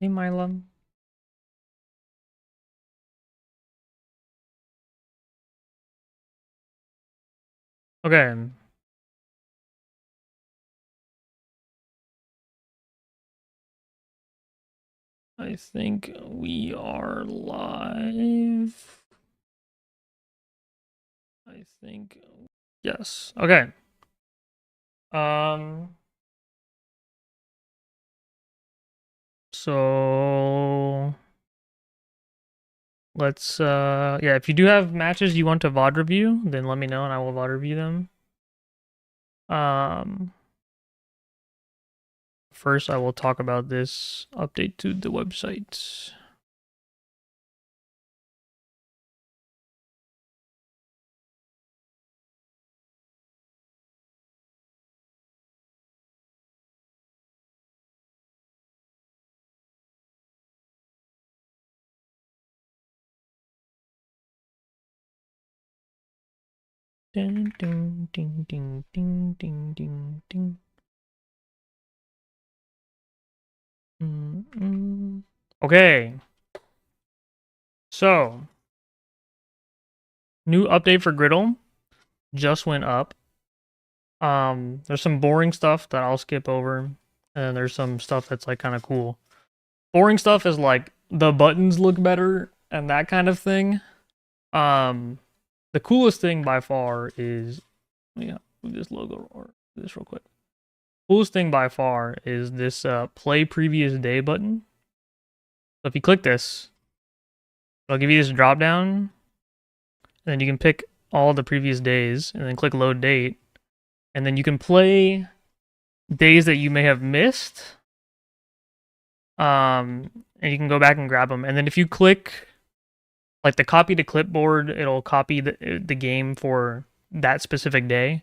Hey, Mila. Okay, I think we are live. I think yes. Okay. Um. So let's. Yeah. If you do have matches you want to VOD review, then let me know and I will VOD review them. Um. First, I will talk about this update to the website. Ding ding ding ding ding ding ding ding. Okay. So, new update for GRDLE just went up. There's some boring stuff that I'll skip over, and there's some stuff that's like kind of cool. Boring stuff is like the buttons look better and that kind of thing. Um, the coolest thing by far is, yeah, move this logo or this real quick. Coolest thing by far is this play previous day button. So if you click this, it'll give you this drop down, and then you can pick all the previous days, and then click load date, and then you can play days that you may have missed. And you can go back and grab them. And then if you click like the copy to clipboard, it'll copy the game for that specific day.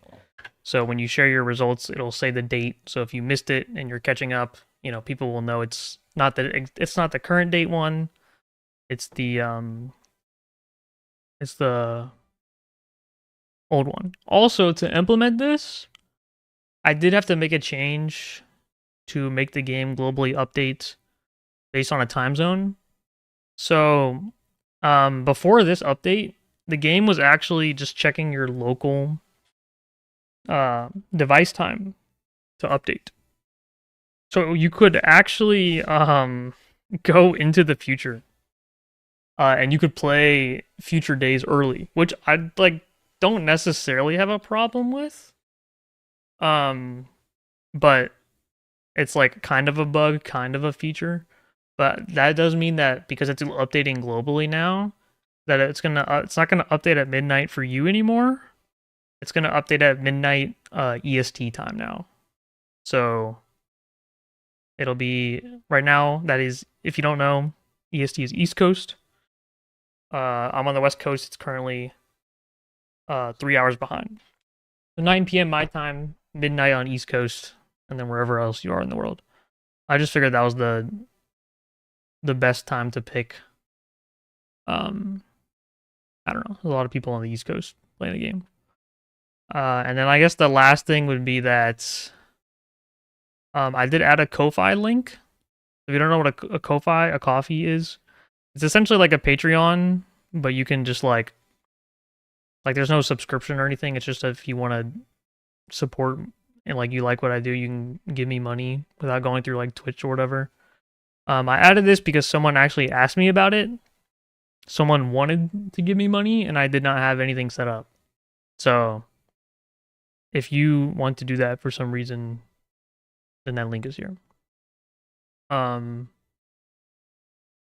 So when you share your results, it'll say the date. So if you missed it and you're catching up, people will know it's not the current date one. It's the old one. Also, to implement this, I did have to make a change to make the game globally update based on a time zone. So, before this update, the game was actually just checking your local device time to update. So you could actually go into the future, and you could play future days early, which I like don't necessarily have a problem with. Um, but it's like kind of a bug, kind of a feature. But that does mean that because it's updating globally now, that it's not gonna update at midnight for you anymore. It's gonna update at midnight EST time now. So it'll be right now. That is, if you don't know, EST is East Coast. I'm on the West Coast. It's currently 3 hours behind. So 9 p.m. my time, midnight on East Coast, and then wherever else you are in the world. I just figured that was the best time to pick. Um, I don't know. There's a lot of people on the East Coast playing the game. And then I guess the last thing would be that I did add a Ko-Fi link. If you don't know what a Ko-Fi, a coffee is, it's essentially like a Patreon, but you can just like there's no subscription or anything. It's just if you want to support and like you like what I do, you can give me money without going through like Twitch or whatever. I added this because someone actually asked me about it. Someone wanted to give me money, and I did not have anything set up. So if you want to do that for some reason, then that link is here. Um,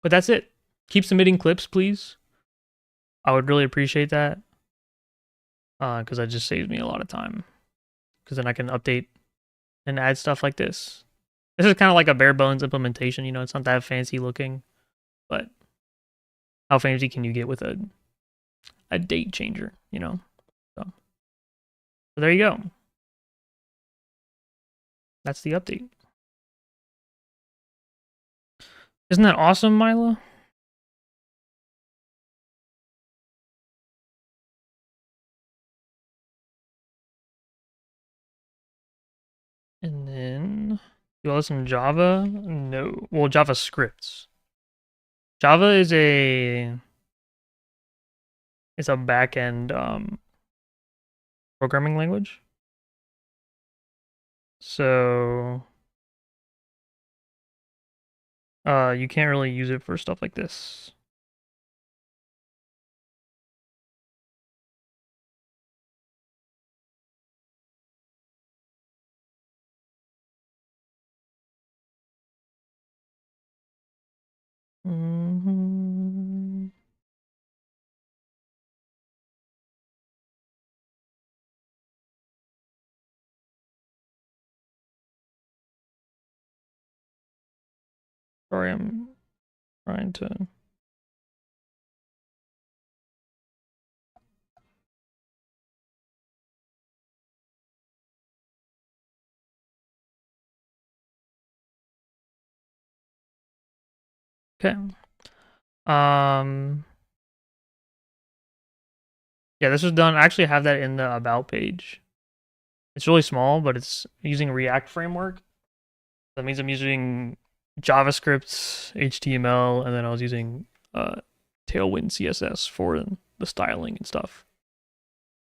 but that's it. Keep submitting clips, please. I would really appreciate that. Because that just saves me a lot of time. Because then I can update and add stuff like this. This is kind of like a bare bones implementation. It's not that fancy looking, but how fancy can you get with a date changer? So there you go. That's the update. Isn't that awesome, Mila? And then Do all this in Java? No. Well, JavaScript. Java is a back-end programming language. So you can't really use it for stuff like this. Mm-hmm. Sorry, I'm trying to. Okay. Yeah, this was done. I actually have that in the about page. It's really small, but it's using React framework. That means I'm using JavaScript, HTML, and then I was using Tailwind CSS for the styling and stuff.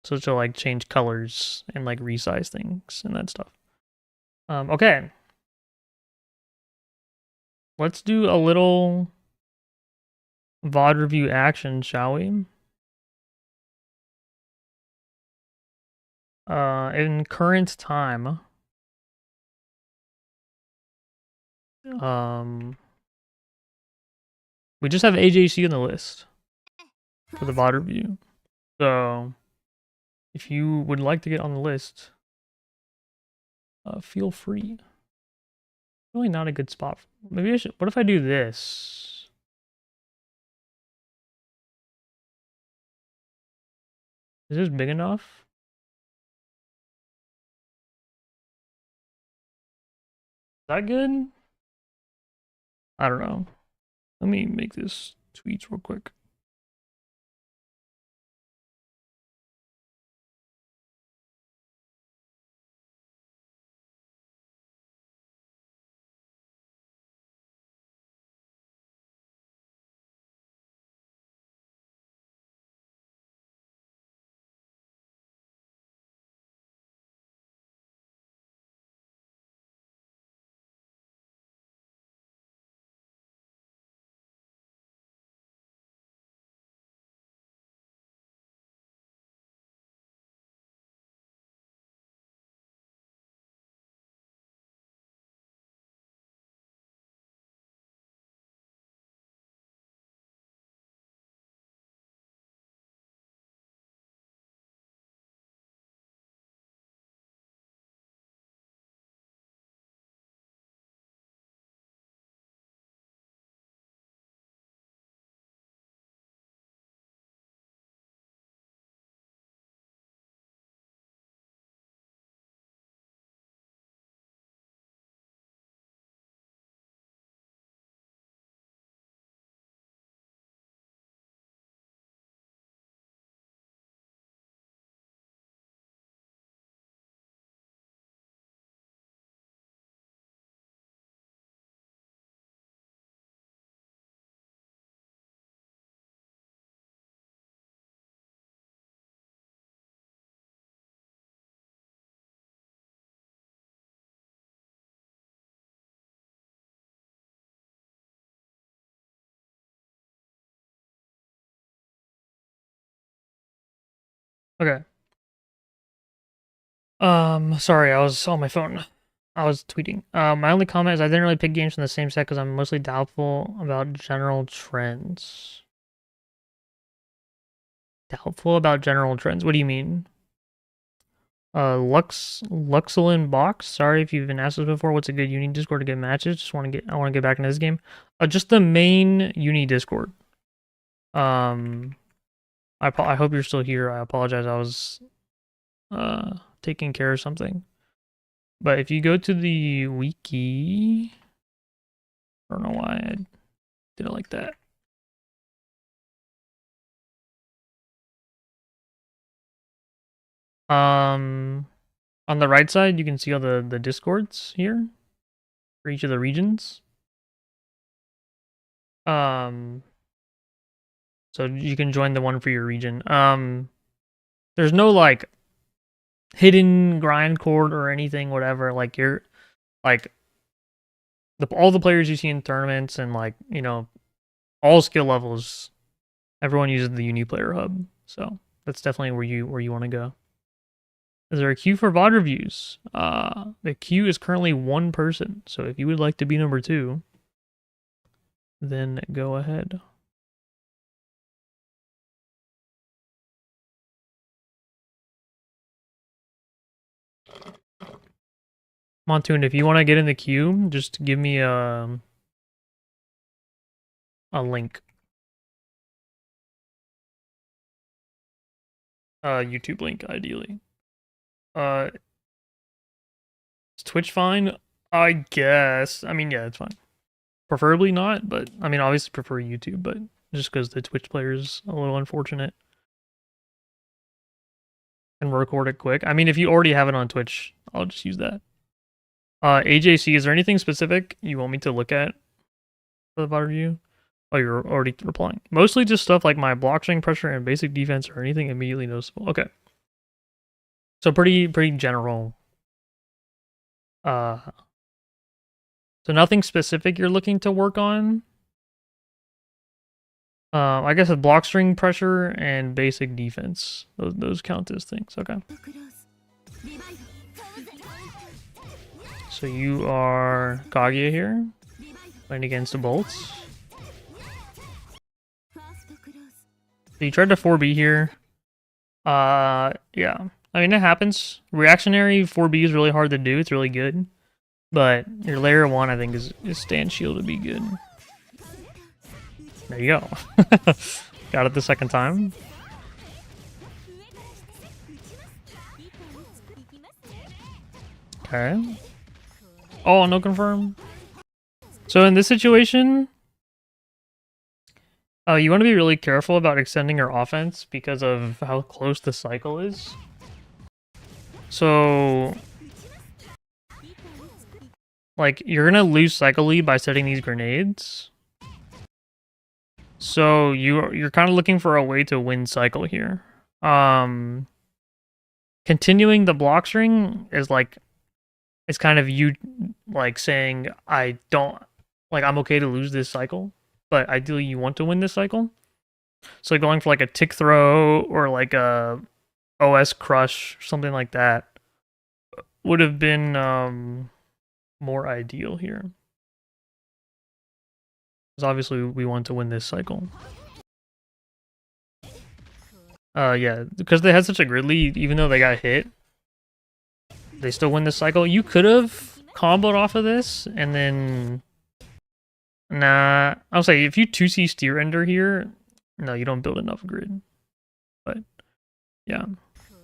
So to like change colors and like resize things and that stuff. Okay. Let's do a little VOD review action, shall we? In current time, we just have AJC on the list for the VOD review. So if you would like to get on the list, feel free. Really not a good spot. Maybe I should. What if I do this? Is this big enough? Is that good? I don't know. Let me make this tweets real quick. Okay. Sorry, I was on my phone. I was tweeting. My only comment is I didn't really pick games from the same set because I'm mostly doubtful about general trends. Doubtful about general trends? What do you mean? Luxelin Box. Sorry if you've been asked this before. What's a good Uni Discord to get matches? I want to get back into this game. Just the main Uni Discord. I hope you're still here. I apologize. I was taking care of something. But if you go to the wiki, I don't know why I did it like that. On the right side, you can see all the discords here. for each of the regions. So you can join the one for your region. There's no like hidden grind cord or anything, whatever. Like you're like all the players you see in tournaments and like, you know, all skill levels, everyone uses the Uniplayer hub. So that's definitely where you want to go. Is there a queue for VOD reviews? The queue is currently 1 person. So if you would like to be number 2, then go ahead. Montoon, if you want to get in the queue, just give me a link. YouTube link, ideally. Is Twitch fine? I guess. I mean, yeah, it's fine. Preferably not, but I mean, obviously prefer YouTube, but just because the Twitch player is a little unfortunate. And record it quick. I mean, if you already have it on Twitch, I'll just use that. AJC, is there anything specific you want me to look at for the VOD review? Oh, you're already replying. Mostly just stuff like my block string pressure and basic defense or anything immediately noticeable. Okay. So pretty general. So nothing specific you're looking to work on. I guess a block string pressure and basic defense. Those count as things. Okay. So you are Kaguya here, playing against the bolts. So you tried to 4B here. Yeah. I mean, it happens. Reactionary 4B is really hard to do. It's really good. But your layer 1, I think, is stand shield to be good. There you go. Got it the second time. Okay. Oh, no confirm. So in this situation, you want to be really careful about extending your offense because of how close the cycle is. So, like, you're gonna lose cycle lead by setting these grenades. So you're kind of looking for a way to win cycle here. Continuing the block string is like, it's kind of you like saying I'm okay to lose this cycle, but ideally you want to win this cycle. So going for like a tick throw or like a OS crush, something like that, would have been more ideal here. Because obviously we want to win this cycle. Yeah, because they had such a grid lead, even though they got hit, they still win this cycle. You could have comboed off of this, and then... Nah, I'll say, if you 2C steer ender here, no, you don't build enough grid. But, yeah.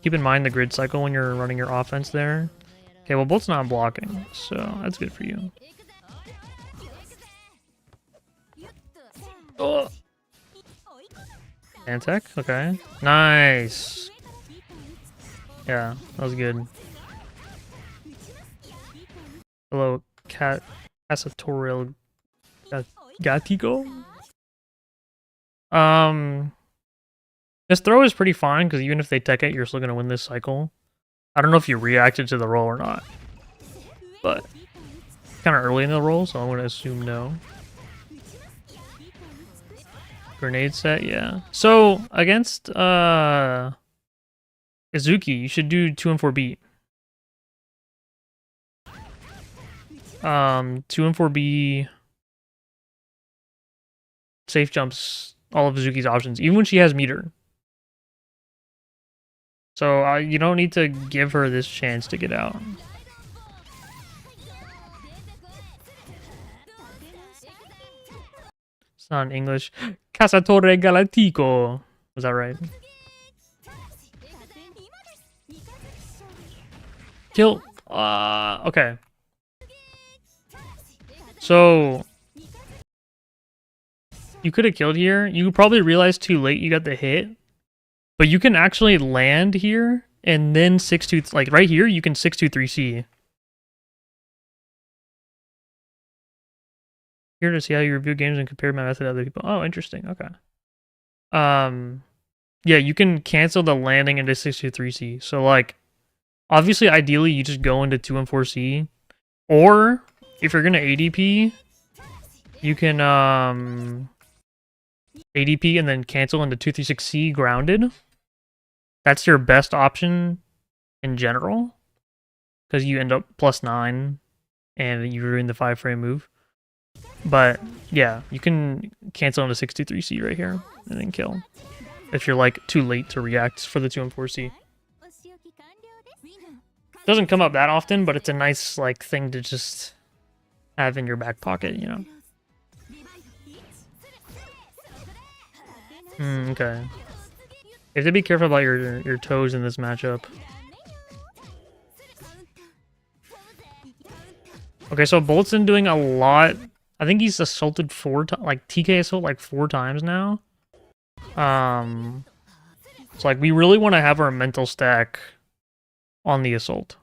Keep in mind the grid cycle when you're running your offense there. Okay, well, Bolt's not blocking, so that's good for you. Oh! Antec? Okay. Nice! Yeah, that was good. Hello, Casatorial Gatigo? This throw is pretty fine, because even if they tech it, you're still going to win this cycle. I don't know if you reacted to the roll or not. But, kind of early in the roll, so I'm going to assume no. Grenade set, yeah. So, against Izuki, you should do 2 and 4B. 2 and 4B safe jumps all of Izuki's options, even when she has meter. So you don't need to give her this chance to get out. It's not in English. Casatore Galatico. Was that right? Kill. Okay. So you could have killed here. You probably realized too late you got the hit. But you can actually land here and then 6-2, like right here, you can 6-2-3C. Here to see how you review games and compare my method to other people. Oh, interesting. Okay. Yeah, you can cancel the landing into 623C. So like, obviously, ideally, you just go into 214C, or if you're gonna ADP, you can ADP and then cancel into 236C grounded. That's your best option in general, because you end up +9 and you're doing the 5-frame move. But yeah, you can cancel into 623C right here and then kill if you're like too late to react for the 214C. Doesn't come up that often, but it's a nice like thing to just have in your back pocket, you know. Okay. You have to be careful about your toes in this matchup. Okay, so Boltson doing a lot. I think he's assaulted 4 times, like TK assault like 4 times now. So like we really want to have our mental stack on the assault.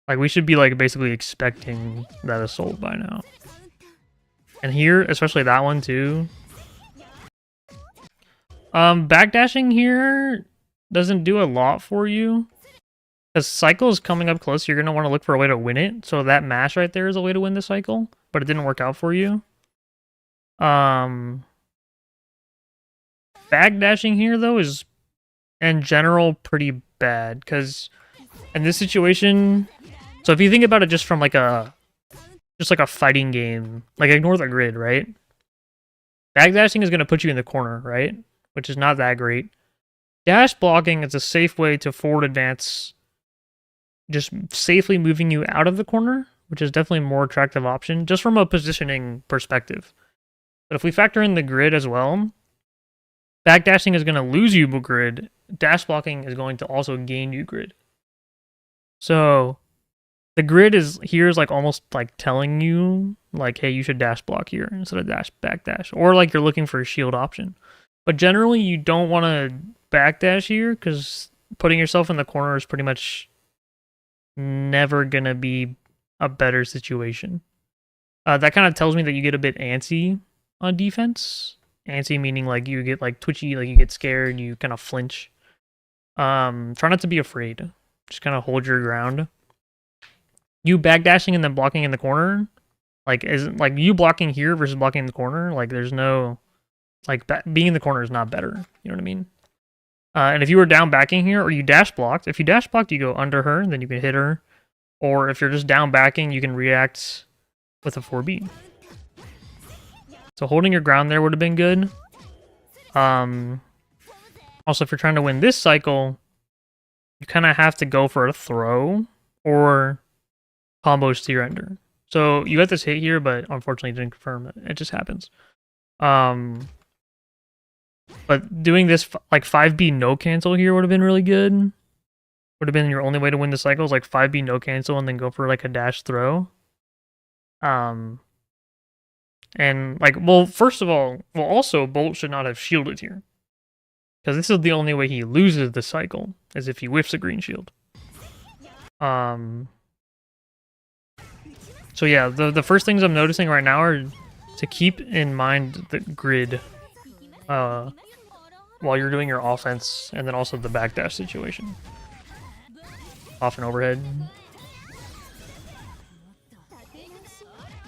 Like we should be like basically expecting that assault by now. And here, especially that one too. Backdashing here doesn't do a lot for you. Because cycle is coming up close, you're going to want to look for a way to win it. So that mash right there is a way to win the cycle, but it didn't work out for you. Backdashing here, though, is, in general, pretty bad. Because in this situation, so if you think about it just from like a fighting game, like ignore the grid, right? Backdashing is going to put you in the corner, right? Which is not that great. Dash blocking is a safe way to forward advance, just safely moving you out of the corner, which is definitely a more attractive option, just from a positioning perspective. But if we factor in the grid as well, backdashing is going to lose you grid, dash blocking is going to also gain you grid. So the grid is like almost like telling you like, hey, you should dash block here instead of backdash, or like you're looking for a shield option. But generally, you don't want to backdash here because putting yourself in the corner is pretty much never gonna be a better situation. That kind of tells me that you get a bit antsy on defense. Antsy meaning like you get like twitchy, like you get scared, you kind of flinch. Try not to be afraid. Just kind of hold your ground. You backdashing and then blocking in the corner, like isn't like you blocking here versus blocking in the corner. Like there's no like being in the corner is not better. You know what I mean? And if you were down backing here, or you dash blocked, if you dash blocked, you go under her, then you can hit her. Or if you're just down backing, you can react with a 4B. So holding your ground there would have been good. Also, if you're trying to win this cycle, you kind of have to go for a throw or combo steer ender. So you got this hit here, but unfortunately didn't confirm it. It just happens. But doing this like 5B no cancel here would have been really good. Would have been your only way to win the cycles, like 5B no cancel and then go for like a dash throw. And like, well, first of all, also Bolt should not have shielded here. Because this is the only way he loses the cycle, is if he whiffs a green shield. So yeah, the first things I'm noticing right now are to keep in mind the grid while you're doing your offense, and then also the backdash situation. Off and overhead.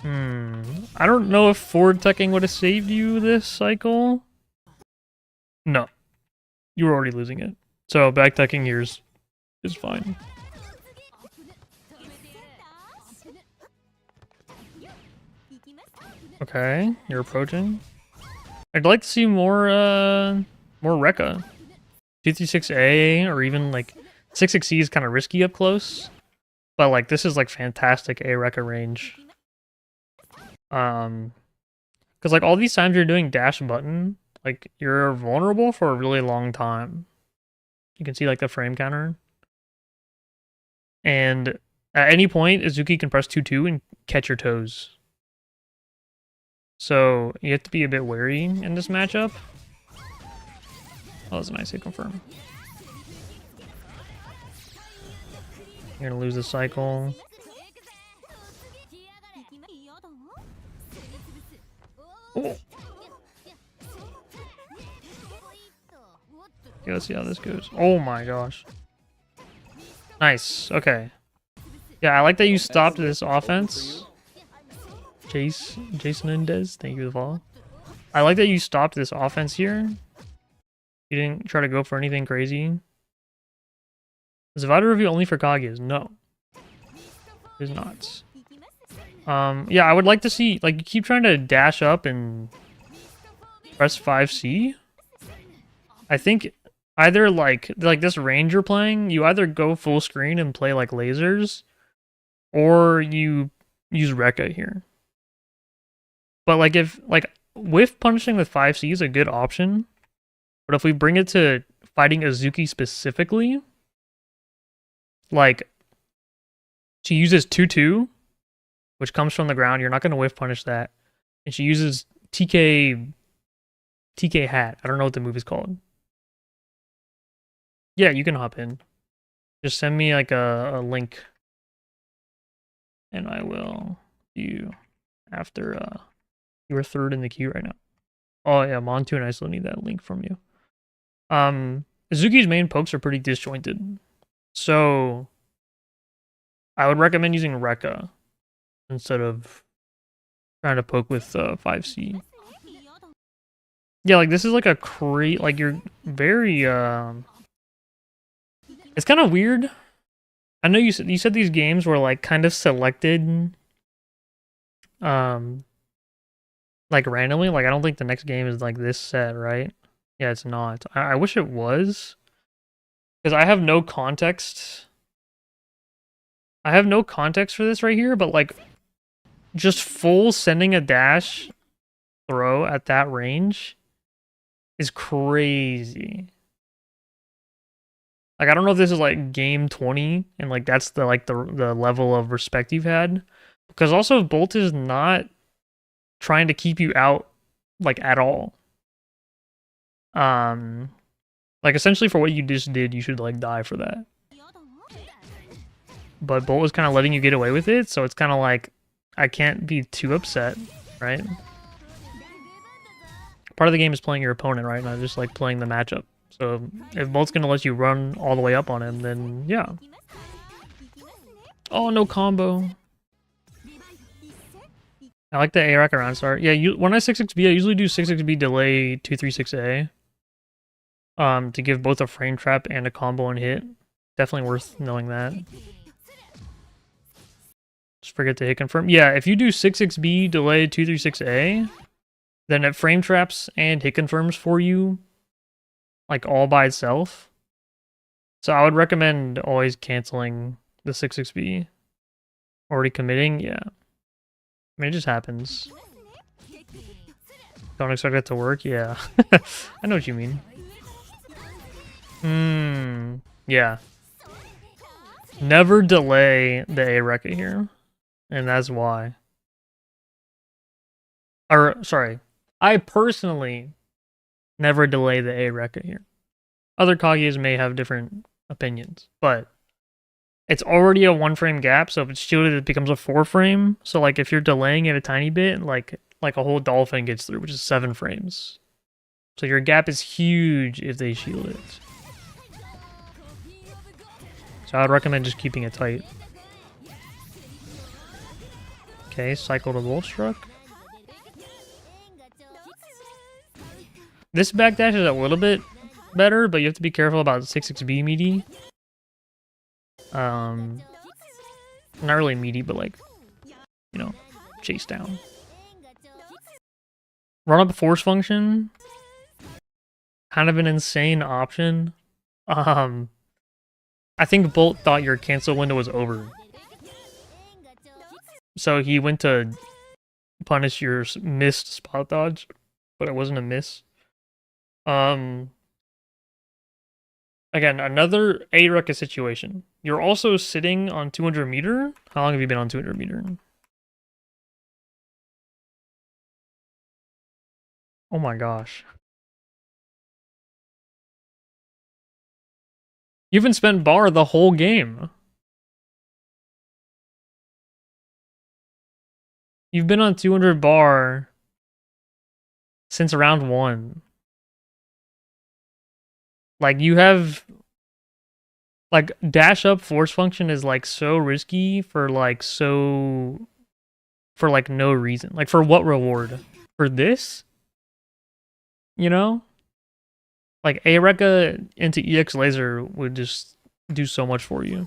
I don't know if forward teching would have saved you this cycle. No. You were already losing it. So back teching here is fine. Okay, you're approaching. I'd like to see more Rekka. 236A or even like 6XC is kind of risky up close. But like this is like fantastic A Rekka range. Because like all these times you're doing dash button, like you're vulnerable for a really long time. You can see like the frame counter. And at any point, Izuki can press 2-2 and catch your toes. So you have to be a bit wary in this matchup. Oh, that's a nice hit confirm. You're gonna lose the cycle. let's see how this goes. Oh my gosh. Nice. Okay. Yeah, I like that you stopped this offense. Jason Mendez, thank you for the follow. I like that you stopped this offense here. You didn't try to go for anything crazy. Is Vita review only for Kaguya's? No. It is not. Yeah, I would like to see, like, you keep trying to dash up and press 5C. I think either like this range you're playing, you either go full screen and play like lasers, or you use Rekka here. But like if like whiff punishing with 5C is a good option, but if we bring it to fighting Azuki specifically, like she uses 2-2, which comes from the ground, you're not gonna whiff punish that. And she uses TK hat. I don't know what the move is called. Yeah, you can hop in. Just send me like a link. And I will you after you are third in the queue right now. Oh yeah, Montu and I still need that link from you. Azuki's main pokes are pretty disjointed. So I would recommend using Rekka instead of trying to poke with 5C. Yeah, like this is like a like you're very it's kind of weird. I know you said these games were like kind of selected like randomly. Like I don't think the next game is like this set, right? Yeah, it's not. I wish it was, because I have no context. I have no context for this right here, but like just full sending a dash throw at that range is crazy. Like I don't know if this is like game 20 and like that's the level of respect you've had, because also Bolt is not trying to keep you out like at all. Like essentially for what you just did, you should like die for that. But Bolt was kind of letting you get away with it, so it's kind of like I can't be too upset, right? Part of the game is playing your opponent, right? Not just like playing the matchup. So if Bolt's gonna let you run all the way up on him, then yeah. Oh, no combo. I like the A-Rack around start. Yeah, when I 6-6B, I usually do 6-6B delay 2-3-6A. To give both a frame trap and a combo and hit. Definitely worth knowing that. Just forget to hit confirm. Yeah, if you do 6-6B delay 2-3-6A, then it frame traps and hit confirms for you, like all by itself. So I would recommend always canceling the 6-6B. Already committing, yeah. I mean, it just happens. Don't expect it to work? Yeah. I know what you mean. Yeah. Never delay the A-Rekka here. And that's why. Or, sorry. I personally never delay the A-Rekka here. Other Kageyas may have different opinions, but it's already a 1-frame gap, so if it's shielded, it becomes a 4-frame. So, like, if you're delaying it a tiny bit, like a whole dolphin gets through, which is 7 frames. So your gap is huge if they shield it. So I would recommend just keeping it tight. Okay, cycle to Wolfstruck. This backdash is a little bit better, but you have to be careful about 6-6B meaty. Not really meaty, but like, you know, chase down. Run up force function. Kind of an insane option. I think Bolt thought your cancel window was over. So he went to punish your missed spot dodge, but it wasn't a miss. Again, another A-Rekka situation. You're also sitting on 200 meter. How long have you been on 200 meter? Oh my gosh. You haven't spent bar the whole game. You've been on 200 bar since round 1. Like you have like dash up force function is like so risky for like no reason. Like for what reward? For this? You know? Like A Rekka into EX laser would just do so much for you.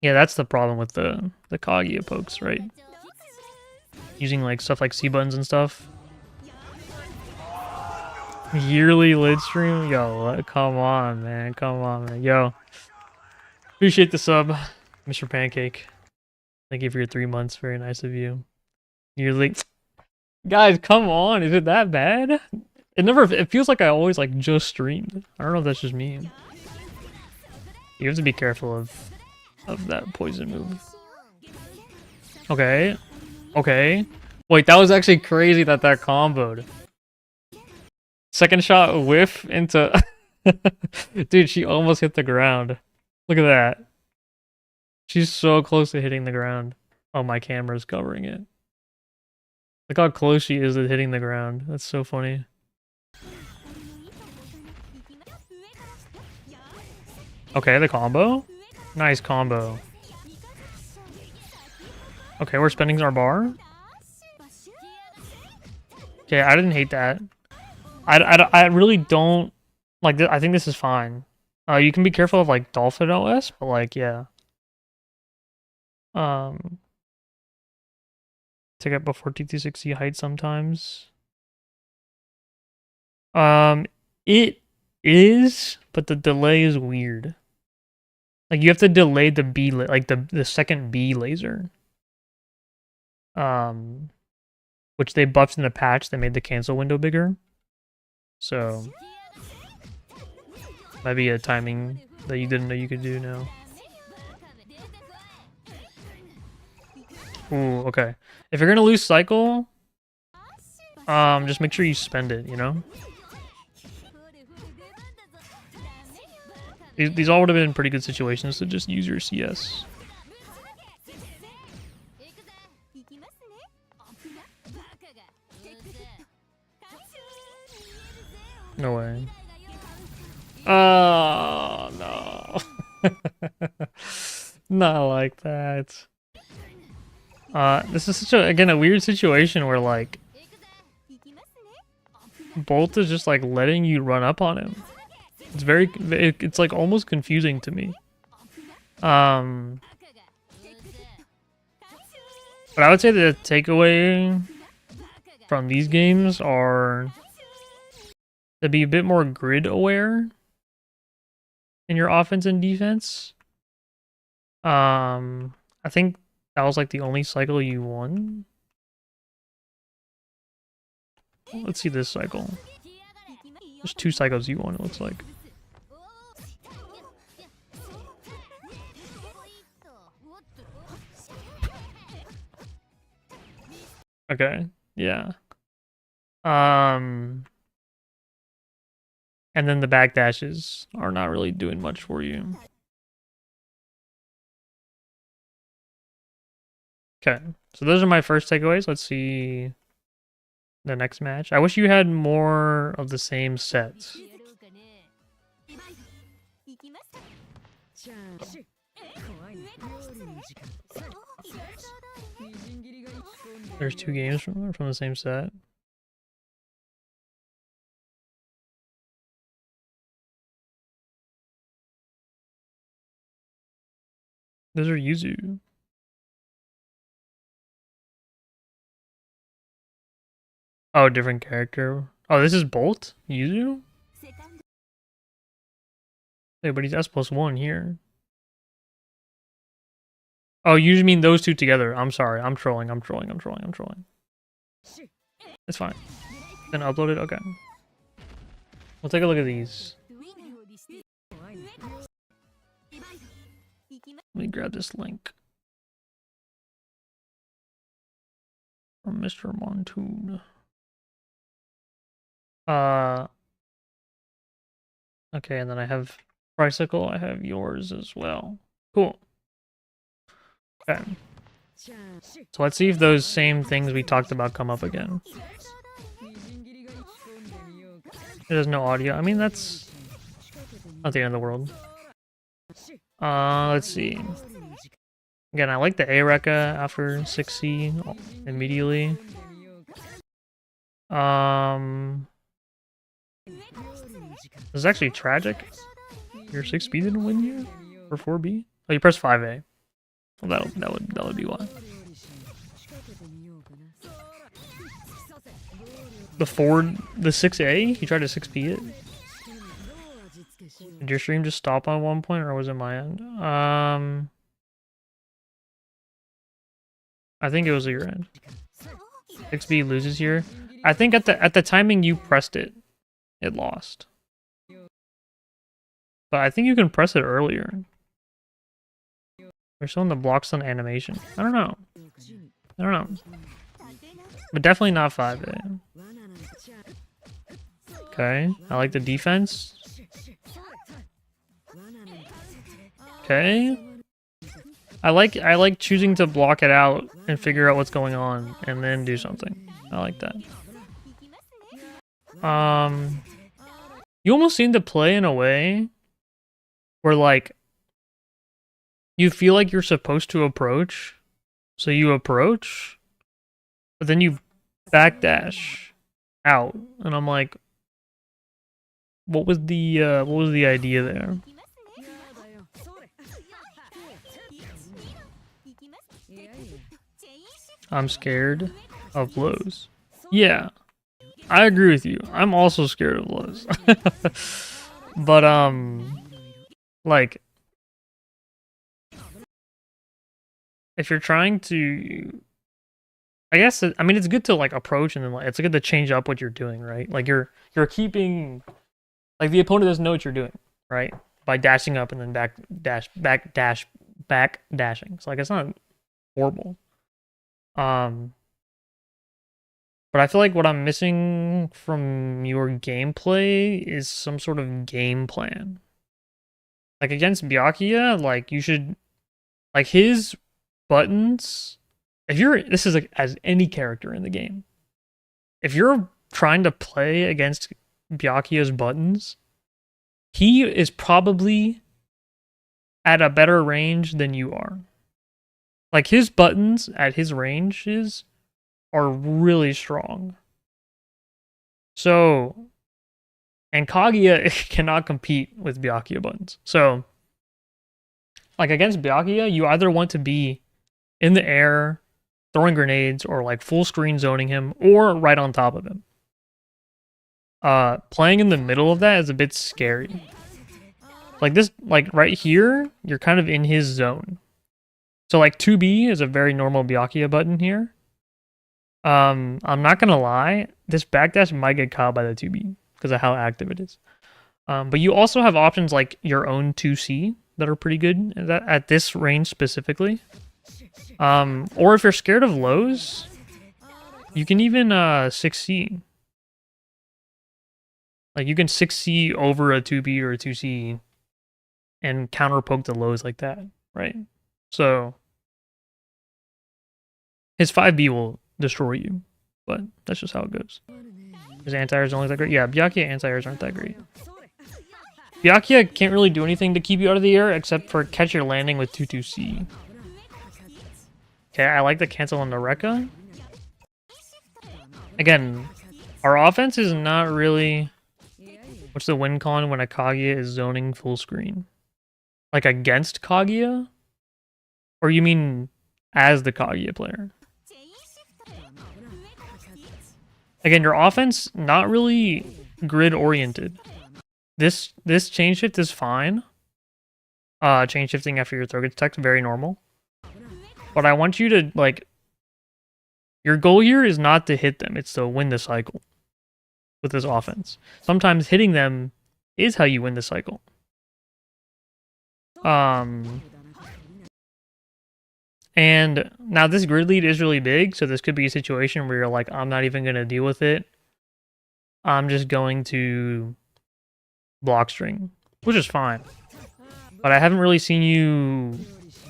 Yeah, that's the problem with the Kaguya pokes, right? Using like stuff like C buttons and stuff. Yearly lid stream? Yo, come on, man. Come on, man. Yo. Appreciate the sub, Mr. Pancake. Thank you for your 3 months. Very nice of you. Yearly. Guys, come on. Is it that bad? It feels like I always like just streamed. I don't know if that's just me. You have to be careful of that poison move. Okay. Okay. Wait, that was actually crazy that comboed. Second shot whiff into... Dude, she almost hit the ground. Look at that. She's so close to hitting the ground. Oh, my camera's covering it. Look how close she is to hitting the ground. That's so funny. Okay, the combo? Nice combo. Okay, we're spending our bar. Okay, I didn't hate that. I really don't like. I think this is fine. You can be careful of like Dolphin OS, but like yeah. Take up before T360 height sometimes. It is, but the delay is weird. Like you have to delay the B, like the second B laser. Which they buffed in the patch. They made the cancel window bigger. So might be a timing that you didn't know you could do now. Ooh, okay. If you're gonna lose cycle, just make sure you spend it, you know? These all would have been pretty good situations to just use your CS. No way. Oh, no. Not like that. This is such a weird situation where like Bolt is just like letting you run up on him. It's like almost confusing to me. But I would say the takeaway from these games are to be a bit more grid aware in your offense and defense. I think that was like the only cycle you won. Let's see this cycle. There's 2 cycles you won, it looks like. Okay, yeah. And then the backdashes are not really doing much for you. Okay, so those are my first takeaways. Let's see the next match. I wish you had more of the same sets. There's 2 games from the same set. Those are Yuzu. Oh, different character. Oh, this is Bolt? Yuzu? Hey, but he's S+1 here. Oh, you mean those 2 together. I'm sorry. I'm trolling. It's fine. Then upload it? Okay. We'll take a look at these. Let me grab this link from Mr. Montoon. Okay, and then I have Tricycle. I have yours as well. Cool. Okay. So let's see if those same things we talked about come up again. It has no audio. I mean, that's not the end of the world. Let's see. Again, I like the A-Rekka after 6C immediately. This is actually tragic. Your 6B didn't win here? Or 4B? Oh, you pressed 5A. Well, that would be why. The 6A? You tried to 6B it? Did your stream just stop on one point, or was it my end? I think it was your end. 6B loses here. I think at the timing you pressed it, it lost. But I think you can press it earlier. We're still in the blocks on animation. I don't know. But definitely not 5A. Okay, I like the defense. Okay. I like choosing to block it out and figure out what's going on and then do something. I like that. You almost seem to play in a way where, like, you feel like you're supposed to approach, so you approach, but then you backdash out, and I'm like, what was the idea there? I'm scared of blows. Yeah, I agree with you. I'm also scared of blows. But like, if you're trying to, I guess I mean it's good to like approach, and then like it's good to change up what you're doing, right? Like you're keeping, like, the opponent doesn't know what you're doing, right? By dashing up and then back dashing. So like it's not horrible. But I feel like what I'm missing from your gameplay is some sort of game plan. Like against Byakuya, like you should, like his buttons, this is like as any character in the game. If you're trying to play against Byakuya's buttons, he is probably at a better range than you are. Like his buttons at his ranges are really strong. So, and Kaguya cannot compete with Byakuya buttons. So, like against Byakuya, you either want to be in the air, throwing grenades, or like full screen zoning him, or right on top of him. Playing in the middle of that is a bit scary. Like this, like right here, you're kind of in his zone. So like 2B is a very normal Byakuya button here. I'm not gonna lie, this backdash might get caught by the 2B because of how active it is. But you also have options like your own 2C that are pretty good at this range specifically. Or if you're scared of lows, you can even 6C. Like you can 6C over a 2B or a 2C and counter poke the lows like that, right? So his 5B will destroy you, but that's just how it goes. His anti-airs don't look that great. Yeah, Byakuya anti-airs aren't that great. Byakuya can't really do anything to keep you out of the air except for catch your landing with 2-2C. Okay, I like the cancel on the Rekka. Again, our offense is not really... What's the win con when a Kaguya is zoning full screen? Like against Kaguya? Or you mean as the Kaguya player? Again, your offense, not really grid-oriented. This chain shift is fine. Chain shifting after your throw gets teched, very normal. But I want you to, like... Your goal here is not to hit them, it's to win the cycle with this offense. Sometimes hitting them is how you win the cycle. And now this grid lead is really big, so this could be a situation where you're like, I'm not even going to deal with it. I'm just going to block string, which is fine. But I haven't really seen you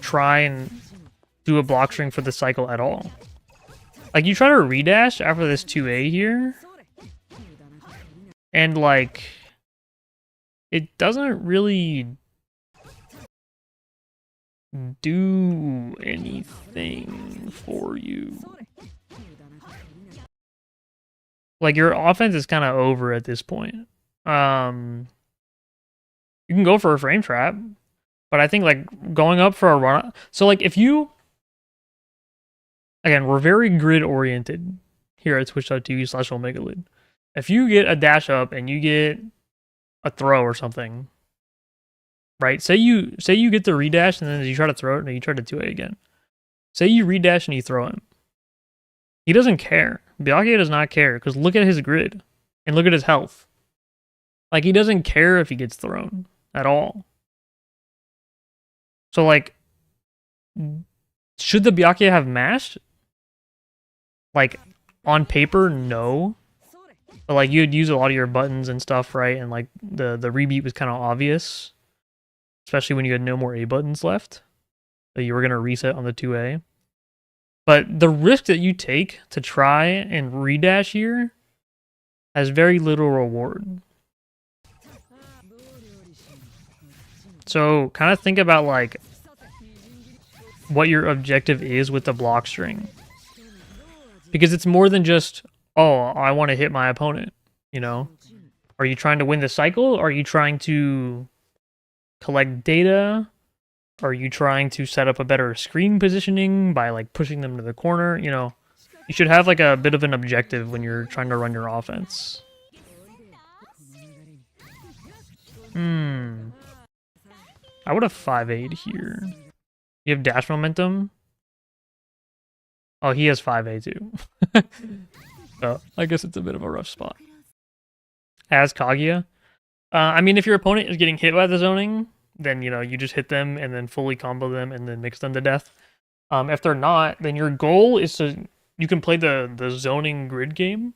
try and do a block string for the cycle at all. Like, you try to redash after this 2A here, And like, it doesn't really do anything for you. Like, your offense is kind of over at this point. You can go for a frame trap, but I think like going up for a run. So like if you, again, we're very grid oriented here at twitch.tv/OmegaLid. If you get a dash up and you get a throw or something, right? Say you get the redash and then you try to throw it and you try to 2A again. Say you redash and you throw him. He doesn't care. Byakuya does not care because look at his grid and look at his health. Like, he doesn't care if he gets thrown at all. So like, should the Byakuya have mashed? Like, on paper, no. But like, you'd use a lot of your buttons and stuff, right? And like the rebeat was kind of obvious, especially when you had no more A buttons left. So you were gonna reset on the 2A. But the risk that you take to try and redash here has very little reward. So kind of think about like what your objective is with the block string. Because it's more than just, oh, I want to hit my opponent, you know? Are you trying to win the cycle? Are you trying to collect data? Are you trying to set up a better screen positioning by like pushing them to the corner? You know, you should have like a bit of an objective when you're trying to run your offense. I would have 5-8 here. You have dash momentum. Oh, he has 5A too. So I guess it's a bit of a rough spot. As Kaguya. I mean, if your opponent is getting hit by the zoning, then, you know, you just hit them and then fully combo them and then mix them to death. If they're not, then your goal is to, you can play the zoning grid game.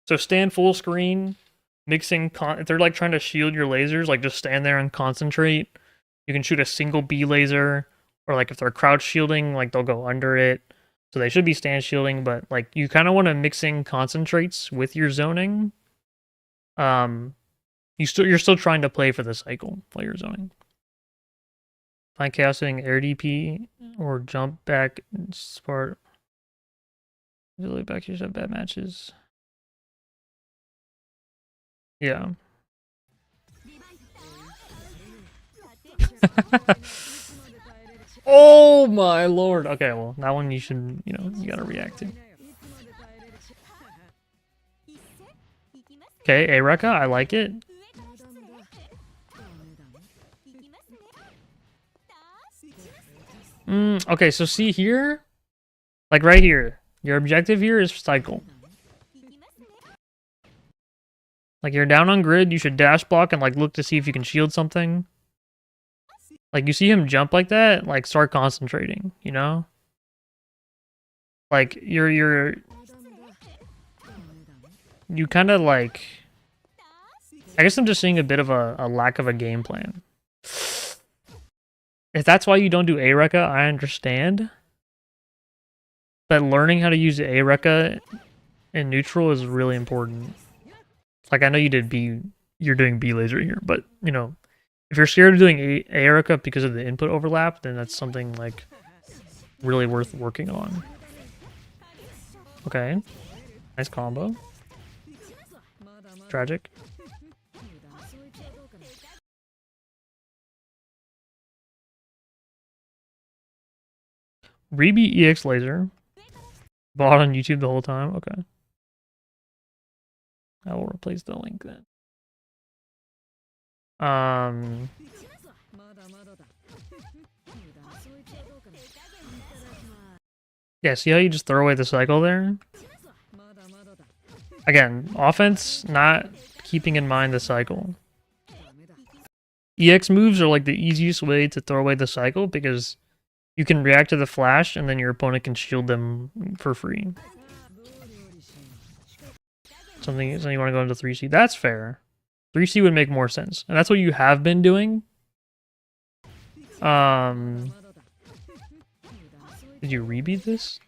So stand full screen, mixing, if they're like trying to shield your lasers, like just stand there and concentrate. You can shoot a single B laser, or like if they're crouch shielding, like they'll go under it. So they should be stand shielding, but like you kind of want to mix in concentrates with your zoning. You're still trying to play for the cycle while you're zoning. Find chaosing air DP or jump back and sport. Really back here have bad matches. Yeah. Oh my lord. Okay, well, that one you should, you know, you gotta react to. Okay, Areka, I like it. Okay, so see here? Like right here. Your objective here is cycle. Like you're down on grid, you should dash block and like look to see if you can shield something. Like you see him jump like that, like start concentrating, you know? Like you kind of like, I guess I'm just seeing a bit of a lack of a game plan. If that's why you don't do Areka, I understand. But learning how to use Areka in neutral is really important. Like I know you did you're doing B laser here, but you know, if you're scared of doing Areka because of the input overlap, then that's something like really worth working on. Okay, nice combo. Tragic. Rebeat EX laser. Bought on YouTube the whole time. Okay. I will replace the link then. Yeah, see how you just throw away the cycle there? Again, offense, not keeping in mind the cycle. EX moves are like the easiest way to throw away the cycle because you can react to the flash and then your opponent can shield them for free. Something you want to go into 3C. That's fair. 3C would make more sense. And that's what you have been doing. Did you rebeat this?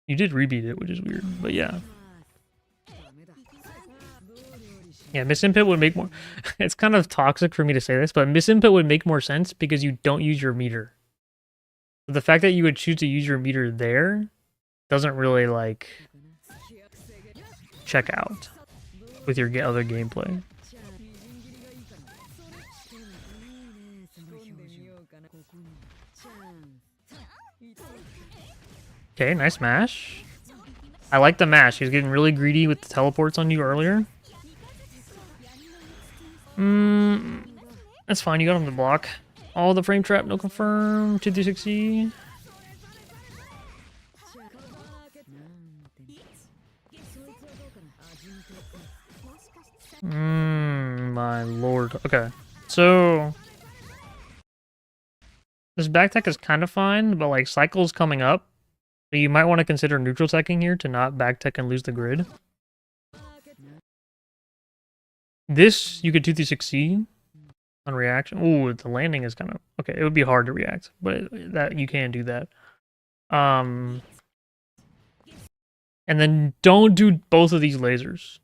You did rebeat it, which is weird, but yeah. Yeah, misinput would make more... It's kind of toxic for me to say this, but misinput would make more sense because you don't use your meter. The fact that you would choose to use your meter there doesn't really, like, check out with your other gameplay. Okay, nice mash. I like the mash. He's getting really greedy with the teleports on you earlier. That's fine. You got him to block. All the frame trap, no confirm. 2-3-6-E. My lord. Okay. So this back tech is kind of fine, but like cycle's coming up. So you might want to consider neutral teching here to not back tech and lose the grid. This you could 2-3-6-E on reaction. Ooh, the landing is kind of okay. It would be hard to react, but that you can do that. And then don't do both of these lasers.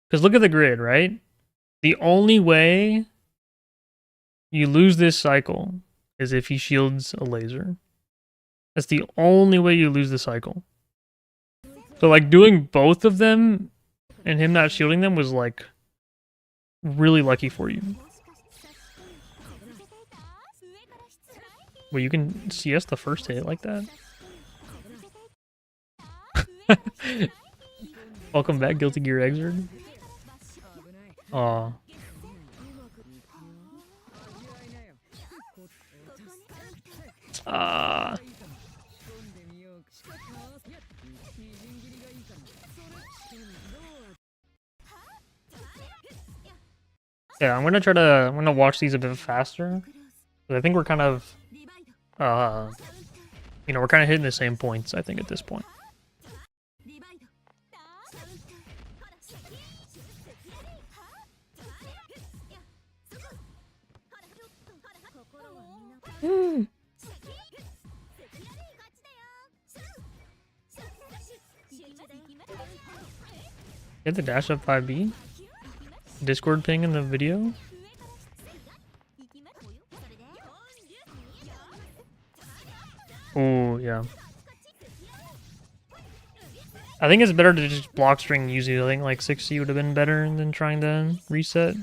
Because look at the grid, right? The only way you lose this cycle is if he shields a laser. That's the only way you lose the cycle. So like doing both of them and him not shielding them was like really lucky for you. Well, you can CS the first hit like that. Welcome back, Guilty Gear Exerd. Aw. Yeah, I'm gonna watch these a bit faster. I think we're kind of, you know, we're kind of hitting the same points, I think, at this point. Get the dash up 5B? Discord ping in the video? Oh, yeah. I think it's better to just block string usually. I think like 6C would have been better than trying to reset.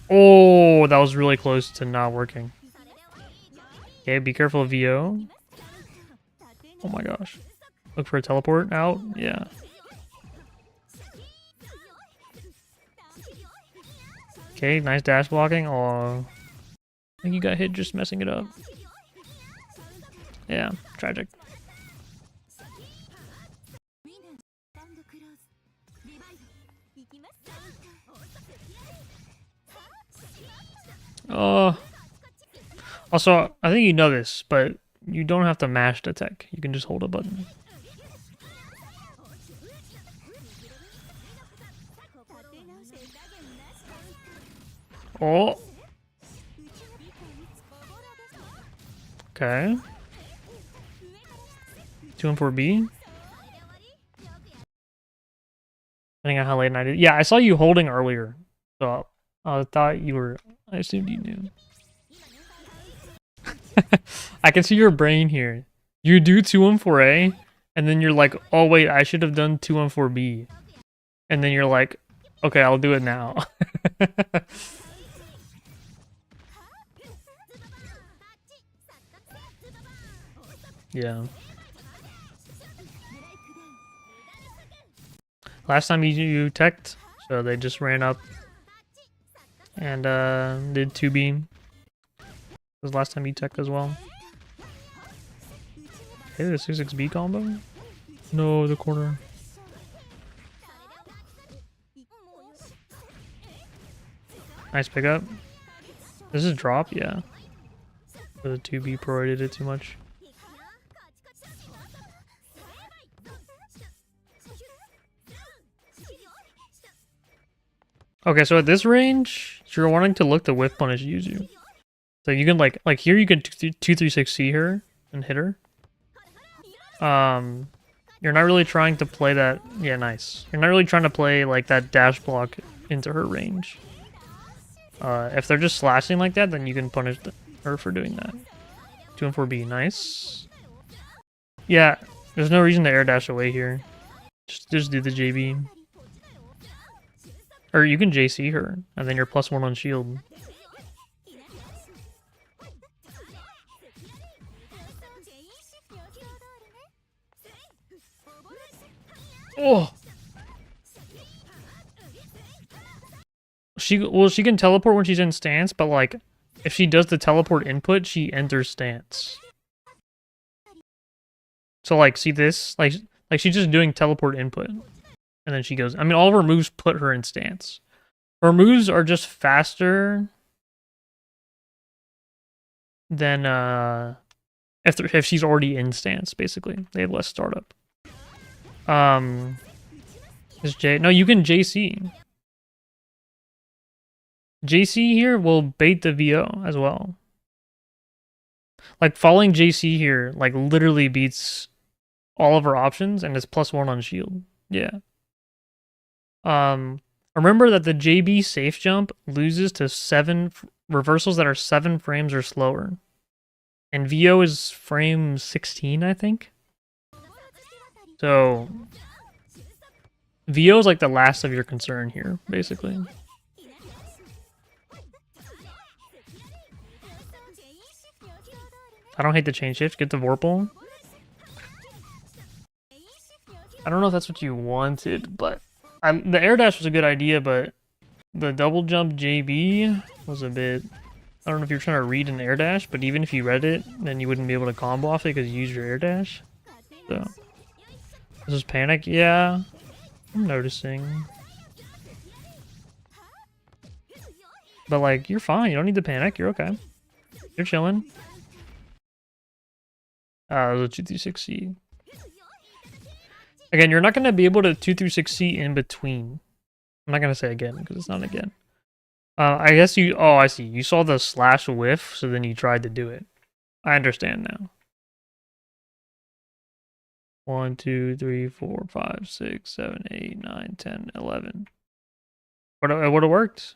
Oh, that was really close to not working. Okay, be careful of VO. Oh my gosh. Look for a teleport out. Yeah. Okay, nice dash blocking. Oh, I think you got hit just messing it up. Yeah, tragic. Also, I think you know this, but you don't have to mash the tech. You can just hold a button. Oh. Okay. 2 and 4B. Depending on how late I did. Yeah, I saw you holding earlier. So I thought you were... I assumed you knew. I can see your brain here. You do 2 and 4A, and then you're like, oh wait, I should have done 2 and 4B. And then you're like, okay, I'll do it now. Yeah. Last time you teched, so they just ran up and did 2B. Was last time you teched as well. Hey, the 6-6B combo? No, the corner. Nice pickup. This is drop, yeah. For the 2B pro, I did it too much. Okay, so at this range, you're wanting to look to whiff punish Yuzu. So you can like here you can 2-3-6-C her and hit her. You're not really trying to play that. Yeah, nice. You're not really trying to play like that dash block into her range. If they're just slashing like that, then you can punish her for doing that. 2 and 4B, nice. Yeah, there's no reason to air dash away here. Just do the JB. Or you can JC her, and then you're +1 on shield. Oh! She can teleport when she's in stance, but like, if she does the teleport input, she enters stance. So like, see this? Like she's just doing teleport input. And then she goes, I mean, all of her moves put her in stance. Her moves are just faster than, if she's already in stance, basically. They have less startup. Is J... No, you can JC. JC here will bait the VO as well. Like, falling JC here, like, literally beats all of her options, and is +1 on shield. Yeah. Remember that the JB safe jump loses to 7 reversals that are 7 frames or slower. And VO is frame 16, I think. So, VO is like the last of your concern here, basically. I don't hate the chain shift. Get the Vorpal. I don't know if that's what you wanted, but the air dash was a good idea, but the double jump JB was a bit... I don't know if you're trying to read an air dash, but even if you read it, then you wouldn't be able to combo off it because you used your air dash. So, this is panic? Yeah, I'm noticing. But like, you're fine. You don't need to panic. You're okay. You're chilling. It was a 2-6C. Again, you're not going to be able to 2-6C in between. I'm not going to say again, because it's not again. I guess you... Oh, I see. You saw the slash whiff, so then you tried to do it. I understand now. 1, 2, 3, 4, 5, 6, 7, 8, 9, 10, 11. It would have worked.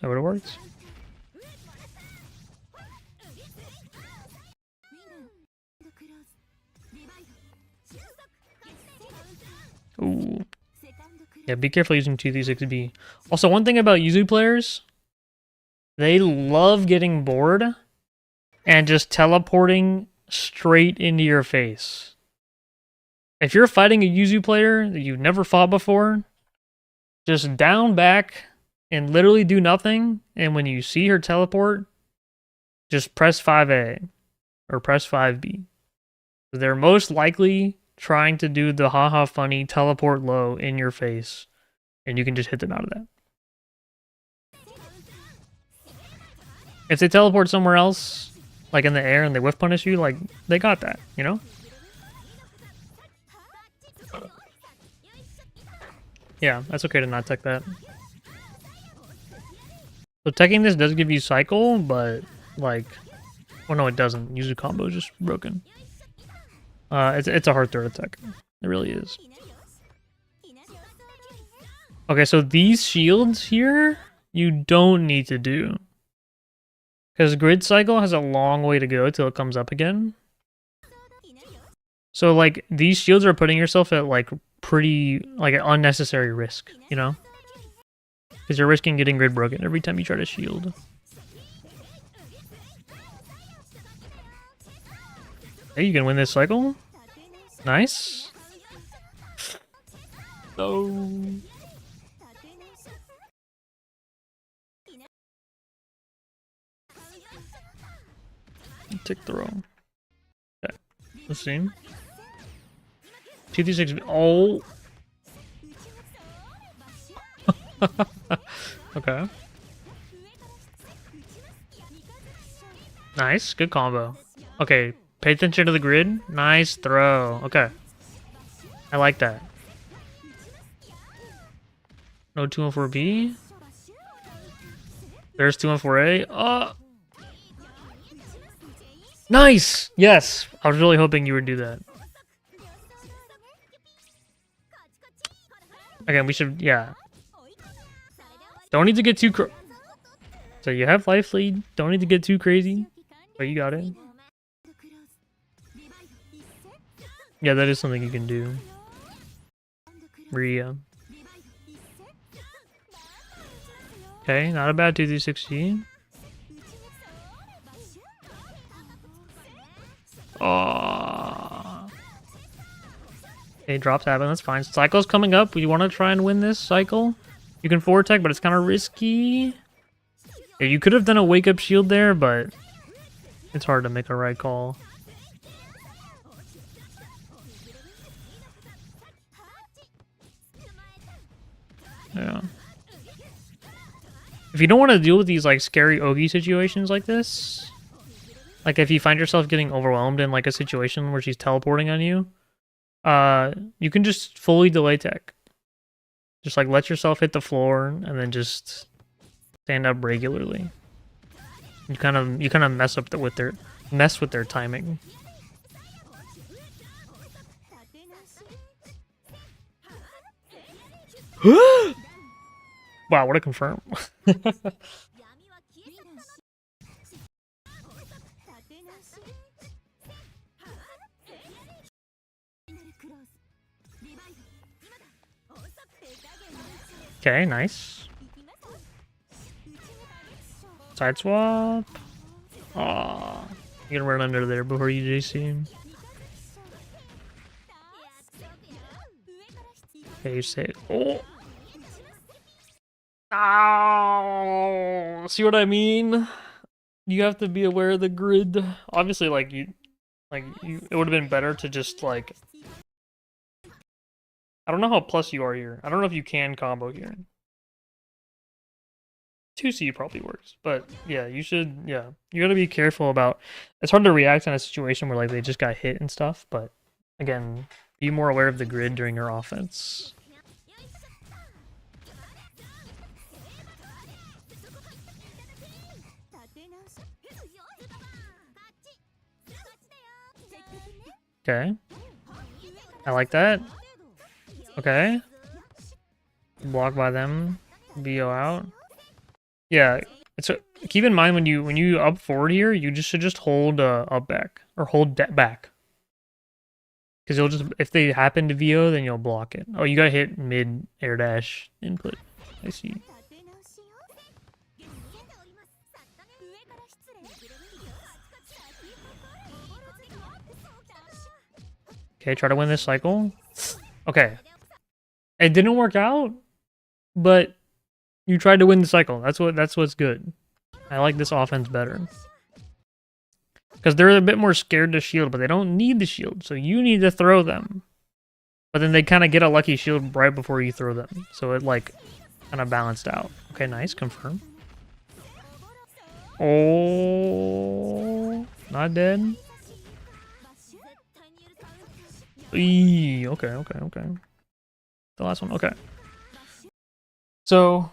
It would have worked. Ooh. Yeah, be careful using 2-6B. Also, one thing about Yuzu players, they love getting bored and just teleporting straight into your face. If you're fighting a Yuzu player that you've never fought before, just down back and literally do nothing, and when you see her teleport, just press 5A or press 5B. They're most likely trying to do the haha funny teleport low in your face, and you can just hit them out of that. If they teleport somewhere else, like in the air, and they whiff punish you, like, they got that, you know? Yeah, that's okay to not tech that. So teching this does give you cycle, but like, well, no, it doesn't. Yuzu combo is just broken. It's a hard throw to tech. It really is. Okay, so these shields here, you don't need to do. Because grid cycle has a long way to go till it comes up again. So, like, these shields are putting yourself at, like, pretty, like, an unnecessary risk, you know? Because you're risking getting grid broken every time you try to shield. Hey, you can win this cycle. Nice. No. Tick throw. Okay. Let's see. 2-6. Oh. Okay. Nice. Good combo. Okay. Pay attention to the grid. Nice throw. Okay. I like that. No 2-4B. There's 2-4A. Oh. Nice! Yes! I was really hoping you would do that. Again, we should, yeah. Don't need to get too so you have life lead. Don't need to get too crazy. But you got it. Yeah, that is something you can do. Ria. Okay, not a bad 2-3-60. Oh. Okay, drops happen. That's fine. Cycle's coming up. We want to try and win this cycle. You can forward tech, but it's kind of risky. Yeah, you could have done a wake up shield there, but it's hard to make a right call. Yeah. If you don't want to deal with these like scary Ogi situations like this, like if you find yourself getting overwhelmed in like a situation where she's teleporting on you, you can just fully delay tech. Just like let yourself hit the floor and then just stand up regularly. You kind of mess with their timing. Wow, what a confirm. Okay, nice. Side swap. Aw, you gonna run under there before you JC. Okay, you say, oh. Ow! See what I mean? You have to be aware of the grid. Obviously, it would have been better to just like. I don't know how plus you are here. I don't know if you can combo here. 2C probably works, but yeah, you should. Yeah, you gotta be careful about. It's hard to react in a situation where like they just got hit and stuff, but again, be more aware of the grid during your offense. Okay. I like that. Okay. Blocked by them. BO out. Yeah. Keep in mind when you up forward here, you should just hold up back or hold back. Because you'll just if they happen to VO, then you'll block it. Oh, you got hit mid air dash input. I see. Okay, try to win this cycle. Okay. It didn't work out, but you tried to win the cycle. That's what's good. I like this offense better. Because they're a bit more scared to shield, but they don't need the shield, so you need to throw them. But then they kind of get a lucky shield right before you throw them. So it like kind of balanced out. Okay, nice, confirm. Oh, not dead. Eee, okay. The last one, okay. So, I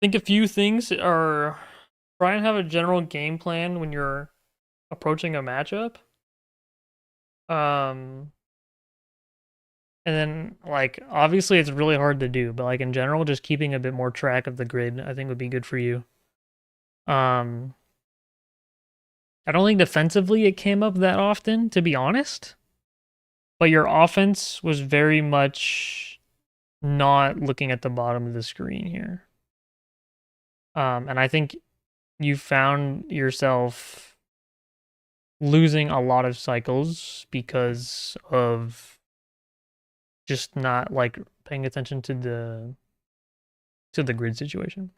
think a few things are try and have a general game plan when you're approaching a matchup. And then, like, obviously it's really hard to do, but like in general, just keeping a bit more track of the grid, I think would be good for you. I don't think defensively it came up that often, to be honest. But your offense was very much not looking at the bottom of the screen here. And I think you found yourself losing a lot of cycles because of just not like paying attention to the grid situation.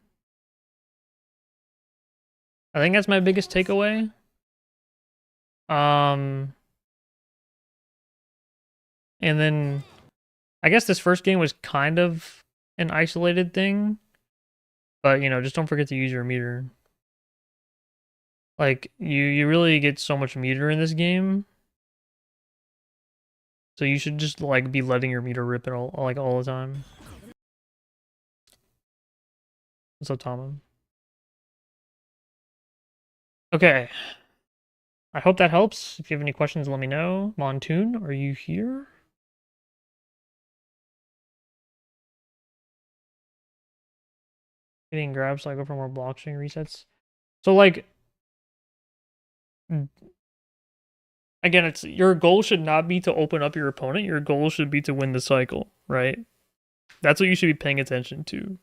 I think that's my biggest takeaway. And then I guess this first game was kind of an isolated thing, but you know, just don't forget to use your meter. Like you really get so much meter in this game, so you should just like be letting your meter rip it all the time. What's up, Tom? Okay. I hope that helps. If you have any questions, let me know. Montoon, are you here? Hitting grab cycle for more block string resets. So like, again, it's your goal should not be to open up your opponent. Your goal should be to win the cycle, right? That's what you should be paying attention to.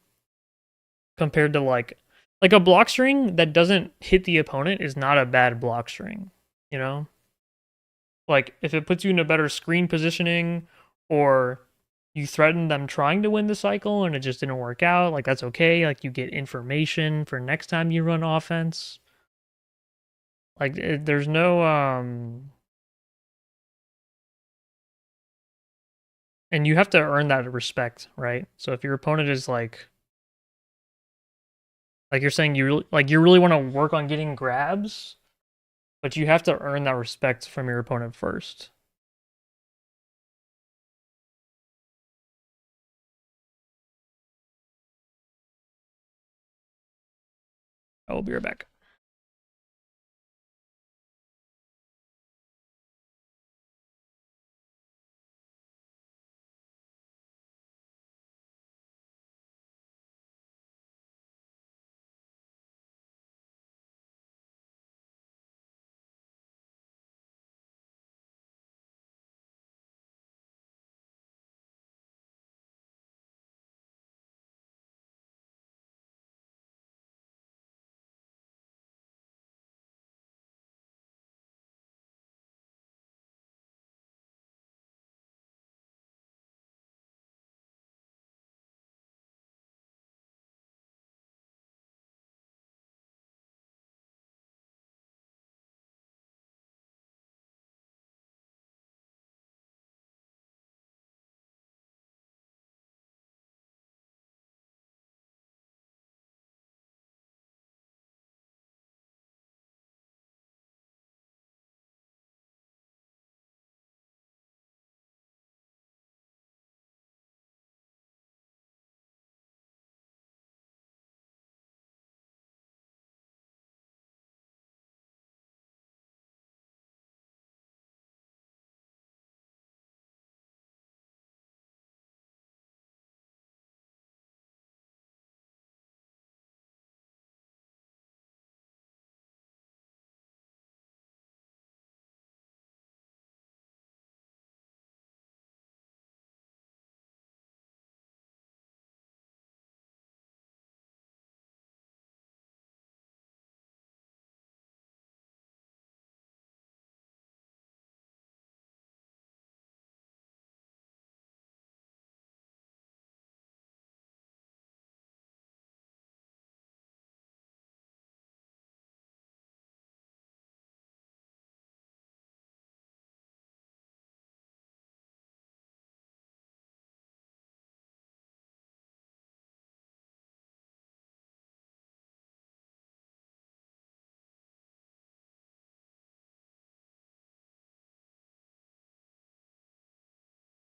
Compared to like a block string that doesn't hit the opponent is not a bad block string, you know? Like if it puts you in a better screen positioning or you threaten them trying to win the cycle and it just didn't work out, like that's okay. Like you get information for next time you run offense. Like there's no and you have to earn that respect, right? So if your opponent is like you're saying you really want to work on getting grabs, but you have to earn that respect from your opponent first. I will be right back.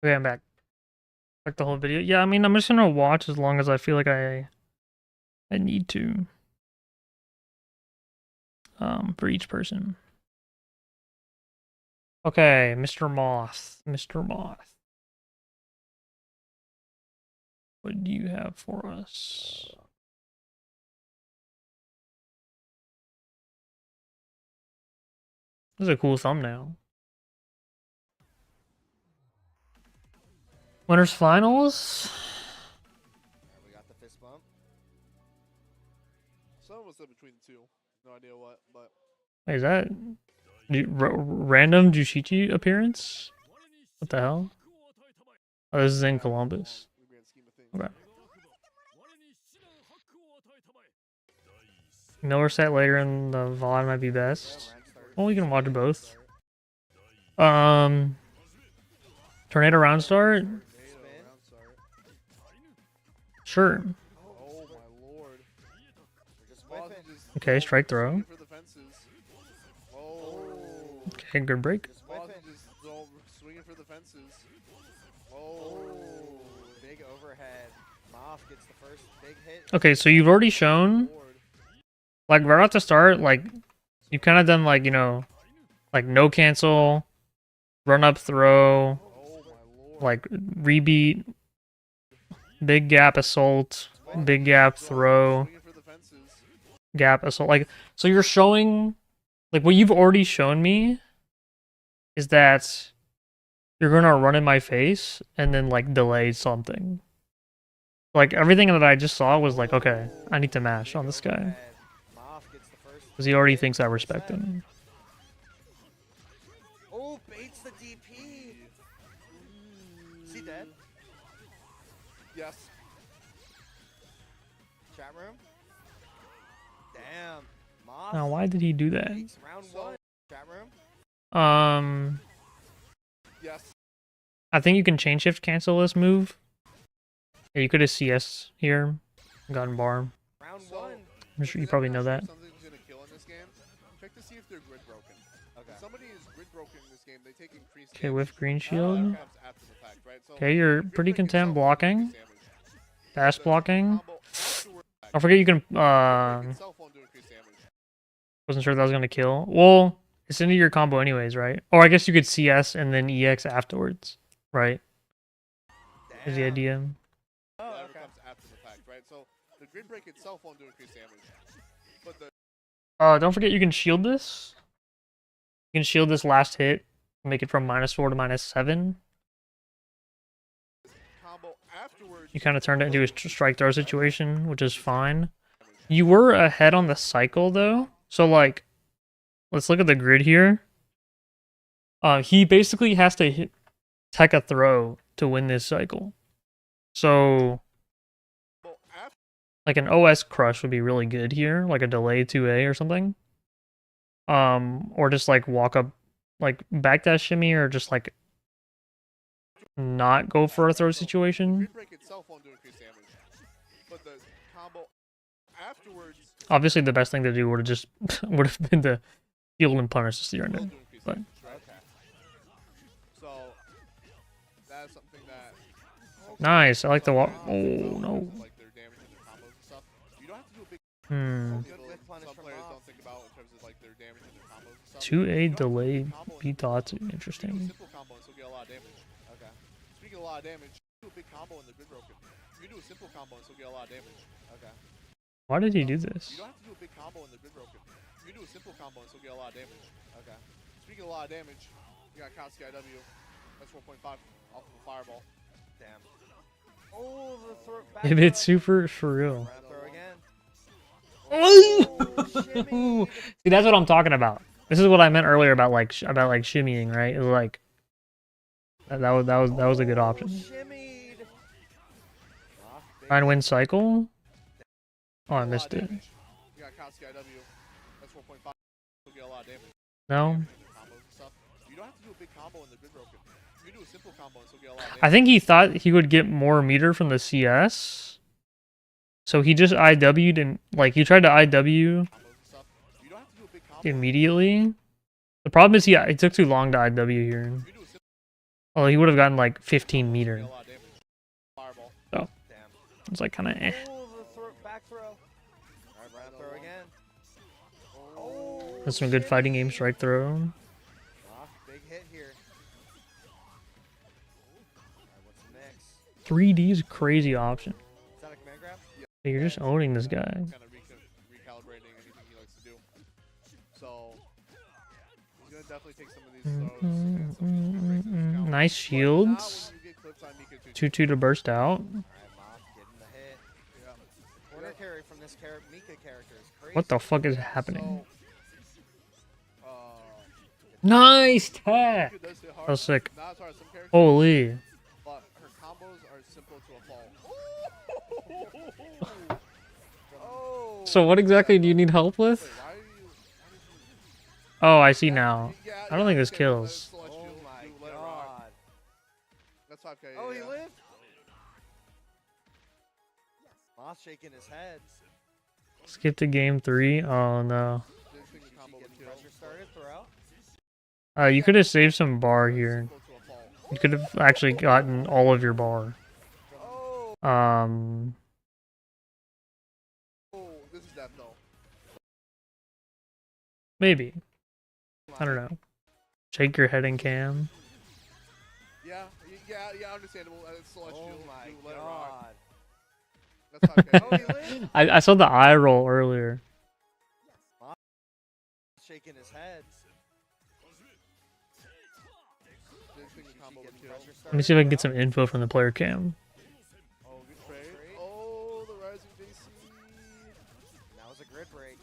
Okay, I'm back. Like the whole video. Yeah, I mean, I'm just gonna watch as long as I feel like I need to. For each person. Okay, Mr. Moth. Mr. Moth. What do you have for us? This is a cool thumbnail. Winners finals. We got the fist bump. Someone was up between the two. No idea what, but. Wait, is that random Jushichi appearance? What the hell? Oh, this is in Columbus. Okay. Miller set later in the VOD might be best. Well, we can watch both. Tornado round start? Sure. Oh my lord. Okay, strike throw. Oh. Okay, good break. Swinging for the fences. Oh, big overhead. Moth gets the first big hit. Okay, so you've already shown, like right off the start, like you've kind of done like, you know, like no cancel, run up throw, like rebeat, big gap assault, big gap throw. gap assault. Like, so you're showing, like, what you've already shown me is that you're gonna run in my face and then like delay something. Like everything that I just saw was like, okay, I need to mash on this guy because he already thinks I respect him. Oh, baits the DP. Is he dead? Yes. Chat room. Damn. Moth. Now, why did he do that? Baits round one. Chat room. Yes. I think you can chain shift cancel this move. Yeah, you could have CS here, gotten bar. Round So, one. I'm sure you probably know that. Something's gonna kill in this game. Check to see if they're grid broken. Okay. If somebody is grid broken in this game, they take increased Okay, damage. with green That shield. comes after the fact, right? So, Okay, you're grid pretty break content itself blocking. won't do increased damage. Fast The blocking. combo afterward- Don't forget you can, Grid break itself won't do increased damage. wasn't sure if that was gonna kill. Well, it's into your combo anyways, right? Or I guess you could CS and then EX afterwards, right? Is the Damn. idea. Oh, Whatever okay. comes after the fact, right? So the grid break itself won't do increased damage. But the Don't forget you can shield this. You can shield this last hit, make it from -4 to -7. combo afterwards You kind of turned it into a strike throw situation, which is fine. You were ahead on the cycle though, so like, let's look at the grid here. He basically has to hit tech a throw to win this cycle. So like an OS crush would be really good here, like a delay 2A or something. Or just like walk up, like backdash shimmy, or just like not go for a throw situation. grid break itself won't do increased damage. But the combo afterwards Obviously, the best thing to do would have just would have been to shield and punish the steer will ending. do increased But- damage, right? Okay. So that's something that Nice. I like the walk. some Oh players no. like their damage and their combos and stuff. You don't have to do a big Hmm. Good whip punish some from players off. don't think about in terms of like their damage and their combos and stuff. 2A You don't have to do a delay big combo and B still thoughts. do a Interesting. simple combo and still get a lot of damage. Okay. Speaking of a lot of damage, do a big combo and the grid broken. You can do a simple combo and still get a lot of damage. Okay. Why did he do You this? don't have to do a big combo and the grid broken. You can do a simple combo and still get a lot of damage. Okay. Speaking of a lot of damage, you got Kowski IW. That's 4.5 off of a fireball. Damn. Oh, the throw. Back If it's throw. super for real. Round throw again. Oh! shimmy. See, that's what I'm talking about. This is what I meant earlier about like like shimmying, right? It was like that was a good option. Shimmied. Ah, big Try and win cycle. Oh, I missed it. You got Kowski IW. That's 4.5. Still get a lot of damage. No. Combos and stuff. You don't have to do a big combo and the grid broken. You can do a simple combo and still get a lot of damage. I think he thought he would get more meter from the CS. So he just IW'd and like he tried to IW Combos and stuff. You don't have to do a big combo. immediately. The problem is it took too long to IW here. You can do a simple Oh, he would have gotten like 15 combo and still meter. get a lot of damage. Fireball. Damn. It's like kind of eh. Oh, the throw. Back throw. Alright, round throw again. Oh. That's some good fighting game strike throw. Ah, big hit here. Alright, what's next? 3D is a crazy option. Is that a command grab? You're just owning this guy. Kind of recalibrating anything he likes to do. So he's gonna definitely take some of these throws and some of these breaks into account. Nice But shields. now when you get clip time, he could do 2-2 to burst out. Alright, Moth getting the hit. Yeah. Corner carry from this Mika character is crazy. What the fuck is happening? So, Nice tech. Mika does hit hard. That was sick. Not as hard as some characters, Holy. but her combos are simple to a fault. Oh. So what exactly do you need help Wait, with? why are you? Oh, I see now. Yeah, I don't think this okay, let it kills. celestial, Oh my do let it rock. god. That's 5K. Oh, he yeah. lived? Moth shaking his head. Skip to game 3. Oh no. Didn't think the combo would Getting kill. pressure started, throw. You could have saved some bar here. Simple to a fault. You could have actually gotten all of your bar. Oh. Oh, this is death though. Maybe. I don't know. Shake your head and cam. Yeah, understandable. It's celestial. Oh my do let it rock. god. That's 5K. Oh, he lived? I saw the eye roll earlier. shaking his head. Didn't think the combo would Getting kill. pressure Let me see if I can get some info from the player cam. Oh, good trade. Oh, the rising JC. That was a grid break.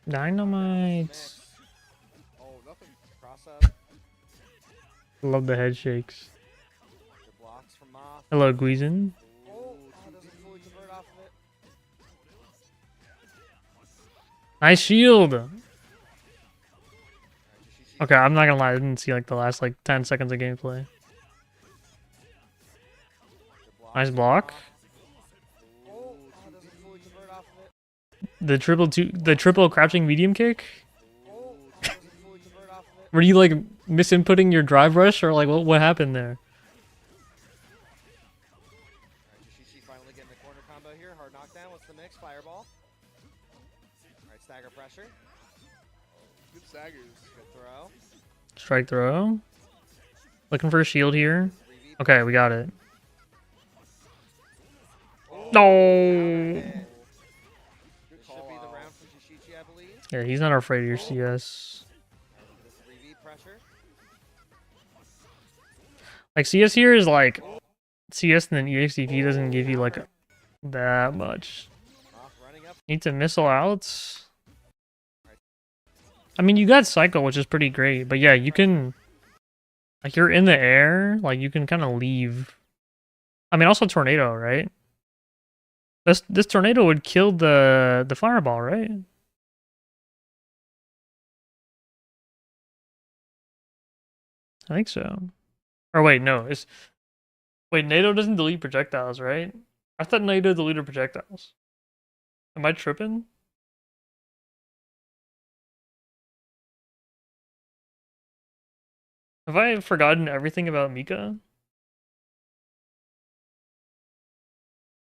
Dynamite. Mix. Oh, nothing. Cross up. Love the head shakes. Good blocks from Moth. Hello, Guizin. Oh, doesn't fully convert off of it. Nice shield. Alright, Jushishi Okay, I'm not gonna lie. I didn't see like the last like 10 seconds of gameplay. good blocks Nice from block. Moth. Oh, doesn't fully convert off of it. The triple crouching medium kick. Oh, doesn't fully convert off of it. Were you like misinputting your drive rush or like what happened there? Alright, Jushishi finally getting the corner combo here. Hard knockdown. What's the mix? Fireball. Alright, stagger pressure. Good staggers. Good throw. Strike throw. Looking for a shield here. 3v. Okay, we got it. Oh, No. hit. Good This call should be the out. round for Jushichi, I believe. Yeah, he's not afraid of your CS. The 3v pressure. Like CS here is like CS and then EXDP doesn't give you like that much. Moth running up. Need to missile out. I mean, you got Cycle, which is pretty great, but yeah, you can like you're in the air, like you can kind of leave. I mean, also Tornado, right? This tornado would kill the fireball, right? I think so. Or wait, no, wait, NATO doesn't delete projectiles, right? I thought NATO deleted projectiles. Am I tripping? Have I forgotten everything about Mika?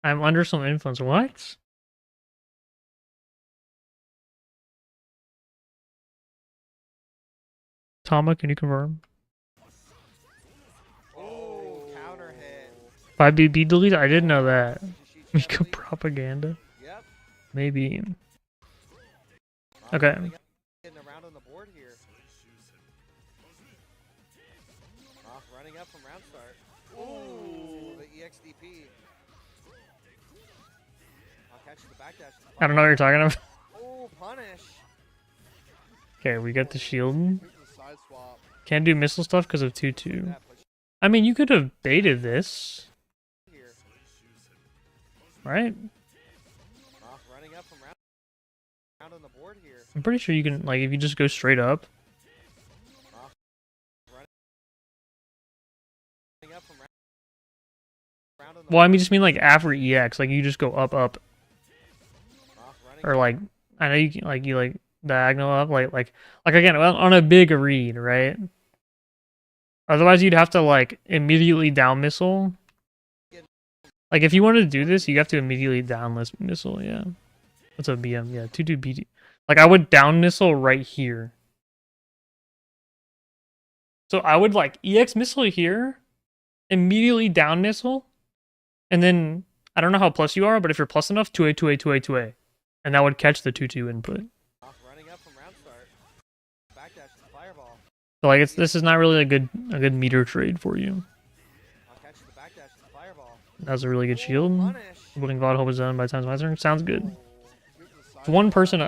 I'm under some influence. What? Tama, can you confirm? Oh, counter hit. 5BB delete? I didn't know that. Jushichi, I Mika believe. propaganda? Yep. Maybe. Moth Okay. getting around on the board here. Moth running up from round start. Ooh, the EXDP. I'll catch the backdash. I don't know what you're talking about. Oh, punish. Okay, we got the shield. Here's the side swap. Can't do missile stuff because of 2-2. That push I mean, you could have baited this, here. right? Moth running up from round on the board here. I'm pretty sure you can, like, if you just go straight up. Moth running up from round on the Well, I mean, just mean like after EX, like you just go up, Moth running or like I know you can, like you like diagonal up, like again on a big read, right? Otherwise, you'd have to like immediately down missile. Like if you wanted to do this, you have to immediately down missile. Yeah, what's a BM? Yeah, 2-2 BD. Like I would down missile right here. So I would like EX missile here, immediately down missile, and then I don't know how plus you are, but if you're plus enough, 2A, 2A, 2A, 2A, and that would catch the 2-2 input. Moth running up from round start. Backdash to fireball. So like this is not really a good meter trade for you. I'll catch the backdash to fireball. That was a really good Oh, shield. punish. Building VOD hope is done by times my turn. Sounds good. Here's the side It's one swap. person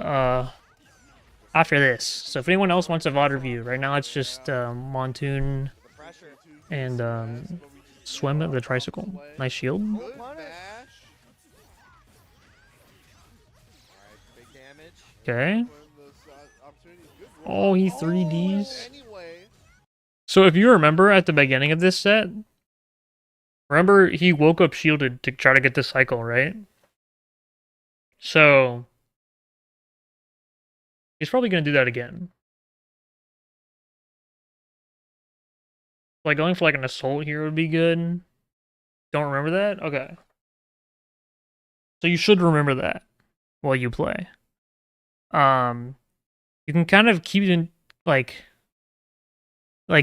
after this. So if anyone else wants a VOD review, right now it's just Montoon The pressure. and Swim the tricycle. Nice shield. Good punish. mash. Alright, big damage. Okay. When the opportunity is good. Oh, he Oh, 3Ds. Anyway. So if you remember at the beginning of this set, remember he woke up shielded to try to get this cycle, right? So he's probably going to do that again. Like going for like an assault here would be good. Don't remember that? Okay. So you should remember that while you play. You can kind of keep in like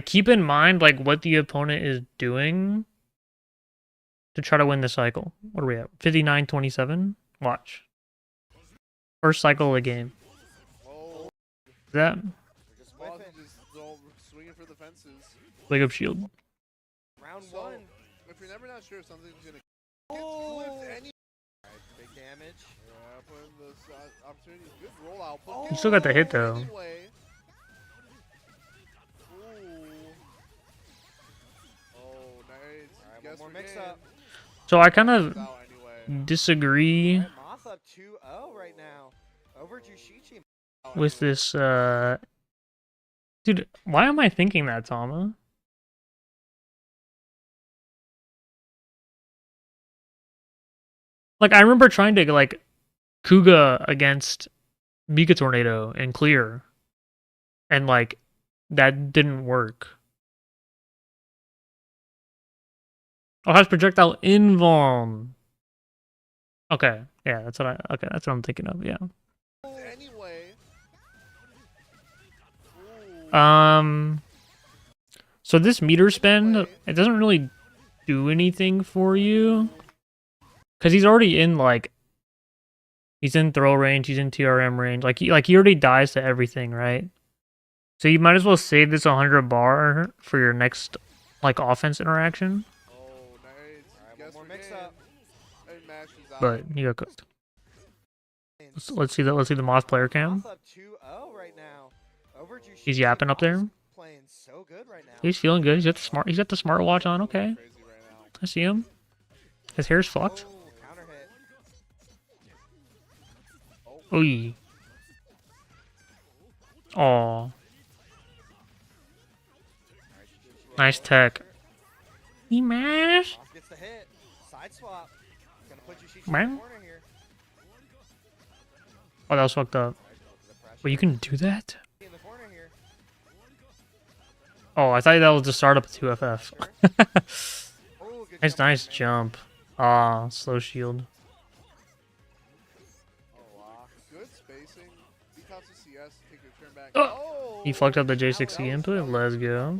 keep in mind like what the opponent is doing to try to win the cycle. What are we at? 59-27? Watch. First cycle of the game. Oh, Is that They're just Boss whiffing. is just swinging for the fences. wake up shield? Round So, one. if you're never not sure if something's gonna Oh. get flipped any. Alright, big damage. Yeah, putting the opportunity. Good rollout. Oh. You still got the hit though. Anyway. Ooh. Oh, nice. Alright, Guess one more we're mix getting up. So I kind of out anyway. disagree Alright, Moth up 2-0 right now. Over Jushichi. Out with anyway. this. Dude, why am I thinking that, Tama? Like I remember trying to like Kuga against Mika Tornado and clear, and like that didn't work. Oh, has projectile invuln. Okay, yeah, that's what that's what I'm thinking of. Yeah. Anyway. Ooh. So this meter spend, it doesn't really do anything for you, cause he's already in like, he's in throw range, he's in TRM range, like he already dies to everything, right? So you might as well save this 100 bar for your next like offense interaction. Oh, nice. Alright, Guess one more we're mix getting. up. And mashes out. But he got cooked. Let's see the Moth player cam. Moth up 2-0 right now. Over Jushichi. He's yapping up there. Moth's playing so good right now. He's feeling good. He's got the smartwatch on. Okay, Crazy right now. I see him. His hair's fucked. Oh, counter hit. Oy. Aw. Nice tech. He mash. Moth gets the hit. Side swap. Gonna put Jushichi Man. in the corner here. Oh, that was fucked up. Alright, go for the pressure. Wait, you can do that? In the corner here. Oh, I thought that was the startup of 2FF. Oh, good Nice, jump nice from him. jump. Ah, slow shield. Oh, wow. Good spacing. Because of CS, take your turn back. Oh! He fucked up the J6C input. Let's go.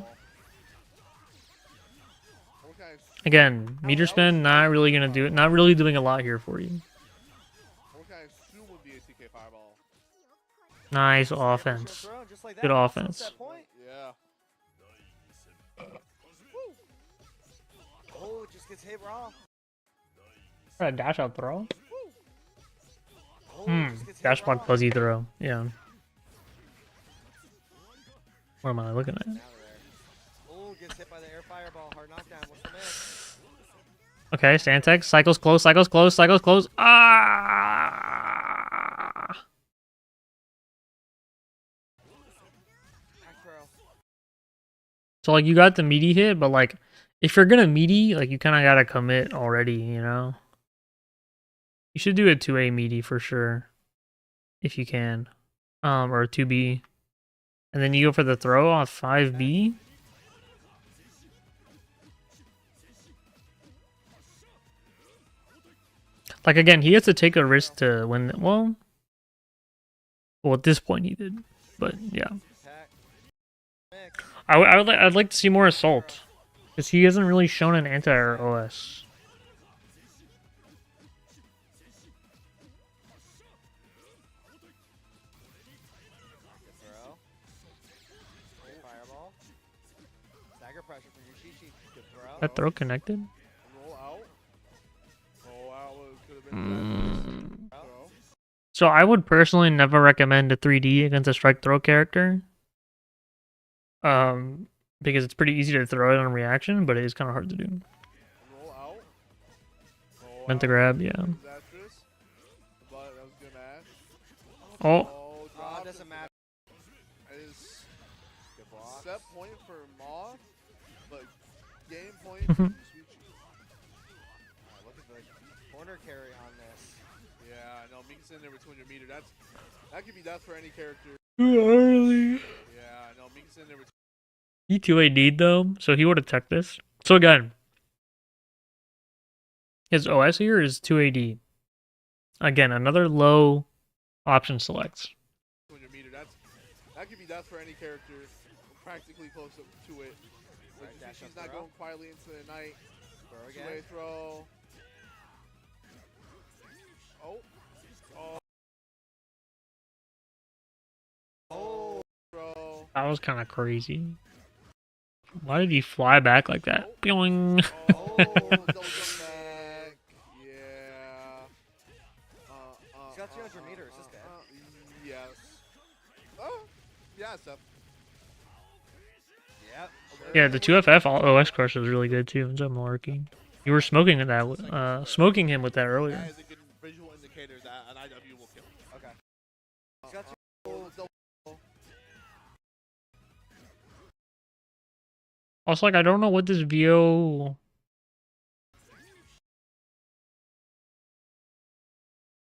Okay. Again, meter spin, not really gonna do it. Not really doing a lot here for you. Okay, I assume would be a TK fireball. Nice Shield offense. throw, just like that. Good Moth offense. slips that point. Yeah. Oh, just gets hit raw. A dash out throw. Oh, just gets hit Dash raw. block fuzzy throw. Yeah. What am I looking at? Out of there. Oh, gets hit by the air fireball. Hard knockdown. What's the miss? Okay, Stantec. Cycles close, cycles close, cycles close. Ah! Back throw. So, like, you got the meaty hit, but, like, if you're gonna meaty, like, you kind of gotta commit already, you know? You should do a 2A meaty for sure. If you can. Or a 2B. And then you go for the throw on 5B. Like, again, he has to take a risk to win. Well, at this point he did. But, yeah. Attack. Mix. I'd like to see more assault. Because he hasn't really shown an anti-air OS. Good throw. Great fireball. Stagger pressure for Yushichi. Good throw. That throw connected? Roll out. Roll out. Could have been Throw. throw. So I would personally never recommend a 3D against a strike throw character. Because it's pretty easy to throw it on reaction, but it is kind of hard to do. Roll out. Roll Meant to out. grab, yeah. Disastrous. But that was good match. Oh, Oh, Oh, dropped it doesn't matter. It is Good block. set point for Moth, but game point for Yusuichi. Alright, looking for the corner carry on this. Yeah, no, Mika's in there with 200 meter. That could be death for any character. too early. Yeah, no, Mika's in there with. He 2AD'd though, so he would have teched this. So again, his OS here is 2AD. Again, another low option select. 200 meter. That could be death for any character. Practically close up to it. Like, Right, dash she's up not throw. going quietly into the night. Throw Two-way again. throw. Oh. Oh. That was kind of crazy. Why did he fly back like that? Boing. Oh, double jump back. Yeah. He's got 200 meters. Is this bad? Yes. Oh, yeah, Seth. Yep. Yeah, the 2FF OS crush was really good too. It's a Malarkey. You were smoking smoking him with that That earlier. is a good visual indicator that an IW will kill. Okay. He's got two. Also, like, I don't know what this VO.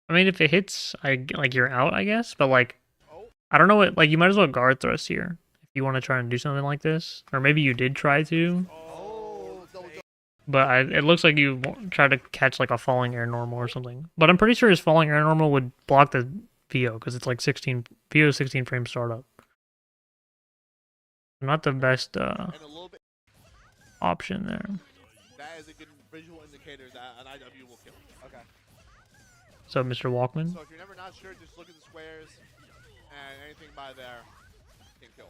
I mean, if it hits, like you're out, I guess. But like, Oh, I don't know what. Like, you might as well guard thrust here if you want to try and do something like this, or maybe you did try to. oh, double jump. But it looks like you tried to catch like a falling air normal or something. But I'm pretty sure his falling air normal would block the VO because it's like 16 VO 16 frame startup. Not the best And a little bit. option there. That is a good visual indicator that an IW will kill. Okay. So, Mr. Walkman. So if you're never not sure, just look at the squares, and anything by there can kill.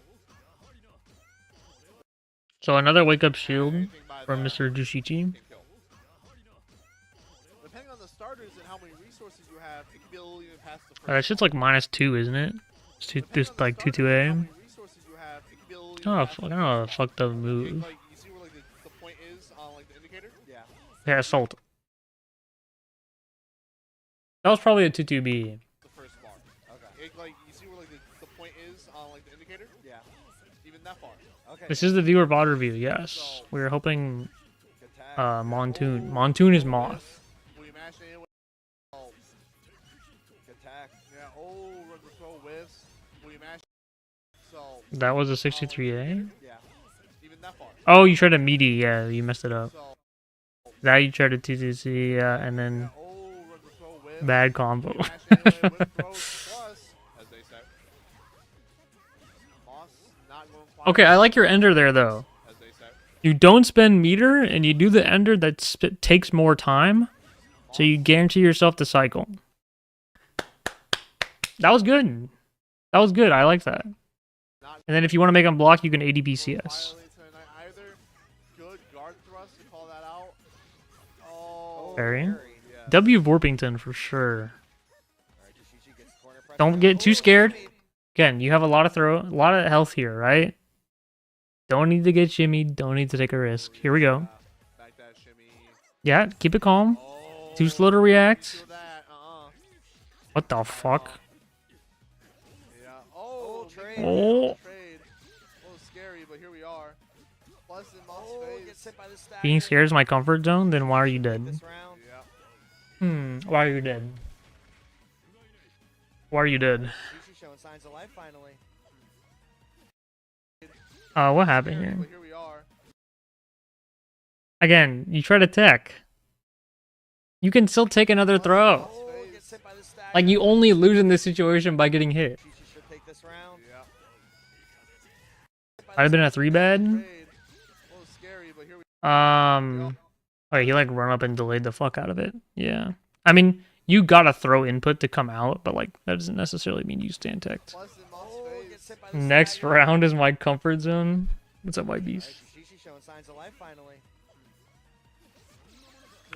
So another wake up shield Anything by from there Mr. Jushichi. can kill. Depending on the starters and how many resources you have, it can be a little even past the first. That shit's like -2, isn't it? It's this like 2-2A. Oh, fuck, I don't know, fucked up move. Like, you see where like the point is on like the indicator? Yeah. Yeah, assault. That was probably a 2-2B. The first bar. Okay. Like you see where like the point is on like the indicator? Yeah. Even that far. Okay. This is the viewer VOD review, yes. We were hoping Good tag. Montoon. Montoon is Moth. Will you mash anyway? Oh, Good tag. yeah. Oh, run the throw whiffs. Will you mash? So That was a 63A? Yeah. even that far. Oh, you tried a meaty, yeah, you messed it up. So That you tried a 2-2C, yeah, and then yeah. Oh, run the throw whiffs. bad combo. Mash anyway, whip throws plus, as they say. Moss not going flying, Okay, I like your ender there, though. as they say. You don't spend meter, and you do the ender that takes more time, so you guarantee yourself the cycle. That was good. That was good. I like that. And then if you want to make him block, you can ADBCS. Violate tonight either. Good guard thrust to call that out. Oh, Parry. Yeah. W. Vorpington for sure. Alright, Jushichi gets corner pressure. Don't get too Oh, scared. shimmy. Again, you have a lot of health here, right? Don't need to get shimmied. Don't need to take a risk. Here we go. Back that shimmy. Yeah, keep it calm. Oh, Too slow to you react. feel that? What the fuck? Yeah. Oh, trade. big Oh. trade. A little scary, but here we are. Plus in Moss Oh, face. gets hit by the stagger. Being scared is my comfort zone, then why are you dead? This round. Yeah. Why are you dead? Why are you dead? Jushichi showing signs of life finally. What happened Scary, here? but here we are. Again, you try to tech. You can still take another throw. Oh, gets hit by the stagger. Like, you only lose in this situation by getting hit. Jushichi should take this round. Yeah. Might have been a 3-bad. Trade. A little scary, but here we Okay, he like run up and delayed the fuck out of it. Yeah. I mean, you gotta throw input to come out, but like, that doesn't necessarily mean you stand teched. Plus in Moss Oh, face. gets hit by the Next stagger. round is my comfort zone. What's up, white beast? Alright, Jushichi showing signs of life finally.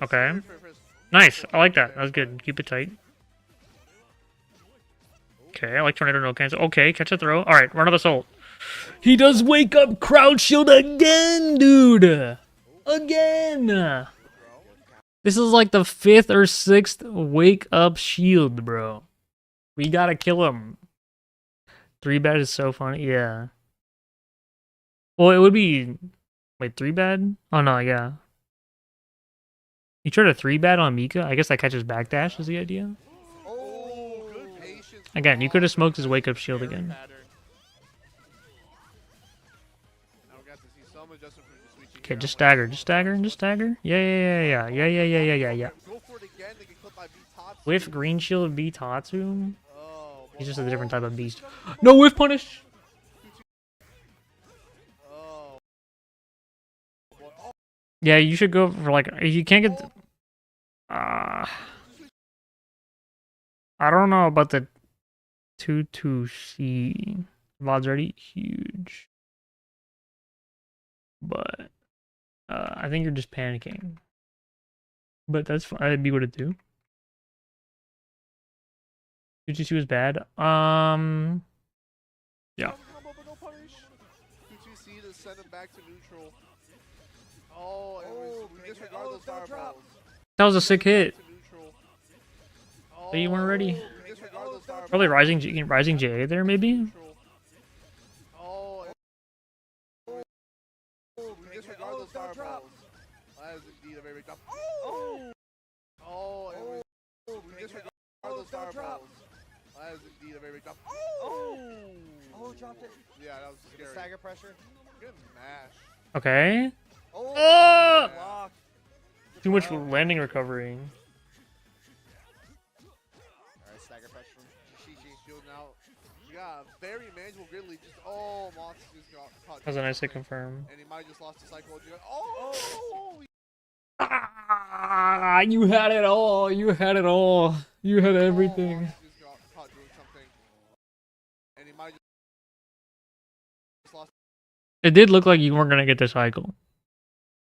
Okay. Nice. I like that. That was good. Keep it tight. Okay, I like tornado no cancel. Okay, catch a throw. Alright, run up assault. He does wake up crowd shield again, dude! Again! This is like the 5th or 6th wake up shield, bro. We gotta kill him. 3-bad is so funny. Yeah. Well, it would be... Wait, 3-bad? Oh, no, yeah. You tried a 3-bad on Mika? I guess that catches backdash is the idea. Oh, good patience. Again, you could have smoked his wake up shield again. Now we got to see some adjustment for Jushichi Okay, here. just stagger, just stagger, just stagger. Yeah. Go for it again. They get clipped by B-Tots. Whiff green shield B Tatsu. Oh, He's just a different type of beast. No whiff punish. Oh. Oh. Yeah, you should go for like if you can't get. I don't know about the 2-2C. VOD's already huge. But I think you're just panicking. But that's fine. I'd be what it do. 222 was bad. Yeah. Combo, but no punish. 2-2C to send him back to neutral. Oh, we disregard those fireballs. That was a sick hit. To neutral. But you weren't ready. We disregard those fireballs. Probably rising JA there, maybe? Oh, we disregard those fireballs. That is indeed a very big drop. Oh, we disregard those fireballs. That is indeed a very big drop. Oh, dropped it. Yeah, that was scary. Stagger pressure. Good mash. Okay. Oh, block. Too much landing recovery. Alright, stagger pressure from Shishi. Shielding out. We got a very manageable GRDLE. Just, oh, Mox just got caught. That was a nice hit confirm. And he might have just lost the cycle. Oh! Ah, you had it all. You had it all. You had everything. Mox just got caught doing something. And he might just lost It did look like you weren't gonna get the cycle.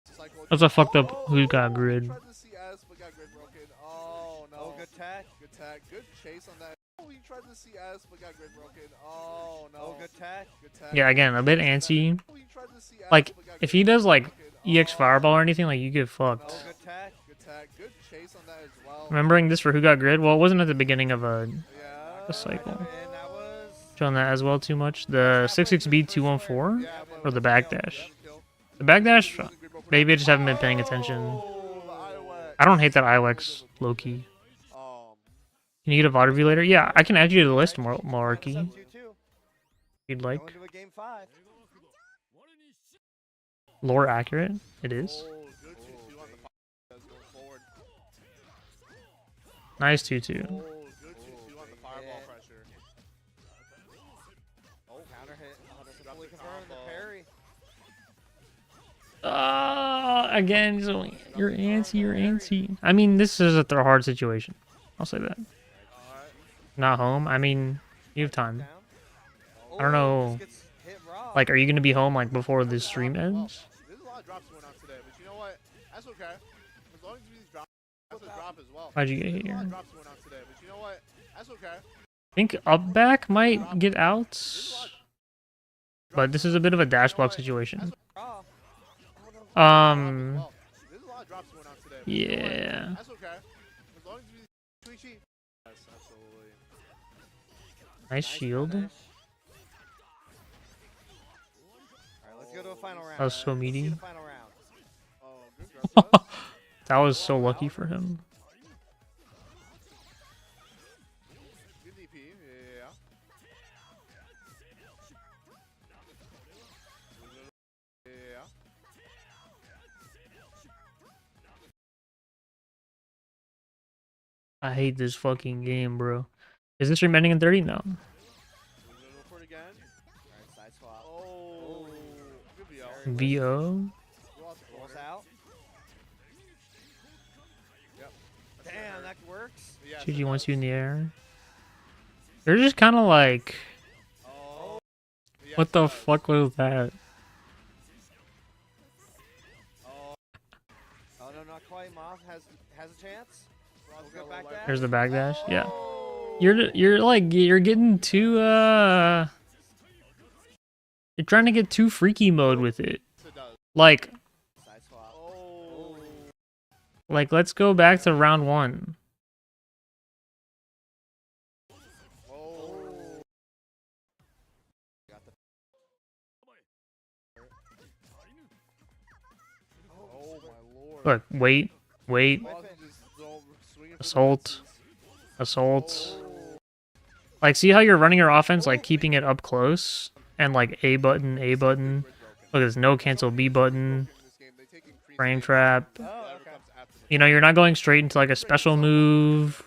the cycle. That's a fucked up who got grid. Tried to CS, but got grid broken. Oh, no. Oh, good tag. Good tag. Good chase on that. Oh, he tried to CS, but got grid broken. Oh, no. Oh, good tag. Good tag. Yeah, again, a bit antsy. Oh, he tried to CS, Like, but got if grid he does like broken. EX Fireball or anything, like you get Oh, fucked. good tag. Good tag. Good chase on that as well. Remembering this for who got grid? Well, it wasn't at the beginning of a Yeah. the cycle. And that was... Showing that as well too much. The 66B 214 Yeah, but or the backdash. kill. The backdash, maybe I just haven't been paying attention. Oh, the IWAC. I don't hate that ILX low key. Can you get a VOD review later? Yeah, I can add you to the list, Malarkey, if you'd like. Going to a game 5. Lore accurate? It is. Oh, good 2-2 on the fireball going forward. Nice 2-2. Oh, good 2-2 on the fireball pressure. Oh, counter hit. 100% confirmed the parry. Again, so you're antsy, you're antsy. I mean, this is a hard situation. I'll say that. Alright. Not home. I mean, you have time. Down. I don't know. Just gets hit raw. Like, are you gonna be home like before the stream ends? There's a lot of drops going on today, but you know what? That's okay. As long as these drops, that's a drop as well. Why'd you get There's a lot here? of drops going on today, but you know what? That's okay. I think up back might get out, but this is a bit of a dash block situation. raw. Um, There's a lot of drops going on today. But you know what? yeah. That's okay. As long as we Twitchy. Yes, absolutely. Nice shield. Alright, let's go to a final round. That was so Let's see meaty. the final round. Oh, good grab. That was so lucky for him. Good DP. Yeah. Yeah. I hate this fucking game, bro. Is this stream ending in 30? No. We're gonna go for it again. Alright, side swap. Oh, good VO. VO. Rolls out. Yep. Damn, that works. Yes, GG it wants does. you in the air. They're just kind of like, Oh. Yes, what it the does. fuck was that? Oh. Oh no, not quite. Moth has a chance. Ron's We'll got go a back little down. There's the backdash. Yeah. Oh. You're like you're getting too you're trying to get too freaky mode with it. It does. Like Side swap. Oh. let's go back to round 1. Oh. Got the Oh my lord. Look, wait. Moth just don't swing it for the Assault. fences. Assault. Oh. Like, see how you're running your offense, like keeping it up close and like A button. Grid broken. Look, there's no cancel B button. In this game, they take increased Frame damage. trap. Oh, Whatever okay. comes after the You know, you're not going straight into like a special move,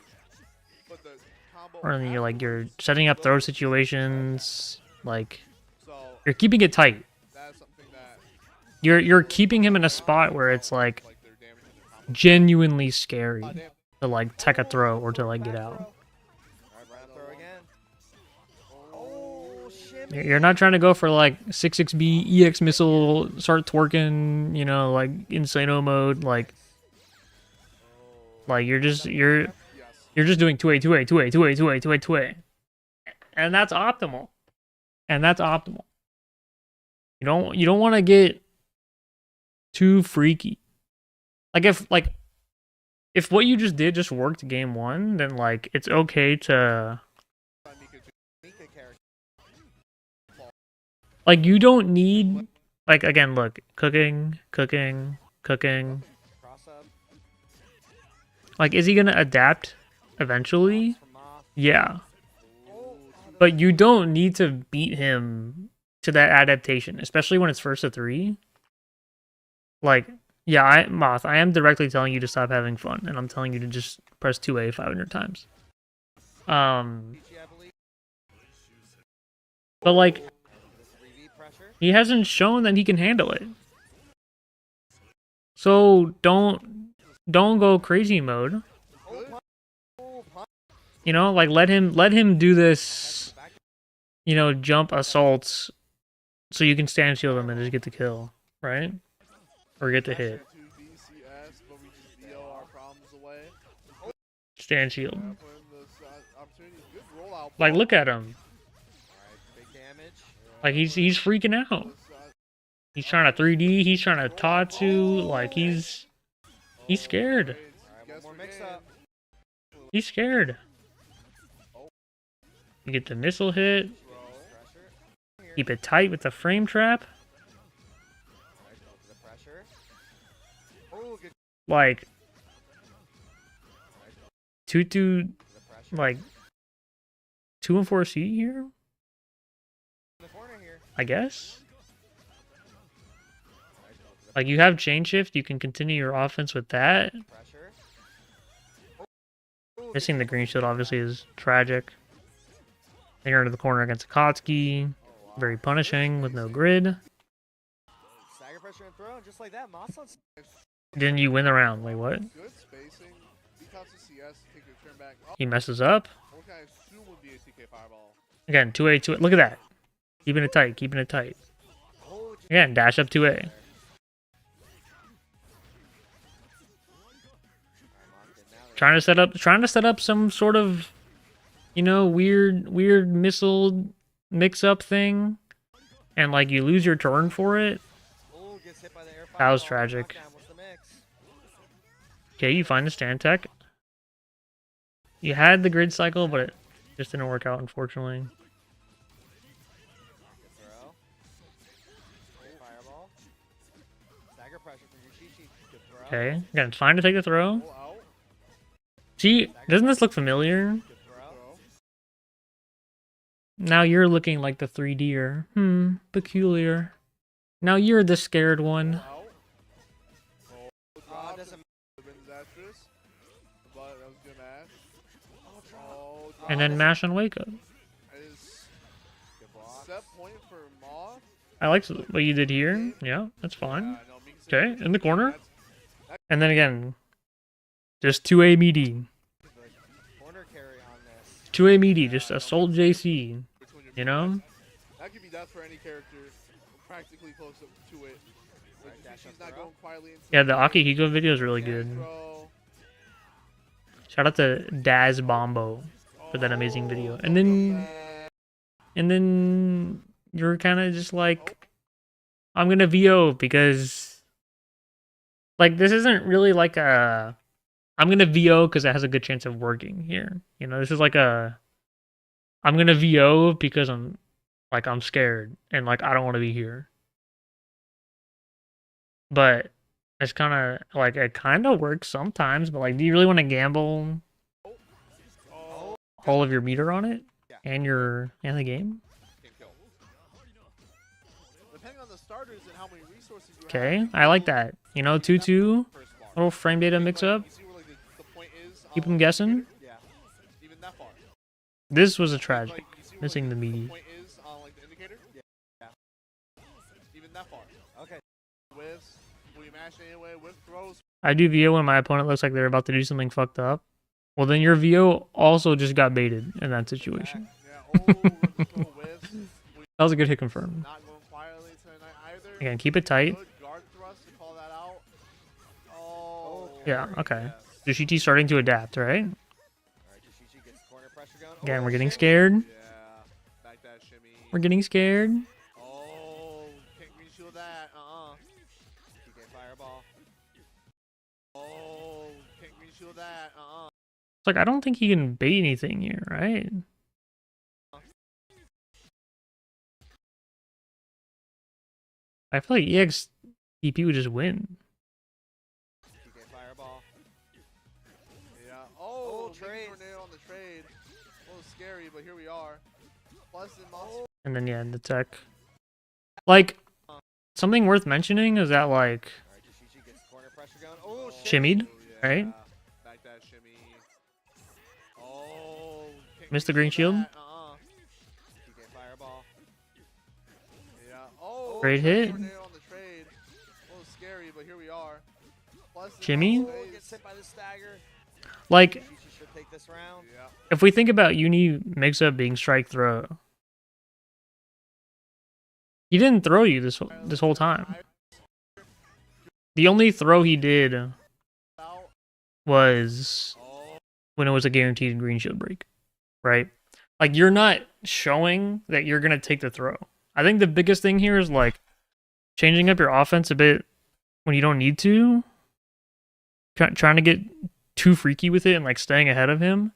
But the combo or you're like you're setting up throw situations. Like So you're keeping it tight. that's something that You're keeping him in a spot where it's like like they're damaging the combo. genuinely scary Oh, damn. to like tech a throw or to like get out. Alright, round throw again. Oh shit. Jimmy. You're not trying to go for like 66B EX missile, start twerking, you know, like Insano mode, like you're just Yes. doing 2A, 2A, 2A, 2A, 2A, 2A, 2A. And that's optimal. And that's optimal. You don't want to get too freaky. Like if what you just did just worked game 1, then like it's okay to Mika character. like you don't need like again look cooking. Cross up. Like is he gonna adapt eventually? From off. Yeah. Oh, But you don't need to beat him to that adaptation, especially when it's first to 3. Like, yeah, Moth, I am directly telling you to stop having fun, and I'm telling you to just press 2A 500 times. Peachy, I believe. But like, The 3V pressure. he hasn't shown that he can handle it. So don't go crazy mode. Oh, punch. Oh, punch. You know, like let him do this, Back to you know, jump assaults so you can stand shield him and just get the kill, right? Or get the hit. 2VCS, but we just deal our problems away. Stand shield. Putting this opportunity, good rollout. Like look at him. Alright, big damage. Like he's freaking out. He's trying to 3D, he's trying to Tatsu, like he's scared. Alright, one more mix up. He's scared. You get the missile hit, Pressure. keep it tight with the frame trap. Alright, go to the pressure. Oh, good. Like Tutu To the pressure. like 2 and 4C here, In the corner here. I guess. Alright, go to the Like you have chain shift, you can continue your offense with that. pressure. Oh, Missing the green shield obviously is tragic. Then you're into the corner against Akatsuki. Very punishing with no grid. Stagger pressure and throw, and just like that, Moss on. Then you win the round. Wait, what? Good spacing. Because of CS, take your turn back. Oh, He messes up. what can I assume would be a TK fireball? Again, 2A, 2A. Look at that. Keeping it tight, keeping it tight. Oh, just Again, dash up 2A. Alright, locked in. Now they're Trying to set up some sort of, you know, weird missile mix-up thing. And like you lose your turn for it. Oh, gets hit by the air That was fireball. tragic. Knockdown. What's the mix? Okay, you find the stand tech. You had the grid cycle, but it just didn't work out, unfortunately. Good throw. Great fireball. Stagger pressure from Yushichi. Good throw. Okay, again, it's fine to take the throw. Roll out. See, doesn't this look familiar? Good throw. Throw. Now you're looking like the 3D'er. Peculiar. Now you're the scared one. Roll out. Roll Oh, drop. it doesn't. Disastrous. But that was good mash. Oh, drop. Oh, And then mash and wake up. It is Good block. set point for Moth. I liked what you did here. Yeah, that's fine. No, Mika's Okay, in the corner. That's- And then again, just 2A meaty. Corner carry on this. 2A meaty, just assault JC. between your You know? That could be death for any character practically close up to it. But Right, dash she's up not throw. going quietly into Yeah, the Akihiko video is really good. throw. Shout out to Daz Bombo for that amazing video. Oh, And then you're kind of just like, I'm gonna VO because, like, this isn't really like a, I'm gonna VO because it has a good chance of working here. You know, this is like a, I'm gonna VO because I'm scared and like I don't want to be here. But it's kind of like it kind of works sometimes. But like, do you really want to gamble Oh, all of your meter on it Yeah. and the game? can kill. Depending on the starters and how many resources you Okay, have. I like that. You know, 2-2, First bar. little frame data mix up. You see where, like, the point is Keep on them the guessing. indicator? Yeah. Even that far. This was a Like, tragic. you see where, Missing like, the meaty. point is on like the indicator? Yeah. Even that far. Okay. Whiffs. Will you mash anyway? Whiff throws. I do VO when my opponent looks like they're about to do something fucked up. Well, then your VO also just got baited in that situation. Yeah. Oh, whiffs. That was a good hit confirm. Not going quietly tonight either. Again, keep it tight. Good guard thrust to call that out. Oh. Yeah, okay. Yes. Jushichi's starting to adapt, right? All right, Jushichi gets corner pressure going. Again, Oh, we're getting shimmy. scared. Yeah. Back that shimmy. We're getting scared. Oh, can't green shield that. TK fireball. Oh, can't green shield that. It's like, I don't think he can bait anything here, right? I feel like EX TP would just win. TK fireball. Yeah. Oh, trade. tornado on the trade. A little scary, but here we are. Plus in muscle. And then, yeah, the tech. Like, something worth mentioning is that, like, All right, Jushichi gets corner pressure going. Oh, Shimmied, Yeah. right? Back that shimmy. Oh, can't Missed the green shield. that. TK fireball. Yeah. Oh, Great hit. tornado on the trade. A little scary, but here we are. Plus in Shimmy. muscle Oh, phase. gets hit by the stagger. like, Jushichi should take this round. Yeah. if we think about Uni mix-up being strike throw, he didn't throw you this whole time. The only throw he did Out. was Oh, when it was a guaranteed green shield break, right? Like, you're not showing that you're gonna take the throw. I think the biggest thing here is, like, changing up your offense a bit when you don't need to, trying to get too freaky with it and, like, staying ahead of him,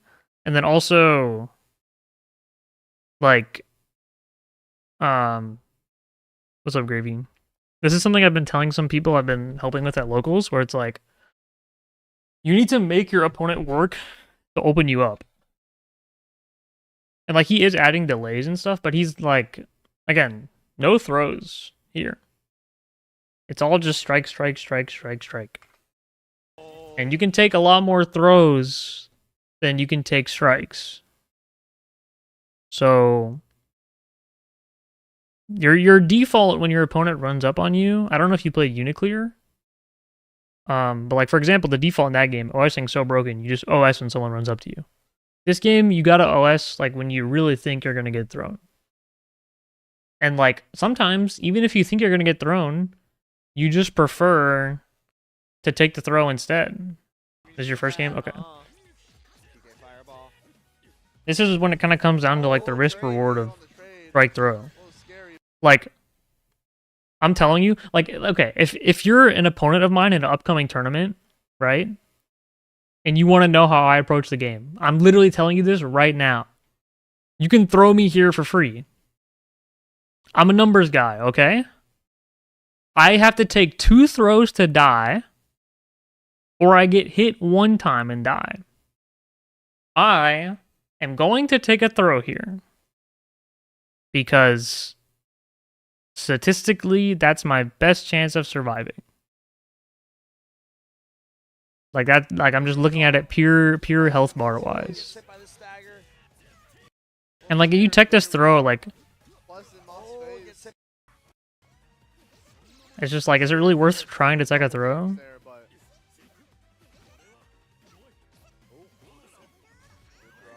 and then also, like, what's up, Gravy? This is something I've been telling some people I've been helping with at locals, where it's like, you need to make your opponent work to open you up. And, like, he is adding delays and stuff, but he's, like, again, no throws here. It's all just strike, strike, strike, strike, strike. And you can take a lot more throws than you can take strikes. So, your default when your opponent runs up on you, I don't know if you play Uniclear, but, like, for example, the default in that game, OSing so broken, you just OS when someone runs up to you. This game, you gotta OS, like, when you really think you're gonna get thrown. And, like, sometimes, even if you think you're gonna get thrown, you just prefer to take the throw instead. This is your first game? Okay. TK fireball. This is when it kind of comes down to, like, the risk-reward of strike throw. A little scary. Like, I'm telling you, like, okay, if you're an opponent of mine in an upcoming tournament, right, and you want to know how I approach the game, I'm literally telling you this right now. You can throw me here for free. I'm a numbers guy, okay? I have to take 2 throws to die, or I get hit 1 time and die. I am going to take a throw here, because statistically, that's my best chance of surviving. Like, that, like, I'm just looking at it pure health bar wise. Gets hit by the stagger. And, like, if you tech this throw, like, Plus in muscle Oh, phase. gets hit. it's just like, is it really worth trying to tech a throw? There, but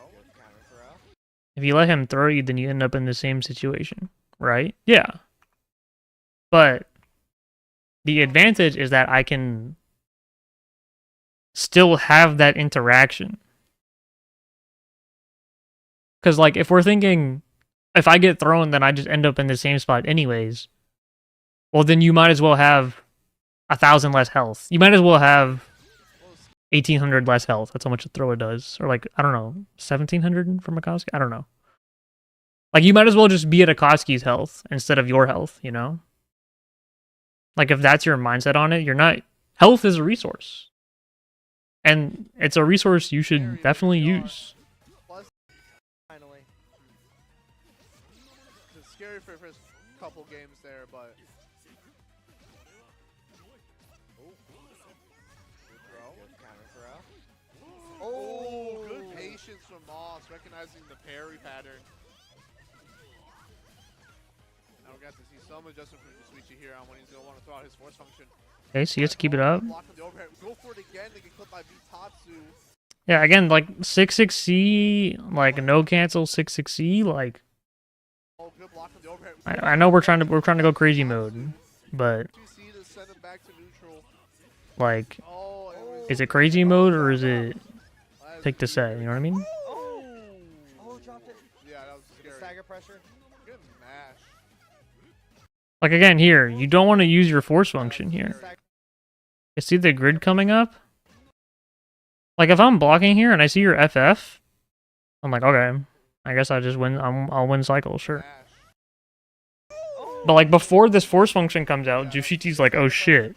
Good counter throw. If you let him throw you, then you end up in the same situation, right? Yeah. But the advantage is that I can still have that interaction. Because, like, if we're thinking, if I get thrown, then I just end up in the same spot anyways, well, then you might as well have 1,000 less health. You might as well have 1,800 less health. That's how much a thrower does. Or, like, I don't know, 1,700 from Akatsuki? I don't know. Like, you might as well just be at Akatsuki's health instead of your health, you know? Like, if that's your mindset on it, you're not... Health is a resource. And it's a resource you should definitely use. plus Finally. it's scary for the first couple games there, but Good counter throw. oh, good patience from Moss, recognizing the parry pattern. Now we got to see some adjustment from Suichi here on when he's gonna want to throw out his force function. Okay, so you have to keep it up. Block from the overhead. Go for it again. They get clipped by Vitatsu. Yeah, again, like, 6-6C, like, no cancel 6-6C, like, Oh, good block on the overhead. I know we're trying to go crazy mode, but 2C to send him back to neutral. like, Oh, is it crazy mode or is it that is pick to say? You know what I mean? Oh, dropped it. Yeah, that was Good scary. stagger pressure. Good mash. Like again, here you don't want to use your force function here. You see the grid coming up? Like if I'm blocking here and I see your FF, I'm like, okay, I guess I just win. I'll win cycle, sure. Mash. But like before this force function comes out, Jushichi's like, oh shit,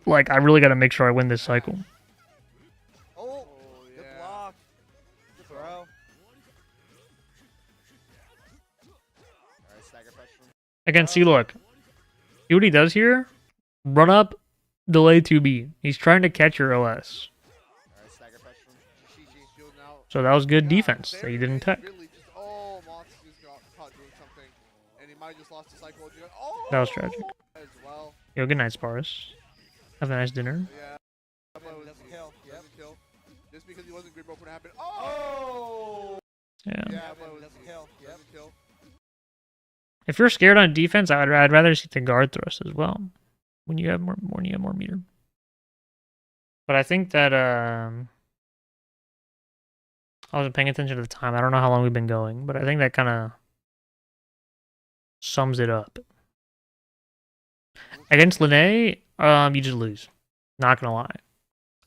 like I really gotta make sure I win this cycle. Oh, Oh, good yeah. block. Good throw. Alright, stagger pressure. Again, see, look, see what he does here? Run up, delay 2B. He's trying to catch your OS. Alright, stagger pressure from Shishichi. Shielding out. So that was good God, defense that there he didn't is tech. really just- oh, Mox just got caught doing something. And he might have just lost the cycle. Oh! That was tragic. As well. Yo, good night, Sparus. Have a nice dinner. Yeah. That was- Doesn't kill. Yep. doesn't kill. Just because he wasn't grid broke would happen. Oh! Oh! Yeah. Yeah, but it was, Doesn't kill. Yep. doesn't kill. If you're scared on defense, I'd rather see the guard thrust as well. When you have more meter. But I think that I wasn't paying attention to the time. I don't know how long we've been going, but I think that kind of sums it up. Against Linné, you just lose. Not gonna lie.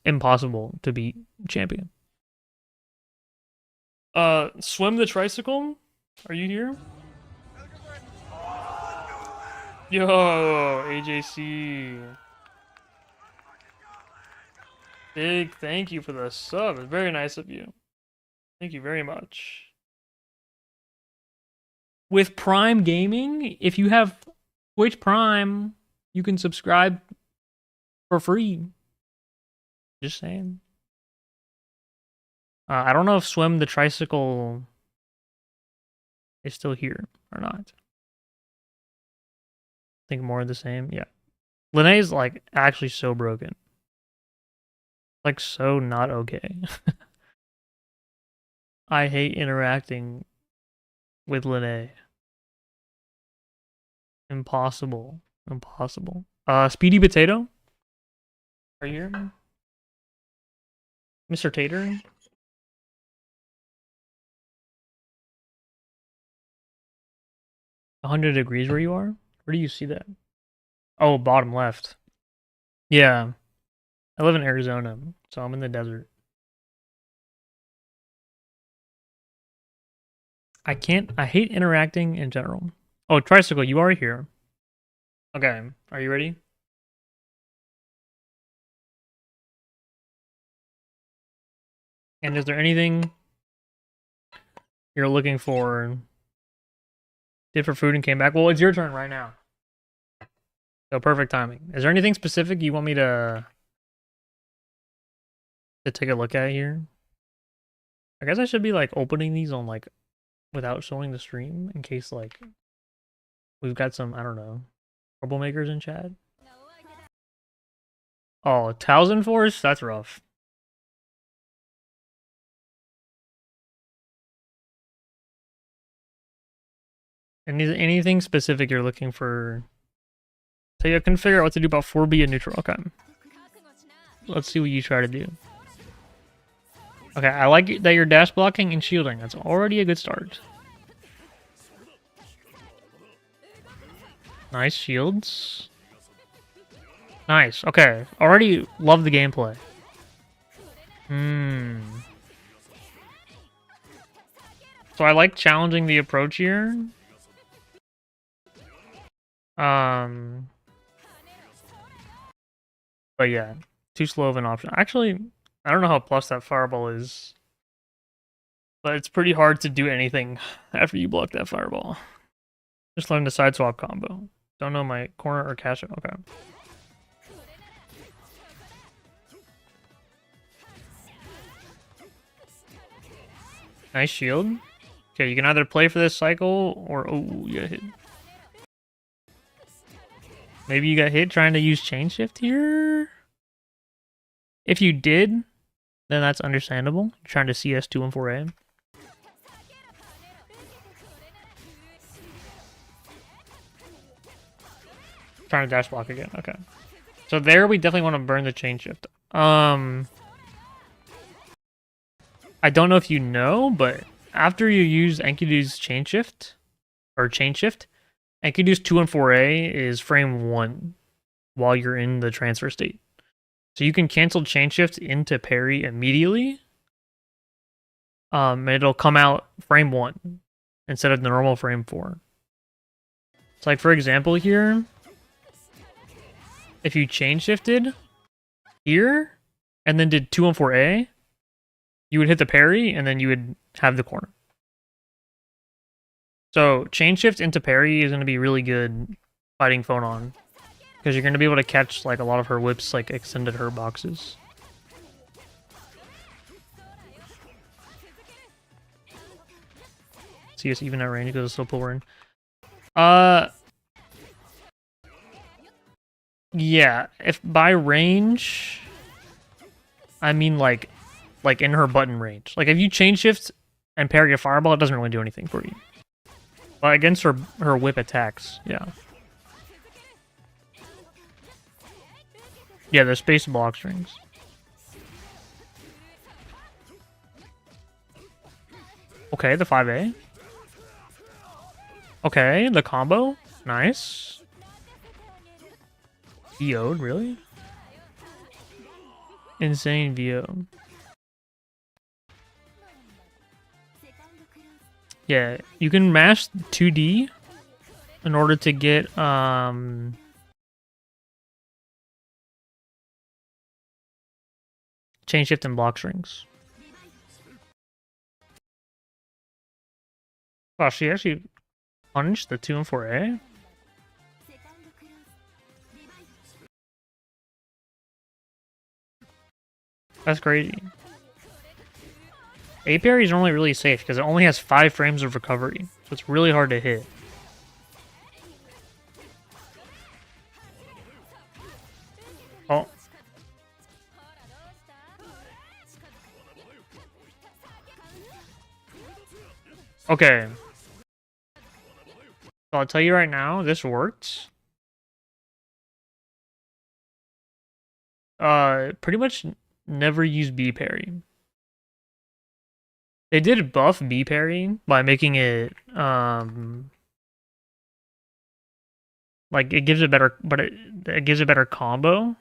Impossible to beat champion. Swim the tricycle? Are you here? Yo, AJC. Big thank you for the sub. It's very nice of you. Thank you very much. With Prime Gaming, if you have Twitch Prime, you can subscribe for free. Just saying. I don't know if Swim the Tricycle is still here or not. I think more of the same. Yeah. Linné's like actually so broken. Like so not okay. I hate interacting with Linné. Impossible. Impossible. Speedy Potato? Are you here? Mr. Tater? $100 where you are? Where do you see that? Oh, bottom left. Yeah. I live in Arizona, so I'm in the desert. I hate interacting in general. Oh, Tricycle, you are here. Okay, are you ready? And is there anything you're looking for? Did for food and came back? Well, it's your turn right now. So perfect timing. Is there anything specific you want me to take a look at here? I guess I should be like opening these on like without showing the stream in case like we've got some, I don't know, troublemakers in chat. Oh, Thousand Force? That's rough. Anything specific you're looking for? So you can figure out what to do about 4B and neutral. Okay. Let's see what you try to do. Okay, I like that you're dash blocking and shielding. That's already a good start. Nice shields. Nice. Okay. Already love the gameplay. So I like challenging the approach here. But yeah, too slow of an option. Actually, I don't know how plus that fireball is. But it's pretty hard to do anything after you block that fireball. Just learn the side swap combo. Don't know my corner or cash out. Okay. Nice shield. Okay, you can either play for this cycle or... Oh, you got hit. Maybe you got hit trying to use chain shift here? If you did, then that's understandable. You're trying to CS 2 and 4A. Trying to dash block again. Okay. So there we definitely want to burn the chain shift. I don't know if you know, but after you use Enkidu's chain shift, Enkidu's 2-4A is frame 1 while you're in the transfer state. So you can cancel chain shift into parry immediately. It'll come out frame 1 instead of the normal frame 4. So like for example here, if you chain shifted here and then did 2-4A, you would hit the parry and then you would have the corner. So chain shift into parry is going to be really good fighting Phonon because you're going to be able to catch like a lot of her whips, like extended her boxes. See us even at range because it's still pull in. Yeah, if by range, I mean like in her button range. Like if you chain shift and parry a fireball, it doesn't really do anything for you. But against her whip attacks, yeah. Yeah, the space block strings. Okay, the 5A. Okay, the combo. Nice. VO'd, really? Insane VO. Yeah, you can mash 2D in order to get chain shift and block strings. Wow, she actually punished the 2-4A? That's crazy. A parry is normally really safe because it only has 5 frames of recovery, so it's really hard to hit. Oh. Okay. So I'll tell you right now, this worked. Pretty much never use B parry. They did buff B parry by making it like it gives it better, but it gives a better combo.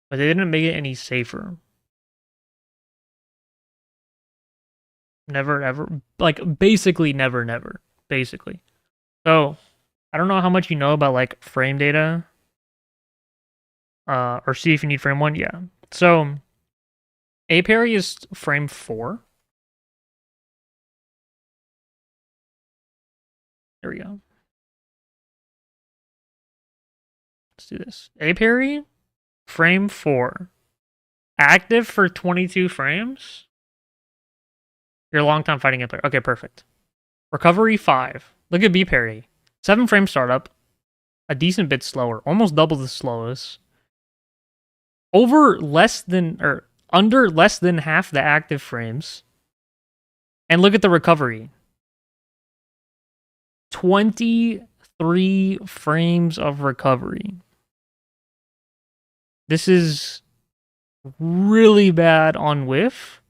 But they didn't make it any safer. Never ever, like basically never, basically. So I don't know how much you know about like frame data. Or see if you need frame 1, yeah. So A parry is frame 4. There we go. Let's do this. A parry, frame 4. Active for 22 frames. You're a long time fighting a player. Okay, perfect. Recovery 5. Look at B parry. 7 frame startup. A decent bit slower. Almost double the slowest. Under less than half the active frames. And look at the recovery. 23 frames of recovery. This is really bad on whiff.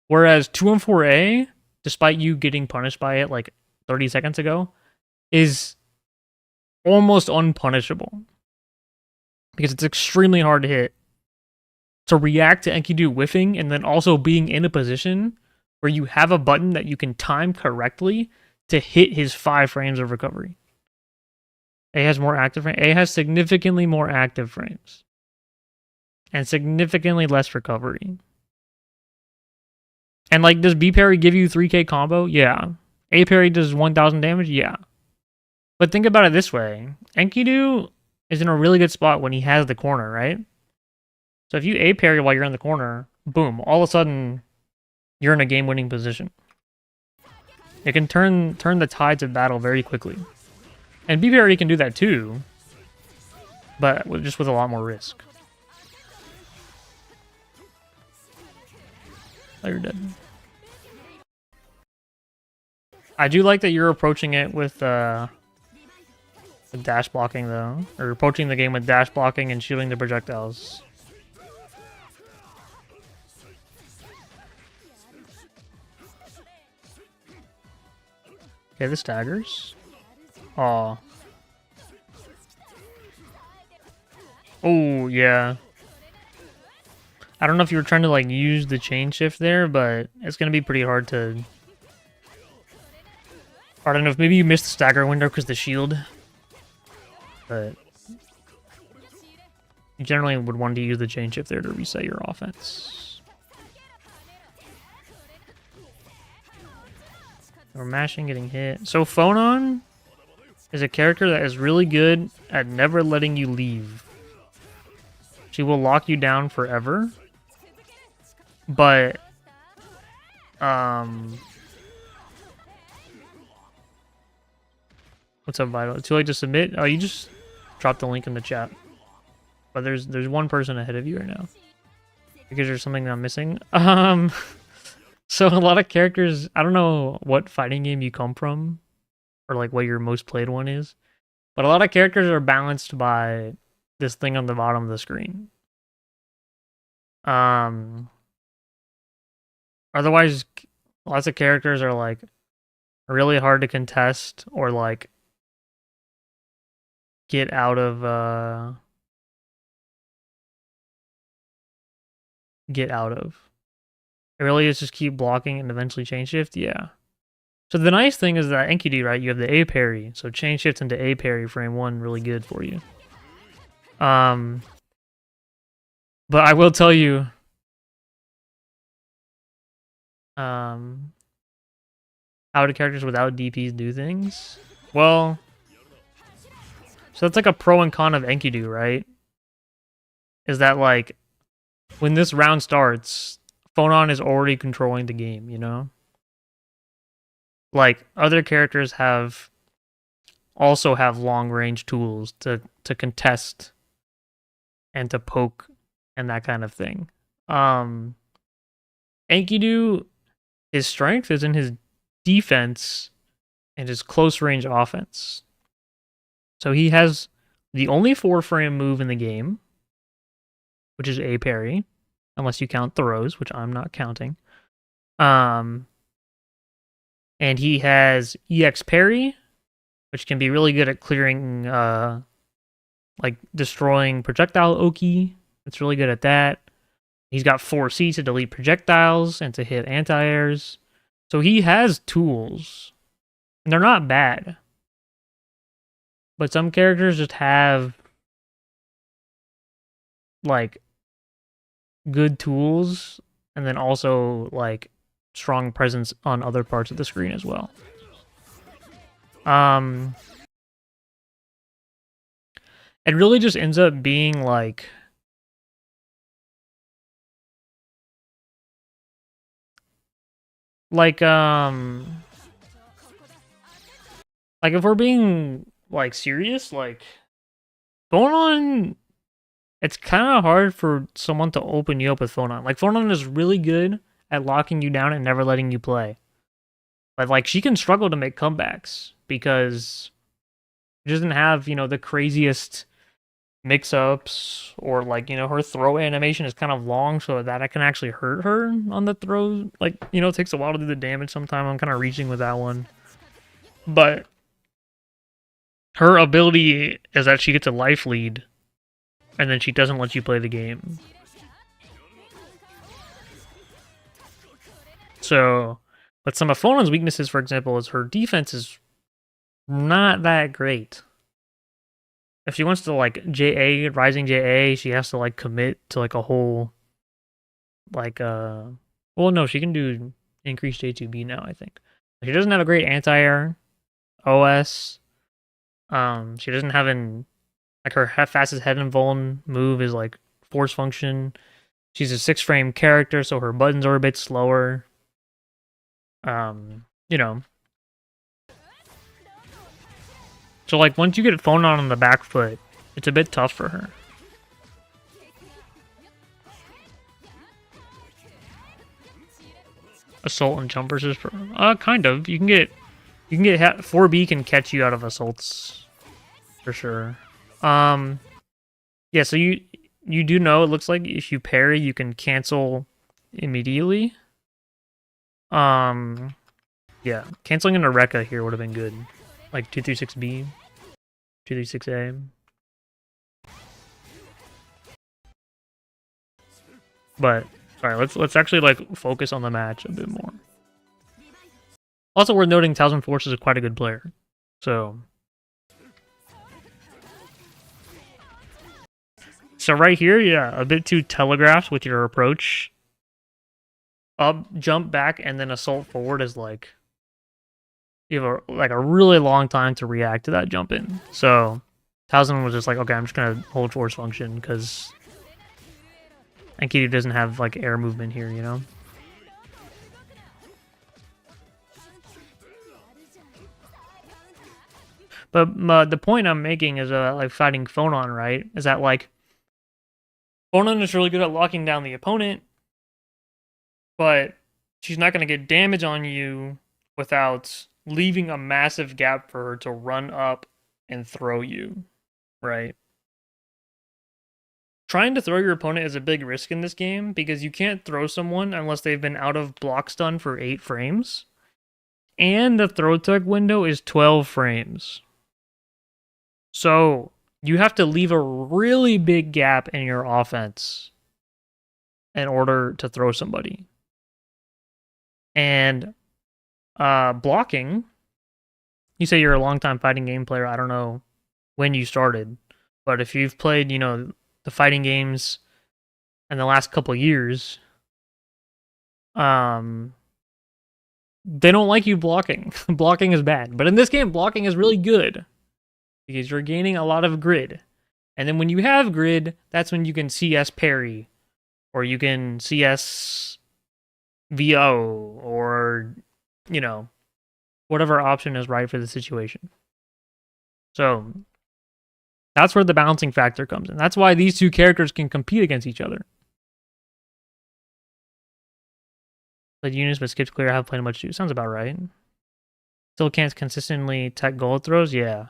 Whereas 2-4A, despite you getting punished by it like 30 seconds ago, is almost unpunishable. Because it's extremely hard to hit. To react to Enkidu whiffing and then also being in a position where you have a button that you can time correctly to hit his 5 frames of recovery. A has more active frames. A has significantly more active frames. And significantly less recovery. And like, does B parry give you 3k combo? Yeah. A parry does 1000 damage? Yeah. But think about it this way. Enkidu is in a really good spot when he has the corner, right? So if you A parry while you're in the corner, boom, all of a sudden you're in a game-winning position. It can turn the tides of battle very quickly. And B parry can do that too, but just with a lot more risk. Oh, you're dead. I do like that you're approaching it with With dash blocking though, or approaching the game with dash blocking and shielding the projectiles. Okay, the staggers. Aw. Oh, yeah. I don't know if you were trying to, like, use the chain shift there, but it's gonna be pretty hard to... I don't know if maybe you missed the stagger window because the shield. But... you generally would want to use the chain shift there to reset your offense. We're mashing, getting hit. So Phonon is a character that is really good at never letting you leave. She will lock you down forever. But, what's up, Vital? Too late to submit? Oh, you just dropped the link in the chat. But there's one person ahead of you right now. Because there's something that I'm missing. So a lot of characters, I don't know what fighting game you come from, or like what your most played one is, but a lot of characters are balanced by this thing on the bottom of the screen. Otherwise, lots of characters are like really hard to contest or like get out of It really is just keep blocking and eventually chain shift, yeah. So the nice thing is that Enkidu, right, you have the A parry, so chain shift into A parry frame 1 really good for you. But I will tell you, how do characters without DPs do things? Well, so that's like a pro and con of Enkidu, right? Is that like, when this round starts, Phonon is already controlling the game, you know? Like, other characters also have long-range tools to contest and to poke and that kind of thing. Enkidu, his strength is in his defense and his close-range offense. So he has the only 4-frame move in the game, which is A parry, unless you count throws, which I'm not counting. And he has EX parry, which can be really good at clearing, like destroying projectile Oki. It's really good at that. He's got 4C to delete projectiles and to hit anti-airs. So he has tools. And they're not bad. But some characters just have like good tools and then also like strong presence on other parts of the screen as well. It really just ends up being like if we're being like serious, like going on, it's kind of hard for someone to open you up with Phonon. Like, Phonon is really good at locking you down and never letting you play. But, like, she can struggle to make comebacks because she doesn't have, you know, the craziest mix-ups or, like, you know, her throw animation is kind of long so that I can actually hurt her on the throw. Like, you know, it takes a while to do the damage sometimes. I'm kind of reaching with that one. But her ability is that she gets a life lead and then she doesn't let you play the game. So, but some of Phonon's weaknesses, for example, is her defense is not that great. If she wants to, like, rising JA, she has to, like, commit to, like, a whole, like, well, no, she can do increased J2B now, I think. She doesn't have a great anti-air OS. She doesn't have like, her fastest head and vuln move is like force function. She's a 6-frame character, so her buttons are a bit slower. You know. So like once you get Phonon on the back foot, it's a bit tough for her. Assault and jumpers is kind of. You can get 4B can catch you out of assaults for sure. Yeah, so you do know it looks like if you parry, you can cancel immediately. Yeah, canceling into Rekka here would have been good, like 236B, 236A. But all right, let's actually like focus on the match a bit more. Also, worth noting, Thousand Force is quite a good player, so. So right here, yeah, a bit too telegraphed with your approach. Up, jump back, and then assault forward is like you have a really long time to react to that jump in. So Thousand was just like, okay, I'm just gonna hold force function because Enkidu doesn't have like air movement here, you know. But the point I'm making is like fighting Phonon, right? Is that like Phonon is really good at locking down the opponent, but she's not going to get damage on you without leaving a massive gap for her to run up and throw you, right? Trying to throw your opponent is a big risk in this game because you can't throw someone unless they've been out of block stun for 8 frames. And the throw tug window is 12 frames. So you have to leave a really big gap in your offense in order to throw somebody. And blocking, you say you're a long-time fighting game player. I don't know when you started, but if you've played, the fighting games in the last couple of years, they don't like you blocking. Blocking is bad. But in this game, blocking is really good because you're gaining a lot of grid. And then when you have grid, that's when you can CS parry, or you can CS VO, or, whatever option is right for the situation. So that's where the balancing factor comes in. That's why these two characters can compete against each other. Played units but skipped clear, I haven't played much too. Sounds about right. Still can't consistently tech gold throws? Yeah.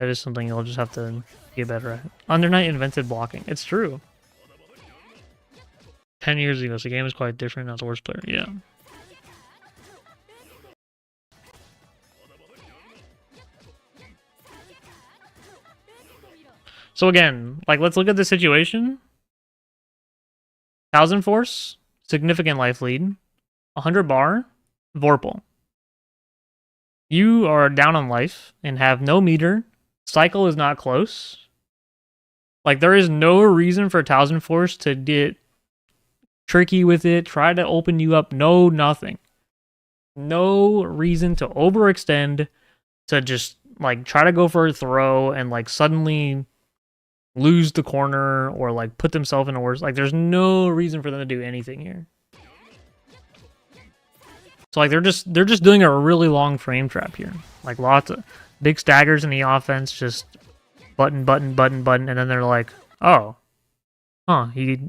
That is something you'll just have to get better at. Under Knight invented blocking. It's true. 10 years ago, so the game is quite different as a worse player. Yeah. So again, let's look at the situation. 1000 force, significant life lead. 100 bar, Vorpal. You are down on life and have no meter. Cycle is not close. There is no reason for 1000 force to get tricky with it, try to open you up. No, nothing. No reason to overextend, to just try to go for a throw and suddenly lose the corner or put themselves in a worse. There's no reason for them to do anything here. So they're just doing a really long frame trap here. Lots of big staggers in the offense, just button, button, button, button, and then they're like, oh, huh, he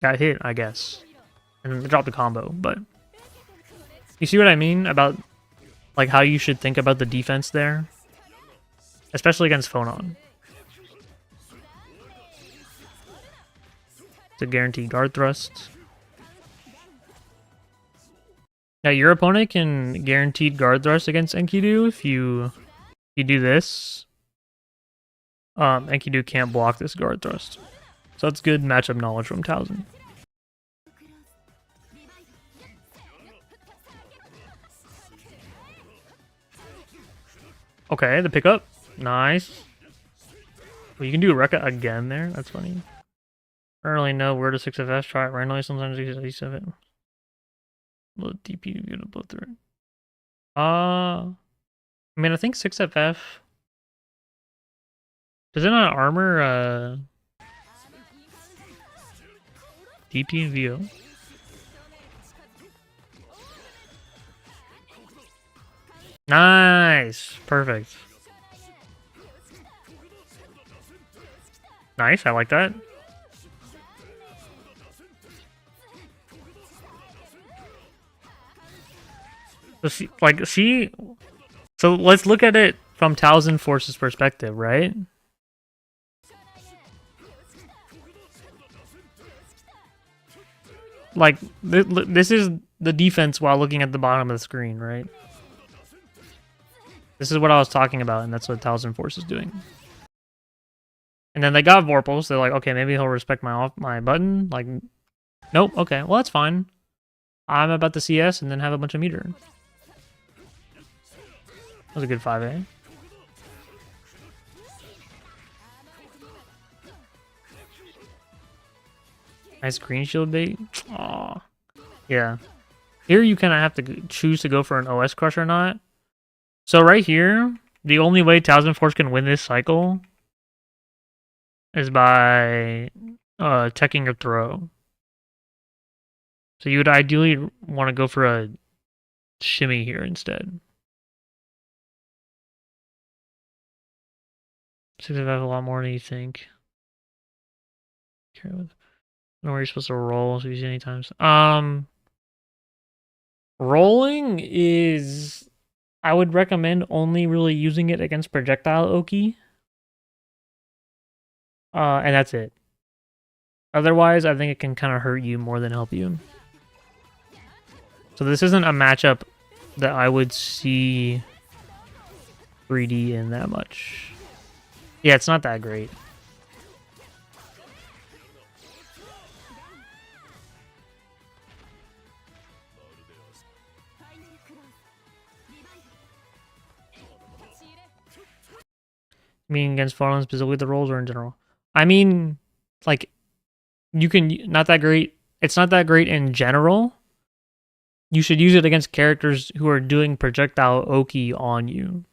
got hit, I guess. And then they drop the combo. But you see what I mean about how you should think about the defense there? Especially against Phonon. It's a guaranteed guard thrust. Now your opponent can guaranteed guard thrust against Enkidu if you do this. Enkidu can't block this guard thrust. So that's good matchup knowledge from Towson. Okay, the pickup. Nice. Well, you can do Rekka again there. That's funny. I don't really know where to 6FS. Try it randomly. Sometimes use E7. Load DP to be able to blow through it. I mean, I think 6FF. Does it not armor DP and VO? Nice! Perfect. Nice, I like that. So so let's look at it from Thousand Force's perspective, right? Like, this is the defense while looking at the bottom of the screen, right? This is what I was talking about, and that's what Thousand Force is doing. And then they got Vorpal, so they're like, okay, maybe he'll respect my button. Like, nope, okay, well, that's fine. I'm about to CS and then have a bunch of meter. That was a good 5A. Nice green shield bait. Aw. Yeah. Here you kind of have to choose to go for an OS crush or not. So right here, the only way Thousand Force can win this cycle is by teching your throw. So you would ideally want to go for a shimmy here instead. 65 a lot more than you think. Okay, I don't know where you're supposed to roll, so use it anytime. Rolling is, I would recommend only really using it against projectile Oki. And that's it. Otherwise, I think it can kind of hurt you more than help you. So this isn't a matchup that I would see 3D in that much. Yeah, it's not that great. I mean, against Farland specifically the rolls or in general? I mean, like, you can, not that great. It's not that great in general. You should use it against characters who are doing projectile Oki on you.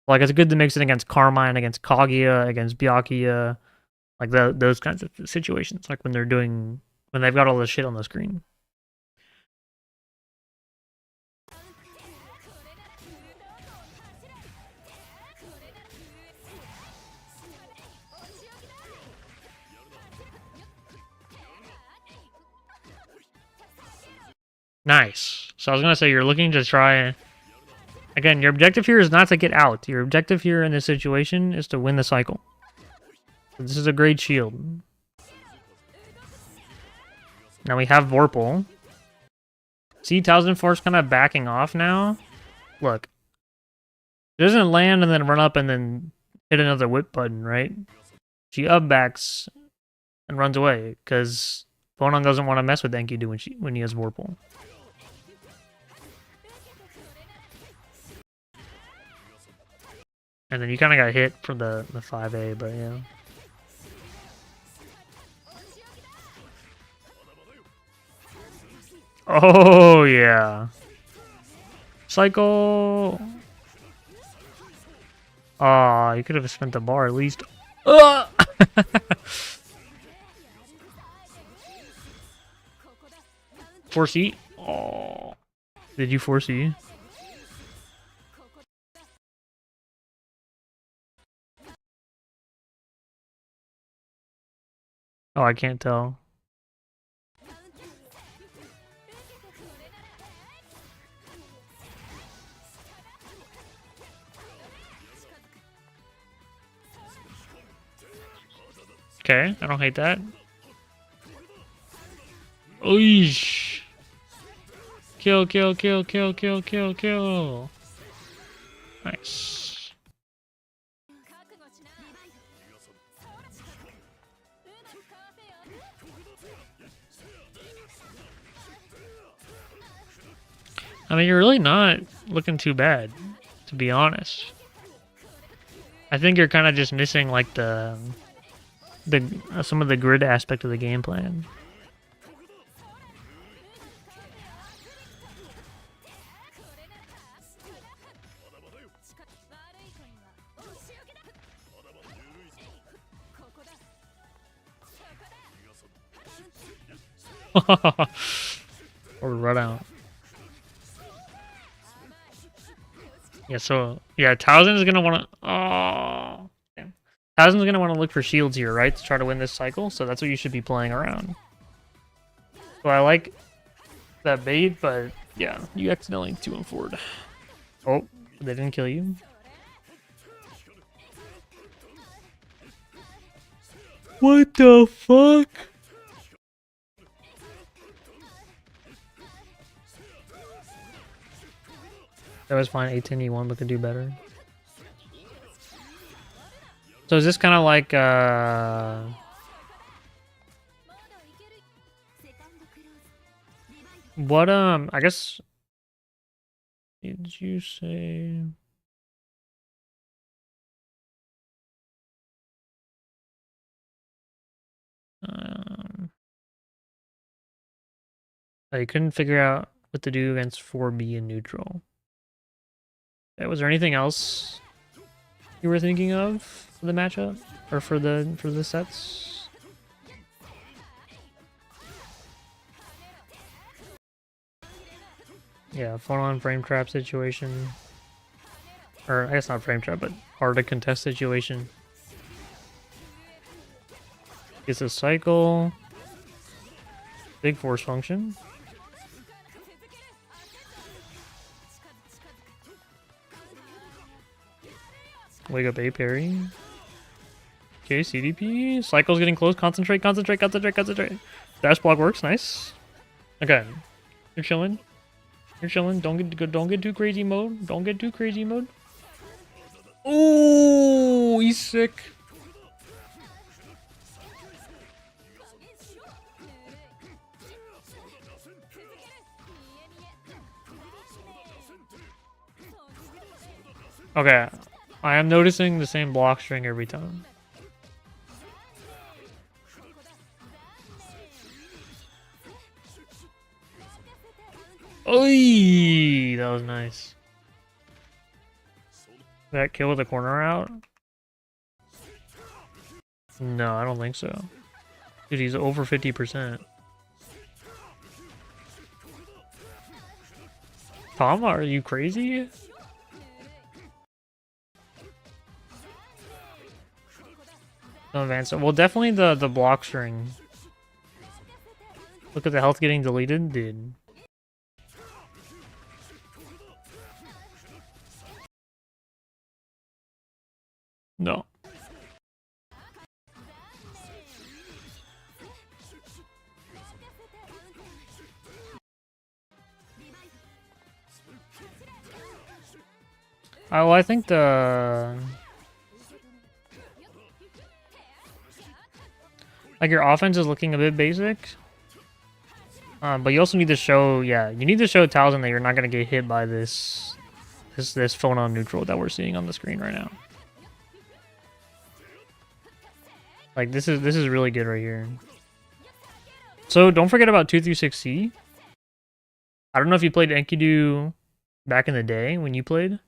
Like, it's good to mix it against Carmine, against Kaguya, against Byakuya. Like, those kinds of situations. Like, when they've got all this shit on the screen. Nice. So I was going to say, you're looking to try... Again, your objective here is not to get out. Your objective here in this situation is to win the cycle. So this is a great shield. Now we have Vorpal. See Thousand Force kind of backing off now? Look. It doesn't land and then run up and then hit another whip button, right? She up backs and runs away because Bonon doesn't want to mess with Enkidu when he has Vorpal. And then you kind of got hit for the 5A, but yeah. Oh, yeah. Cycle. Aw, you could have spent the bar at least. 4C? Oh. Did you 4C? Oh, I can't tell. Okay, I don't hate that. Oish! Kill, kill, kill, kill, kill, kill, kill. Nice. I mean, you're really not looking too bad, to be honest. I think you're kind of just missing like the some of the grid aspect of the game plan. Or run out. Yeah, so yeah, Towson's gonna want to. Oh, damn. Towson's gonna want to look for shields here, right, to try to win this cycle. So that's what you should be playing around. So I like that bait, but yeah, you accidentally 2 and 4'd. Oh, They didn't kill you. What the fuck? That was fine. 18E1, but could do better. So is this kind of like what I guess did you say I couldn't figure out what to do against 4B in neutral. Was there anything else you were thinking of for the matchup or for the sets? Yeah, phone on frame trap situation. Or I guess not frame trap, but hard to contest situation. Gets a cycle. Big force function. Wake up A parry. Okay, CDP. Cycle's getting close. Concentrate, concentrate, concentrate, concentrate. Dash block works, nice. Okay. You're chilling. You're chilling. Don't get too crazy mode. Don't get too crazy mode. Oh, he's sick. Okay, I am noticing the same block string every time. Oy, that was nice. That kill with the corner out? No, I don't think so. Dude, he's over 50%. Tom, are you crazy? No advance. Well, definitely the block string. Look at the health getting deleted, dude. No. Oh, I think like your offense is looking a bit basic. But you also need to show, yeah, you need to show Talzin that you're not gonna get hit by this phone on neutral that we're seeing on the screen right now. Like this is really good right here. So don't forget about 236C. I don't know if you played Enkidu back in the day when you played,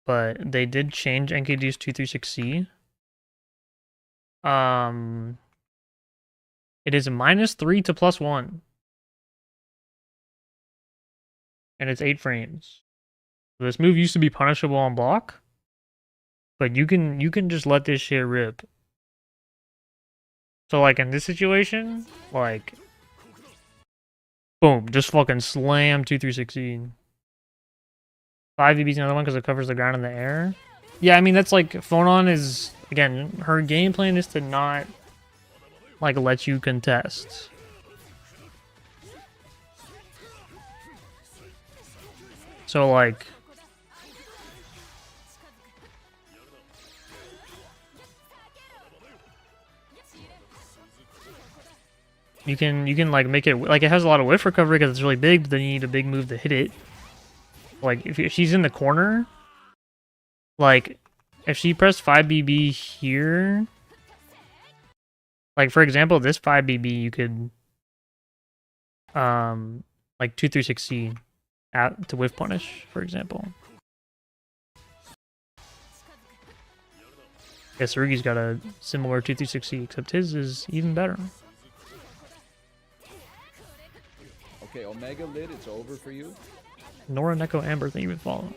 but they did change Enkidu's 236C. It is -3 to +1. And it's 8 frames. So this move used to be punishable on block, but you can just let this shit rip. So like in this situation, like boom, just fucking slam 2-3-16. 5EB's another one because it covers the ground in the air. Yeah, I mean that's like Phonon is again, her game plan is to not like let you contest. So like you can like make it like it has a lot of whiff recovery because it's really big, but then you need a big move to hit it. Like if she's in the corner, like if she pressed 5BB here, like for example this 5BB you could like 2-3-6C out to whiff punish, for example. Yeah, Sarugi's got a similar 2-3-6C, except his is even better. Okay, Omega Lid, it's over for you. Nora Neko Amber, thank you for following.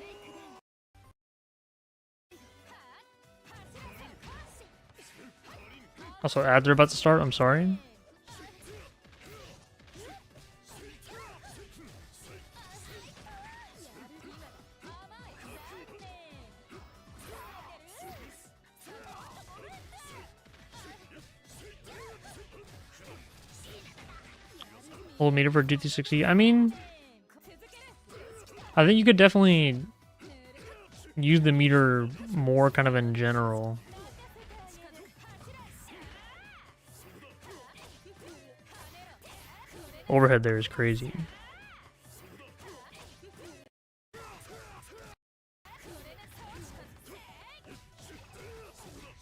Also, ads are about to start, I'm sorry. Hold meter for GT60. I mean, I think you could definitely use the meter more kind of in general. Overhead there is crazy.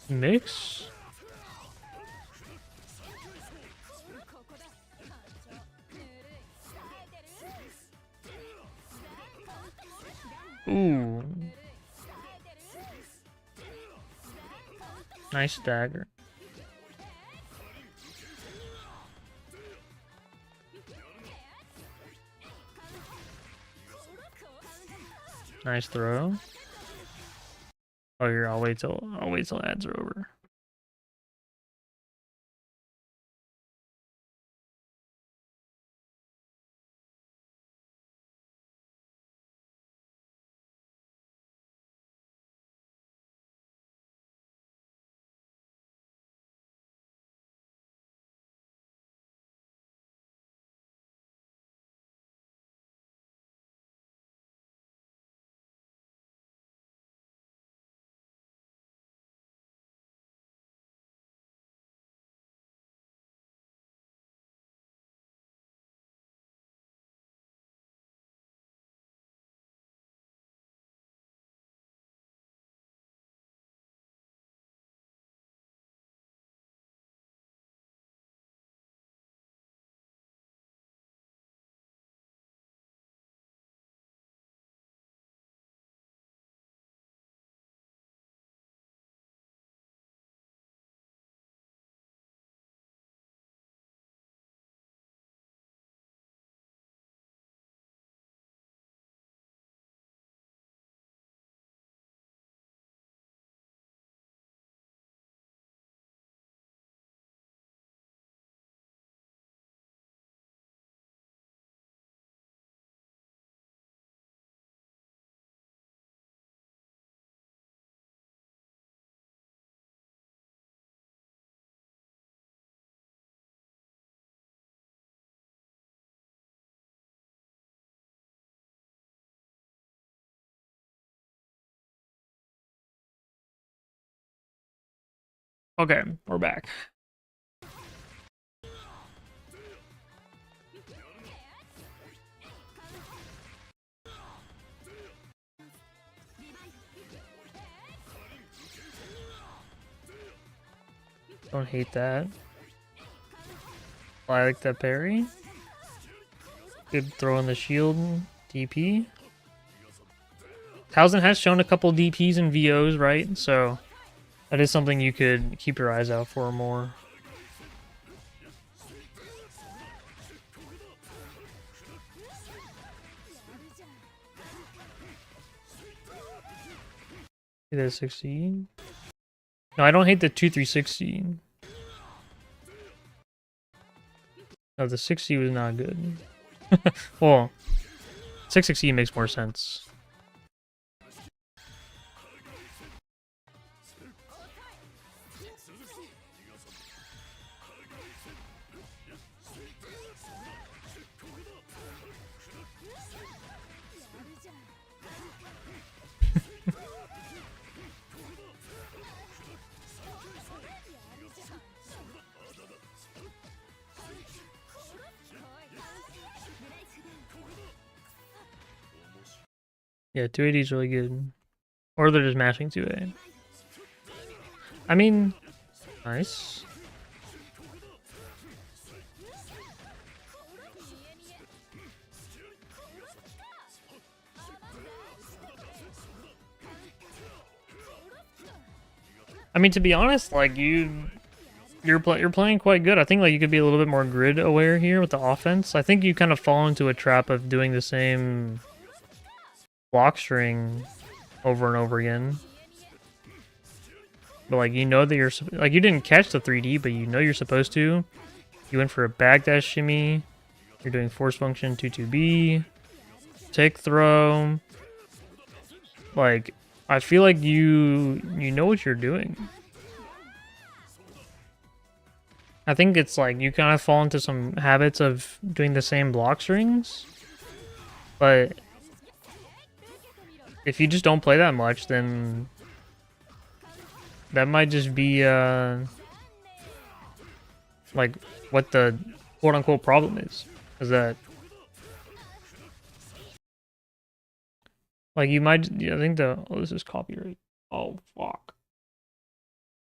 Mix? Ooh. Nice dagger. Nice throw. Oh, here, I'll wait till ads are over. Okay, we're back. Don't hate that. I like that parry. Good throw in the shield. DP. Townsend has shown a couple DPs and VOs, right? So that is something you could keep your eyes out for more. The 16. No, I don't hate the 2-3-60. No, the 60 was not good. Well, 660 makes more sense. Yeah, 280 is really good. Or they're just mashing 2A. I mean, nice. I mean, to be honest, like you're playing quite good. I think like you could be a little bit more grid aware here with the offense. I think you kind of fall into a trap of doing the same block string over and over again. But like you know that you're like you didn't catch the 3D, but you know you're supposed to. You went for a backdash shimmy. You're doing force function 2-2B, take throw. Like I feel like you know what you're doing. I think it's like you kind of fall into some habits of doing the same block strings, but if you just don't play that much, then that might just be like what the quote-unquote problem is that like you might, I think this is copyright. Oh fuck.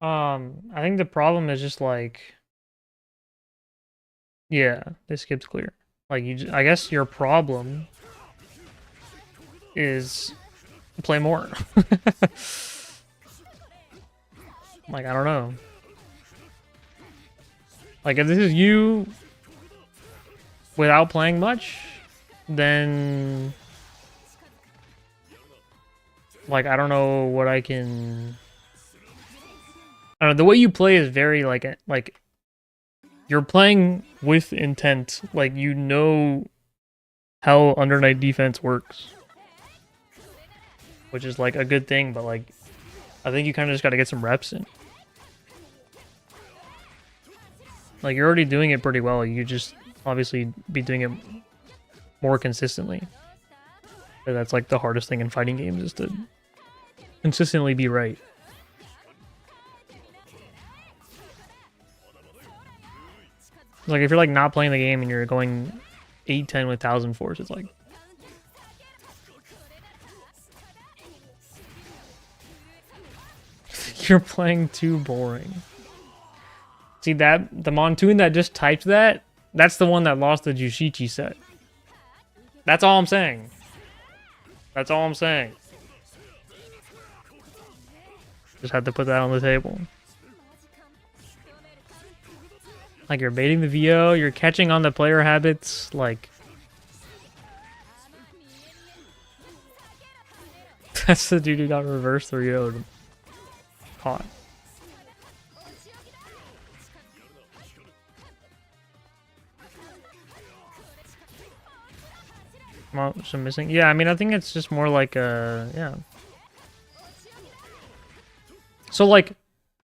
I think the problem is just like, yeah, this skip's clear. Like I guess your problem is play more. Like I don't know. Like if this is you without playing much, then like I don't know what I can. I don't know, the way you play is very like you're playing with intent. Like you know how Undernight defense works, which is like a good thing. But like I think you kind of just got to get some reps in. Like you're already doing it pretty well. You just obviously be doing it more consistently. So that's like the hardest thing in fighting games is to consistently be right. Like if you're like not playing the game and you're going 8-10 with 1000 force, it's like you're playing too boring. See that the Montoon that just typed that? That's the one that lost the Jushichi set. That's all I'm saying. That's all I'm saying. Just had to put that on the table. Like you're baiting the VO, you're catching on the player habits, like that's the dude who got reverse 3-0'd. Caught. Some missing. Yeah, I mean I think it's just more like yeah. So like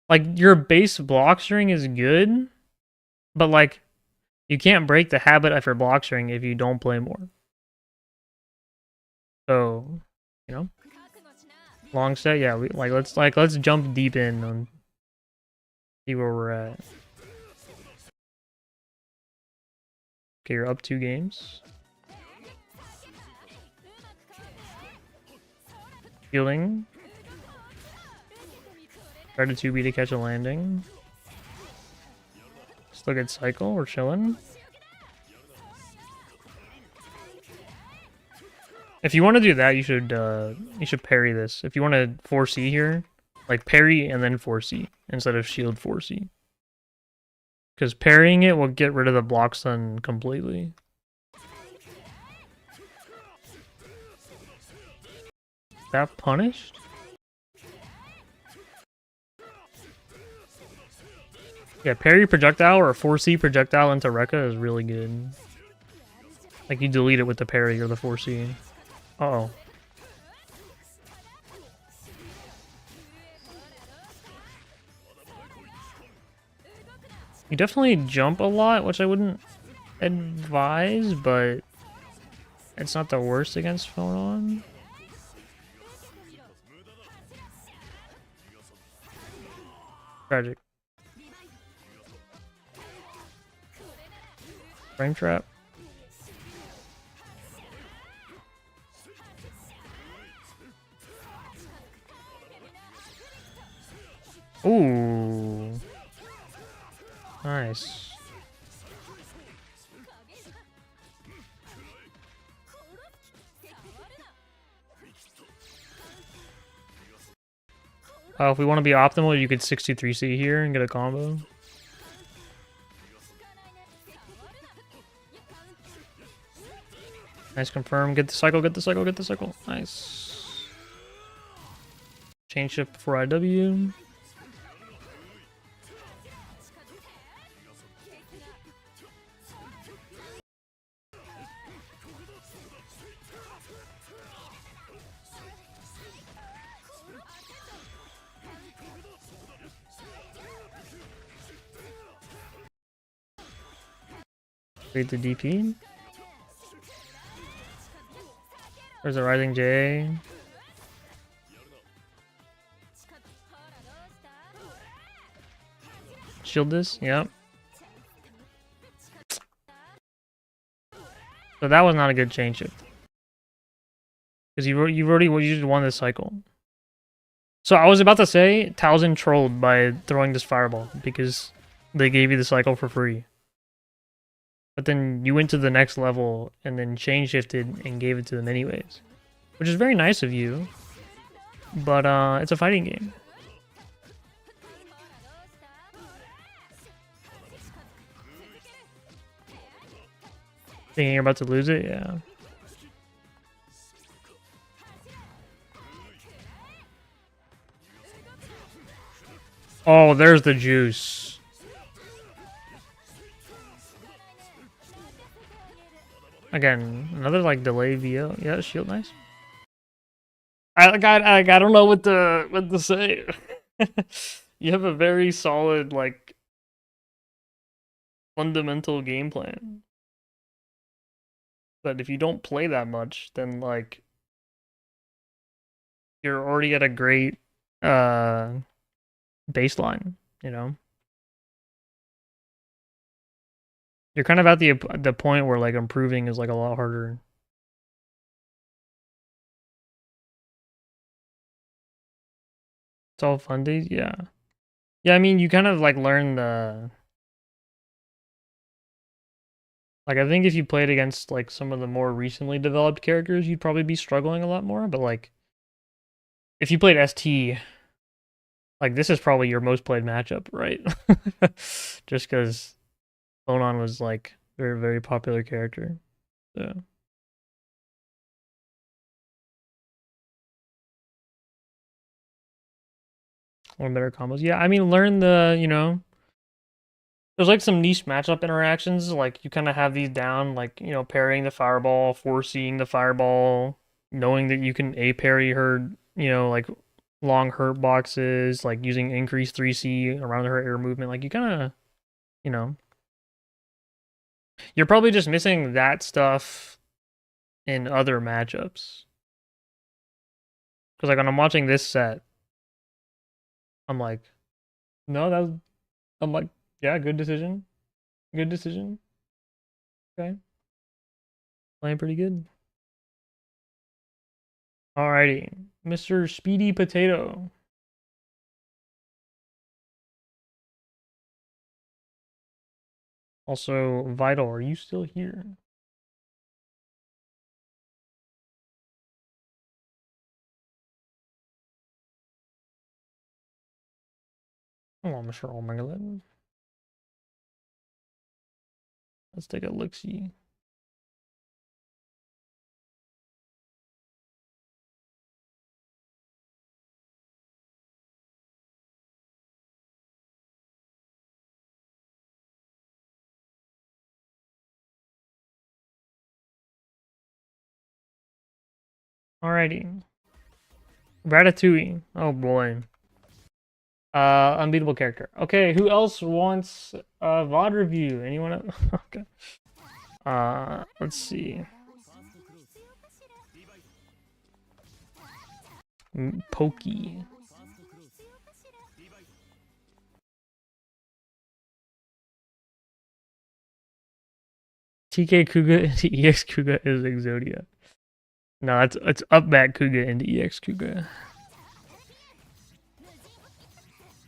your base block string is good. But, like, you can't break the habit of your block string if you don't play more. So, you know? Long set, yeah, let's jump deep in and see where we're at. Okay, you're up 2 games. Healing. Try to 2B to catch a landing. Still good cycle, we're chilling. If you want to do that, you should parry this. If you want to 4C here, like parry and then 4C instead of shield 4C. Because parrying it will get rid of the block stun completely. Is that punished? Yeah, parry projectile or 4C projectile into Rekka is really good. Like you delete it with the parry or the 4C. Uh-oh. You definitely jump a lot, which I wouldn't advise, but it's not the worst against Phonon. Tragic. Frame trap. Ooh. Nice. If we want to be optimal, you could 63C here and get a combo. Nice confirm. Get the cycle, get the cycle, get the cycle. Nice. Chain shift before IW. Read the DP. There's a Rising J. Shield this, yep. So that was not a good chain shift. Because you've already used won this cycle. So I was about to say, Talzin trolled by throwing this fireball because they gave you the cycle for free. But then you went to the next level and then chain shifted and gave it to them anyways. Which is very nice of you. But it's a fighting game. Thinking you're about to lose it? Yeah. Oh, there's the juice. Again, another like delay VO. Yeah, shield nice. I don't know what to say. You have a very solid like fundamental game plan. But if you don't play that much, then like you're already at a great baseline, you know? You're kind of at the point where like improving is like a lot harder. It's all fun days, yeah. Yeah, I mean you kind of like learn the like I think if you played against like some of the more recently developed characters, you'd probably be struggling a lot more, but like if you played ST, like this is probably your most played matchup, right? Just because Bonan was like very, very popular character. So one better combos. Yeah, I mean learn the, you know, there's like some niche matchup interactions, like you kind of have these down, like, you know, parrying the fireball, foreseeing the fireball, knowing that you can A parry her, you know, like long hurt boxes, like using increased 3C around her air movement. Like you kind of, you know, you're probably just missing that stuff in other matchups. Because like when I'm watching this set, I'm like, no, that was, I'm like, yeah, good decision. Good decision. Okay. Playing pretty good. Alrighty. Mr. Speedy Potato. Also, Vital, are you still here? Hello, Mr. Omega. Let's take a look-see. Alrighty. Ratatouille. Oh boy. Unbeatable character. Okay, who else wants a VOD review? Anyone? Okay. Let's see. Pokey. TK Kuga into EX Kuga is Exodia. No, it's up back Kuga into EX Kuga.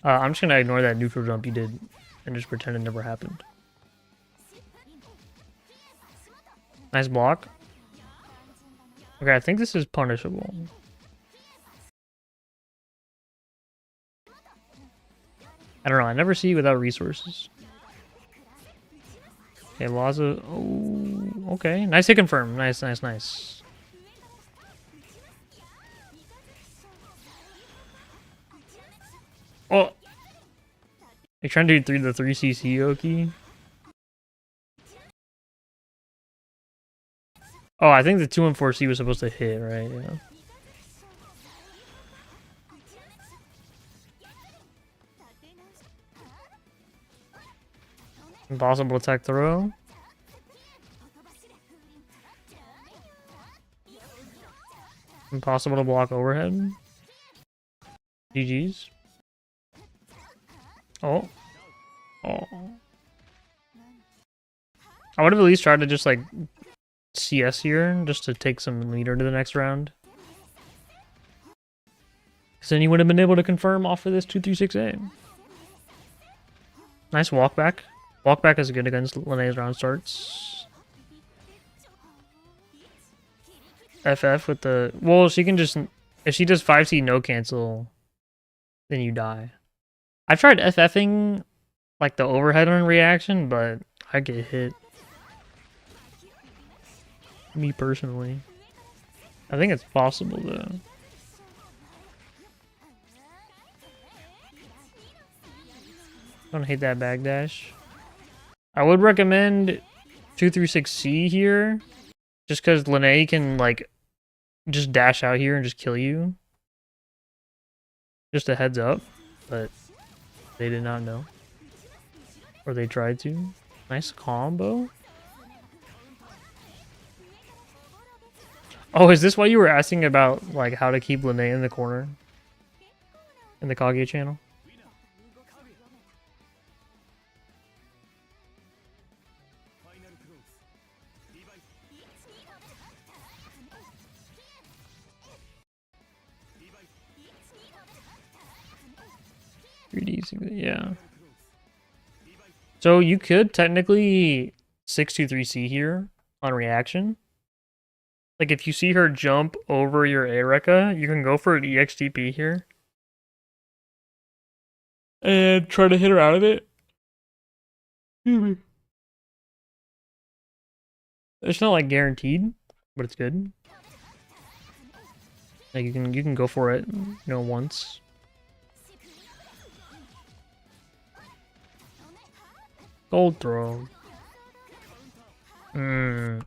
I'm just gonna ignore that neutral jump you did and just pretend it never happened. Nice block. Okay, I think this is punishable. I don't know, I never see it without resources. Okay, Laza. Oh, okay. Nice hit confirm. Nice, nice, nice. Oh! You're trying to do the 3CC Oki? Oh, I think the 2 and 4C was supposed to hit, right? Yeah. Impossible attack throw. Impossible to block overhead. GG's. Oh. Oh. I would have at least tried to just like CS here, just to take some leader to the next round. Because then you would have been able to confirm off of this 236A. Nice walk back. Walk back is good against Linnea's round starts. FF with the... Well, she can just... If she does 5C no cancel, then you die. I've tried FFing like the overhead on reaction, but I get hit. Me personally. I think it's possible though. Don't hate that back dash. I would recommend 236C here, just because Linnea can like just dash out here and just kill you. Just a heads up, but they did not know. Or they tried to. Nice combo. Oh, is this why you were asking about like how to keep Linnea in the corner? In the Kage channel? Yeah. So you could technically 623C here on reaction. Like if you see her jump over your A-Rekka, you can go for an EXTP here. And try to hit her out of it. It's not like guaranteed, but it's good. Like you can go for it, you know, once. Gold throw. Okay.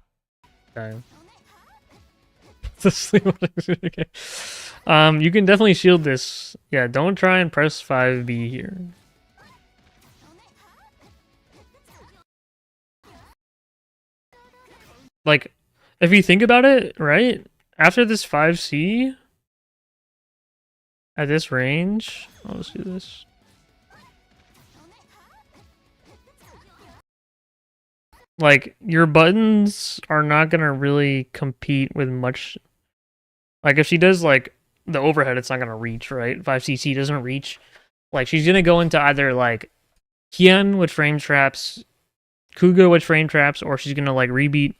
Okay. You can definitely shield this. Yeah, don't try and press 5B here. Like, if you think about it, right? After this 5C, at this range, let's do this. Like, your buttons are not gonna really compete with much. Like, if she does, like, the overhead, it's not gonna reach, right? 5CC doesn't reach. Like, she's gonna go into either, like, Kian with frame traps, Kuga with frame traps, or she's gonna, like, rebeat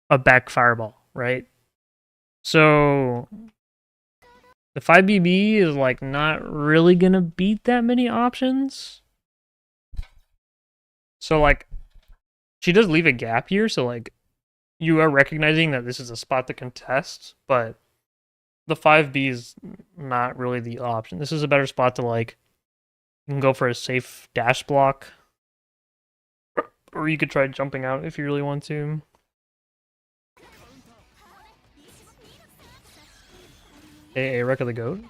a back fireball, right? So, the 5BB is, like, not really gonna beat that many options. So, like, she does leave a gap here, so like you are recognizing that this is a spot to contest, but the 5B is not really the option. This is a better spot to like, you can go for a safe dash block, or you could try jumping out if you really want to. Hey, Wreck of the Goat.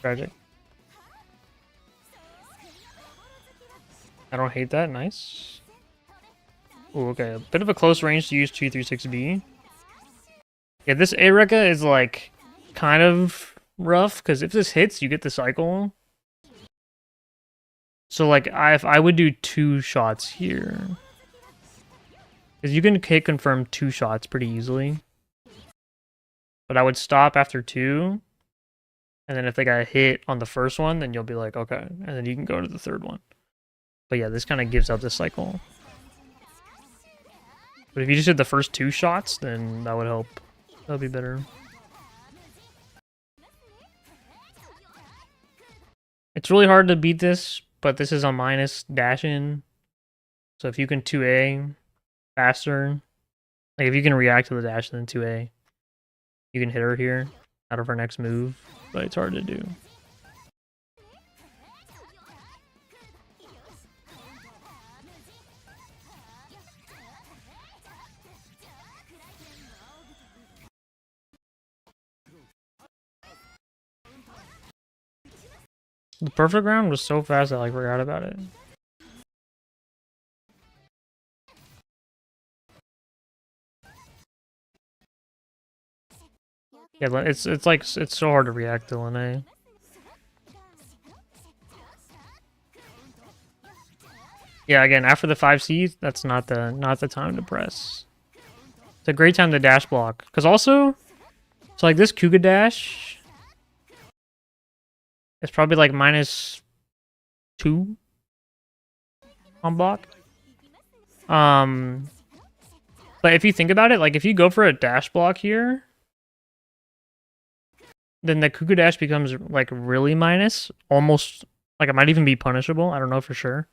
Tragic. I don't hate that. Nice. Ooh, okay. A bit of a close range to use 236B. Yeah, this A-Rekka is like kind of rough because if this hits, you get the cycle. So like, I would do 2 shots here, because you can hit confirm 2 shots pretty easily. But I would stop after 2, and then if they got hit on the first one, then you'll be like, okay, and then you can go to the third one. But yeah, this kind of gives up the cycle. But if you just did the first 2 shots, then that would help. That would be better. It's really hard to beat this, but this is a minus dash in. So if you can 2A faster, like if you can react to the dash and then 2A, you can hit her here out of her next move, but it's hard to do. The perfect round was so fast I like forgot about it. Yeah, it's like it's so hard to react to Lene. Yeah, again, after the 5C, that's not the time to press. It's a great time to dash block. Cause also, so like this Kuga dash is probably like -2 on block. But if you think about it, like if you go for a dash block here, then the Kuga dash becomes like really minus, almost like it might even be punishable. I don't know for sure.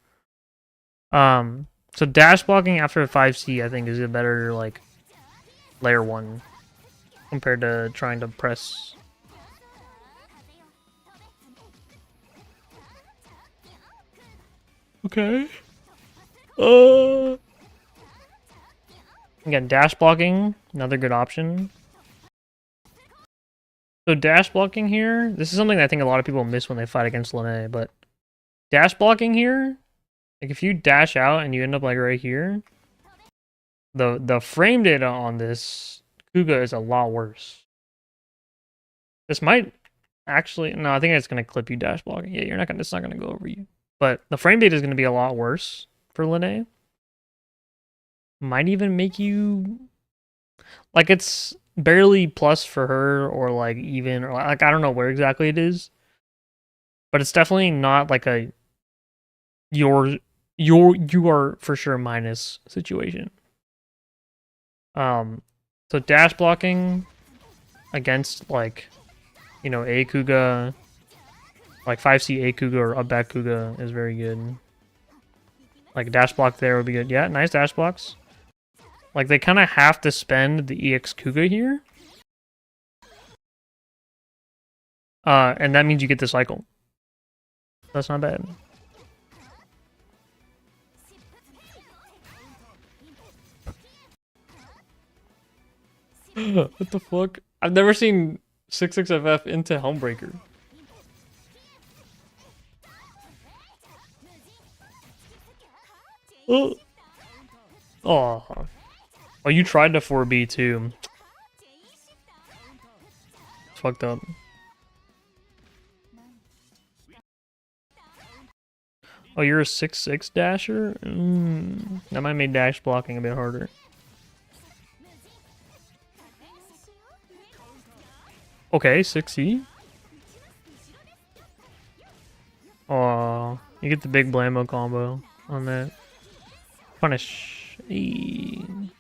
So dash blocking after a 5C, I think, is a better like layer 1 compared to trying to press. Okay. Again, dash blocking, another good option. So dash blocking here, this is something that I think a lot of people miss when they fight against Lene, but dash blocking here, like if you dash out and you end up like right here, the frame data on this Kuga is a lot worse. This might actually, no, I think it's gonna clip you dash blocking. Yeah, it's not gonna go over you. But the frame data is gonna be a lot worse for Lene. Might even make you like it's barely plus for her or like even or like I don't know where exactly it is. But it's definitely not like a you are for sure minus situation. So dash blocking against like, you know, A Kuga, like 5C A Kuga or up back Kuga is very good. Like dash block there would be good. Yeah, nice dash blocks. Like they kind of have to spend the EX Kuga here. And that means you get the cycle. That's not bad. What the fuck? I've never seen 66FF into Helmbreaker. Oh. Oh. Oh, you tried to 4B too. It's fucked up. Oh, you're a 6-6 dasher? That might make dash blocking a bit harder. Okay, 6C. Oh, you get the big Blammo combo on that. Punish. Eee.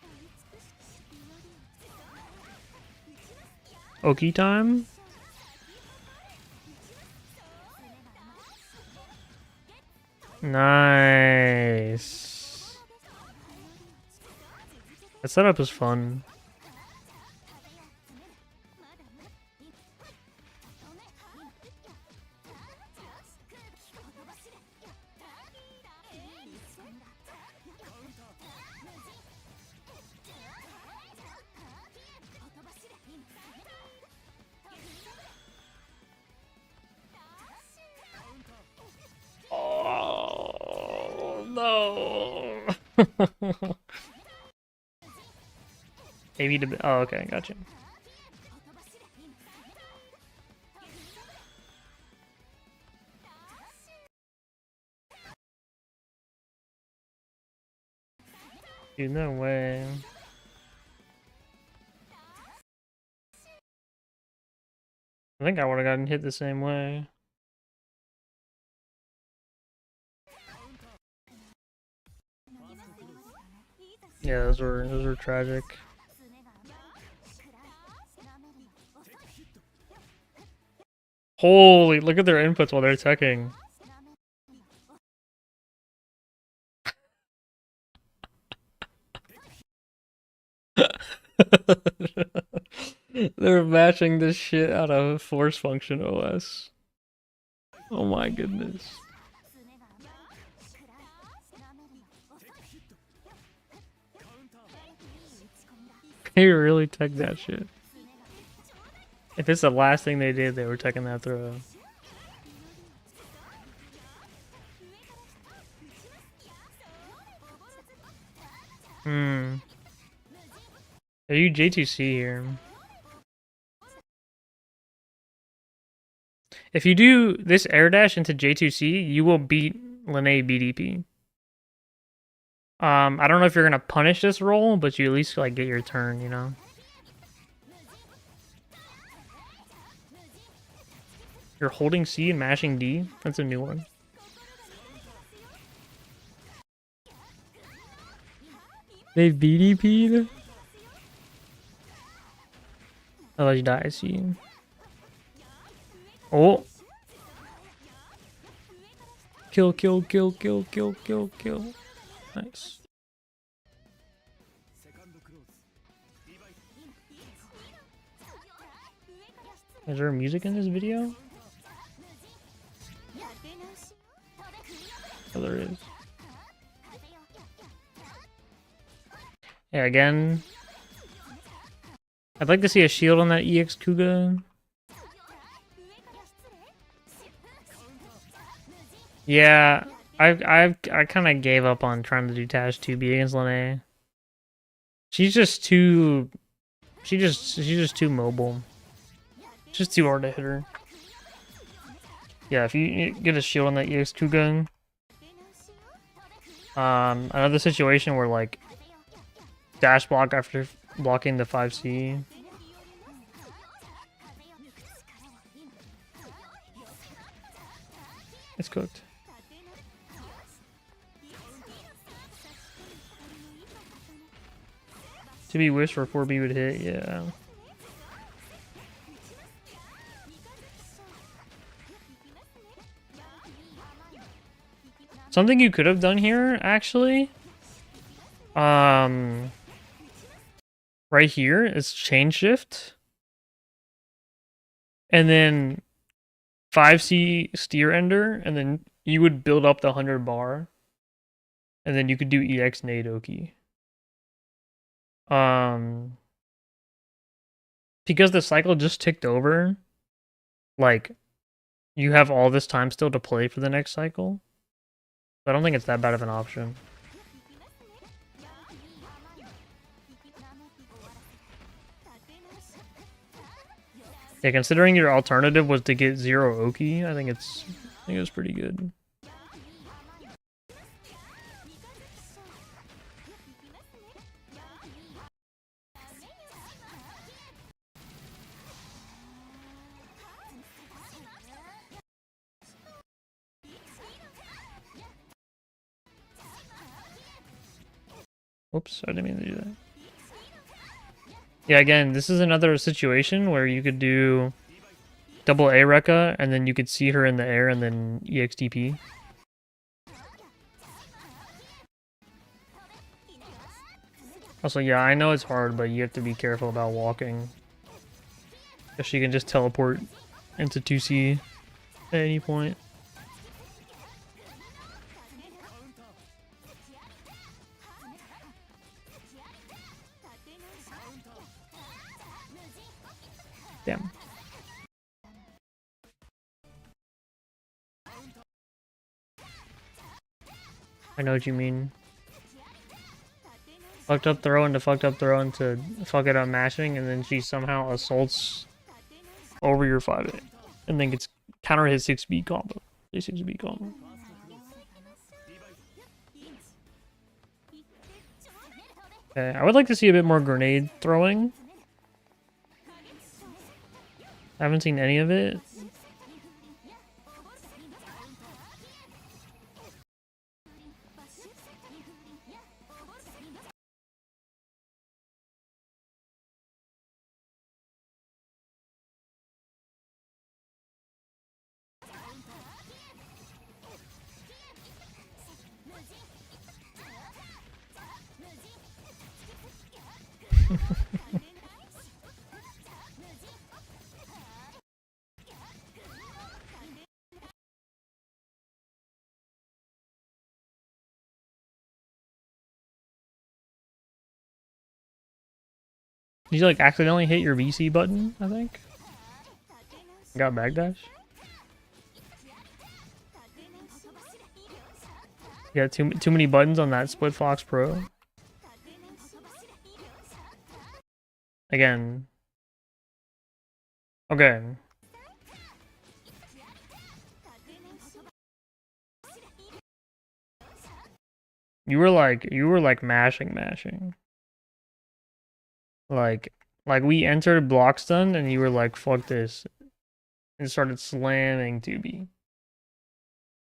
Oki time? Nice. That setup is fun. Oh, no. Maybe to. Oh, okay, gotcha. Dude, no way. I think I would have gotten hit the same way. Yeah, those were tragic. Holy, look at their inputs while they're teching. They're matching this shit out of force function OS. Oh my goodness. They really tech that shit. If it's the last thing they did, they were teching that throw. Are you JTC here? If you do this air dash into J2C, you will beat Lene BDP. I don't know if you're gonna punish this roll, but you at least like get your turn, you know. You're holding C and mashing D. That's a new one. They BDP'd. Oh, he dies. Oh. Kill, kill, kill, kill, kill, kill, kill. Nice. Is there music in this video? Oh, there is. Yeah, again. I'd like to see a shield on that EX Kuga. Yeah, I kind of gave up on trying to do Tash 2B against Lene. She's just too she's just too mobile. It's just too hard to hit her. Yeah, if you get a shield on that EX Kuga. Another situation where like dash block after blocking the 5C. It's cooked. To be wished for 4B would hit, yeah. Something you could have done here, actually. Right here is chain shift. And then 5C steer ender, and then you would build up the 100 bar. And then you could do EX Nadoki. Because the cycle just ticked over, like, you have all this time still to play for the next cycle. So I don't think it's that bad of an option. Yeah, considering your alternative was to get 0 Oki, I think it was pretty good. Oops, I didn't mean to do that. Yeah, again, this is another situation where you could do double A Rekka, and then you could see her in the air, and then EXTP. Also, yeah, I know it's hard, but you have to be careful about walking. Because she can just teleport into 2C at any point. Damn. I know what you mean. Fucked up throw into fucked up throw into fuck it up mashing, and then she somehow assaults over your 5A. And then gets counter his 6B combo. 6B combo. Okay, I would like to see a bit more grenade throwing. I haven't seen any of it. Did you like accidentally hit your VC button, I think? Got backdash? Yeah, too many buttons on that Split Fox Pro. Again. Okay. You were like mashing. Like we entered block stun and you were like, fuck this. And started slamming 2B.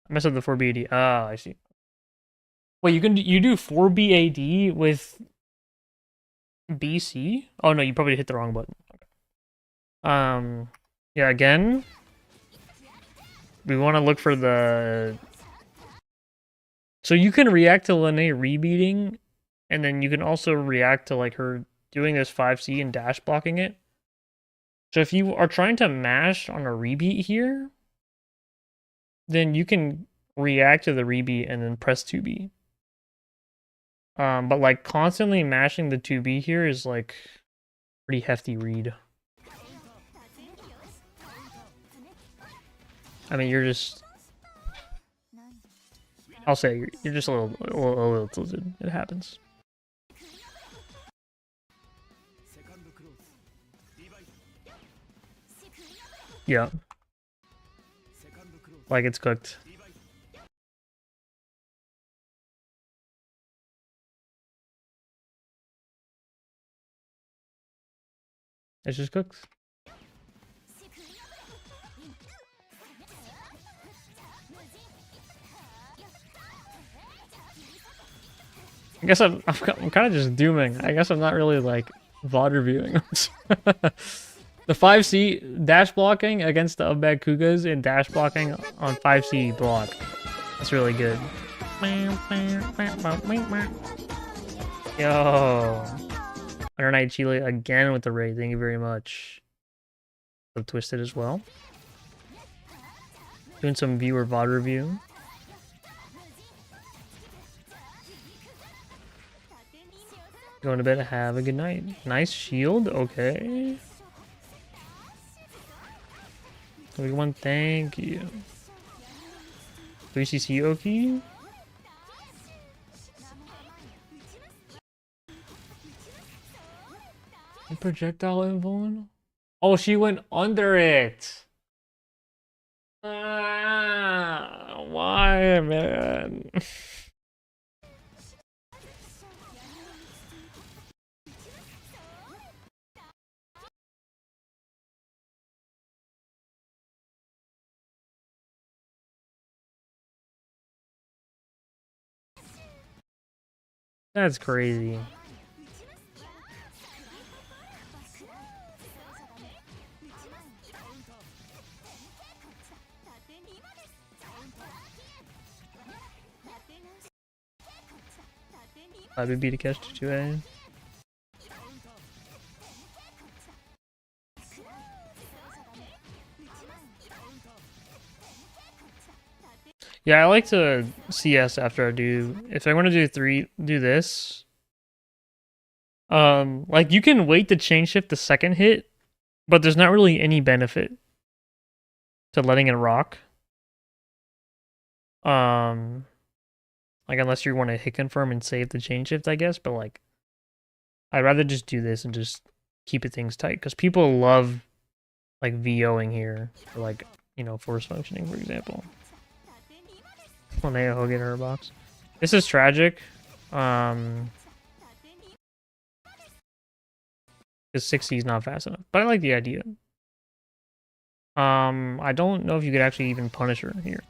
I messed up the 4B AD. Ah, I see. Wait, you do 4B AD with BC? Oh no, you probably hit the wrong button. Yeah, again, we want to look for the... So you can react to Lene rebeating, and then you can also react to like her doing this 5C and dash blocking it. So if you are trying to mash on a rebeat here, then you can react to the rebeat and then press 2B. But like constantly mashing the 2B here is like pretty hefty read. I mean, you're just... I'll say you're just a little tilted. It happens. Yeah. Like it's cooked. It's just cooked. I guess I'm kind of just dooming. I guess I'm not really like VOD reviewing. The 5C dash blocking against the Ubbag Kugas and dash blocking on 5C block. That's really good. Yo. Under Night Chile again with the raid. Thank you very much. Twisted as well. Doing some viewer VOD review. Going to bed. Have a good night. Nice shield. Okay. 31. Thank you. 3CC Oki. Projectile invuln? Oh, she went under it. Why, man? That's crazy. I would be to catch 2A. Yeah, I like to CS after I do. If I want to do this. Like you can wait to chain shift the second hit, but there's not really any benefit to letting it rock. Like unless you want to hit confirm and save the chain shift, I guess. But like, I'd rather just do this and just keep it things tight because people love like VOing here, for like force functioning, for example. Linnea Hogan her box. This is tragic. Because 60 is not fast enough, but I like the idea. I don't know if you could actually even punish her here.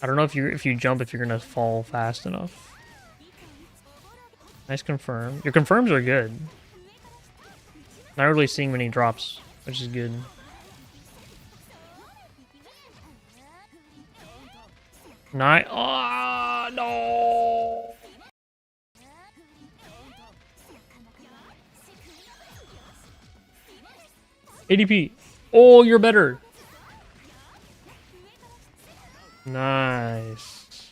I don't know if you jump if you're gonna fall fast enough. Nice confirm. Your confirms are good. Not really seeing many drops, which is good. Nice. Oh no. ADP. Oh, you're better. Nice.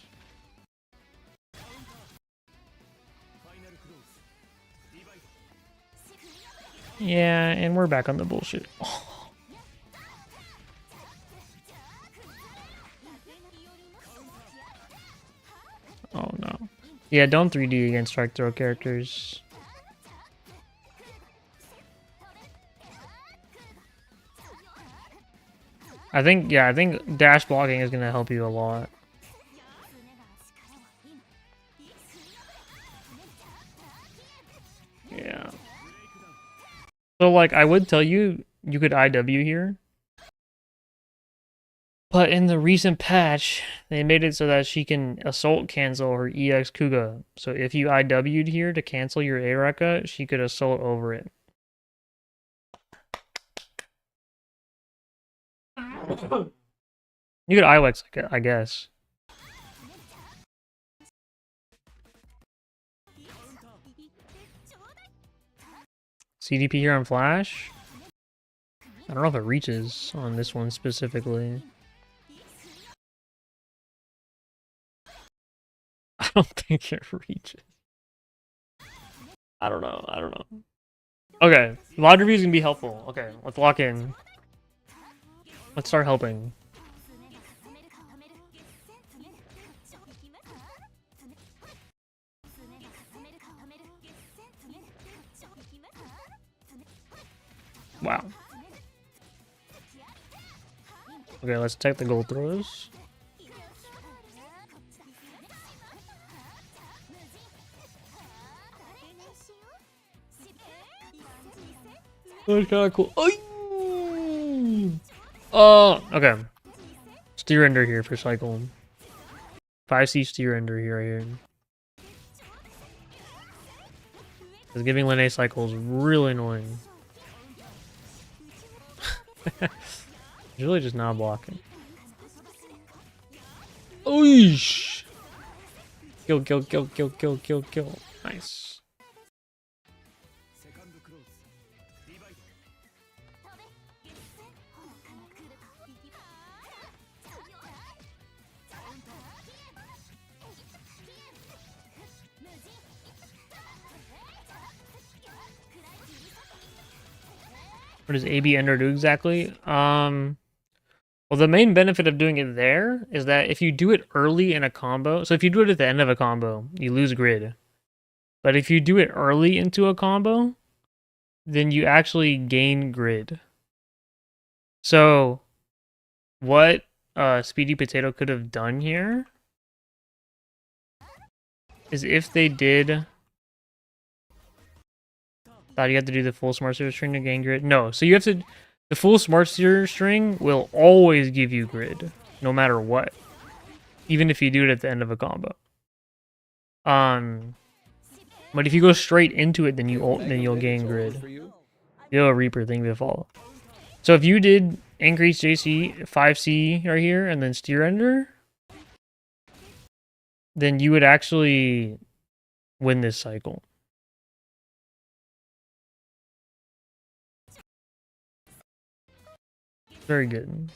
Yeah, and we're back on the bullshit. Oh no. Yeah, don't 3D against strike throw characters. I think dash blocking is gonna help you a lot. So like I would tell you you could IW here. But in the recent patch, they made it so that she can assault cancel her EX Kuga. So if you IW'd here to cancel your Areka, she could assault over it. You could IWEX, I guess. CDP here on Flash? I don't know if it reaches on this one specifically. I don't think it reaches. I don't know. Okay, VOD review is gonna be helpful. Okay, let's lock in. Let's start helping. Wow. Okay, let's check the gold throws. That's kind of cool. Oh, okay. Steer ender here for cycle. 5C steer ender here, right here. Because giving Lene cycle is really annoying. It's really just not blocking. Oosh! Kill. Nice. What does AB Ender do exactly? Well, the main benefit of doing it there is that if you do it early in a combo, so if you do it at the end of a combo, you lose grid. But if you do it early into a combo, then you actually gain grid. So, what Speedy Potato could have done here is if they did... Thought you had to do the full Smart Steer string to gain grid. No, so you have to... The full Smart Steer string will always give you grid, no matter what. Even if you do it at the end of a combo. But if you go straight into it, then you'll gain grid. You'll have a Reaper thing to follow. So if you did increase JC 5C right here and then steer ender, then you would actually win this cycle. Very good.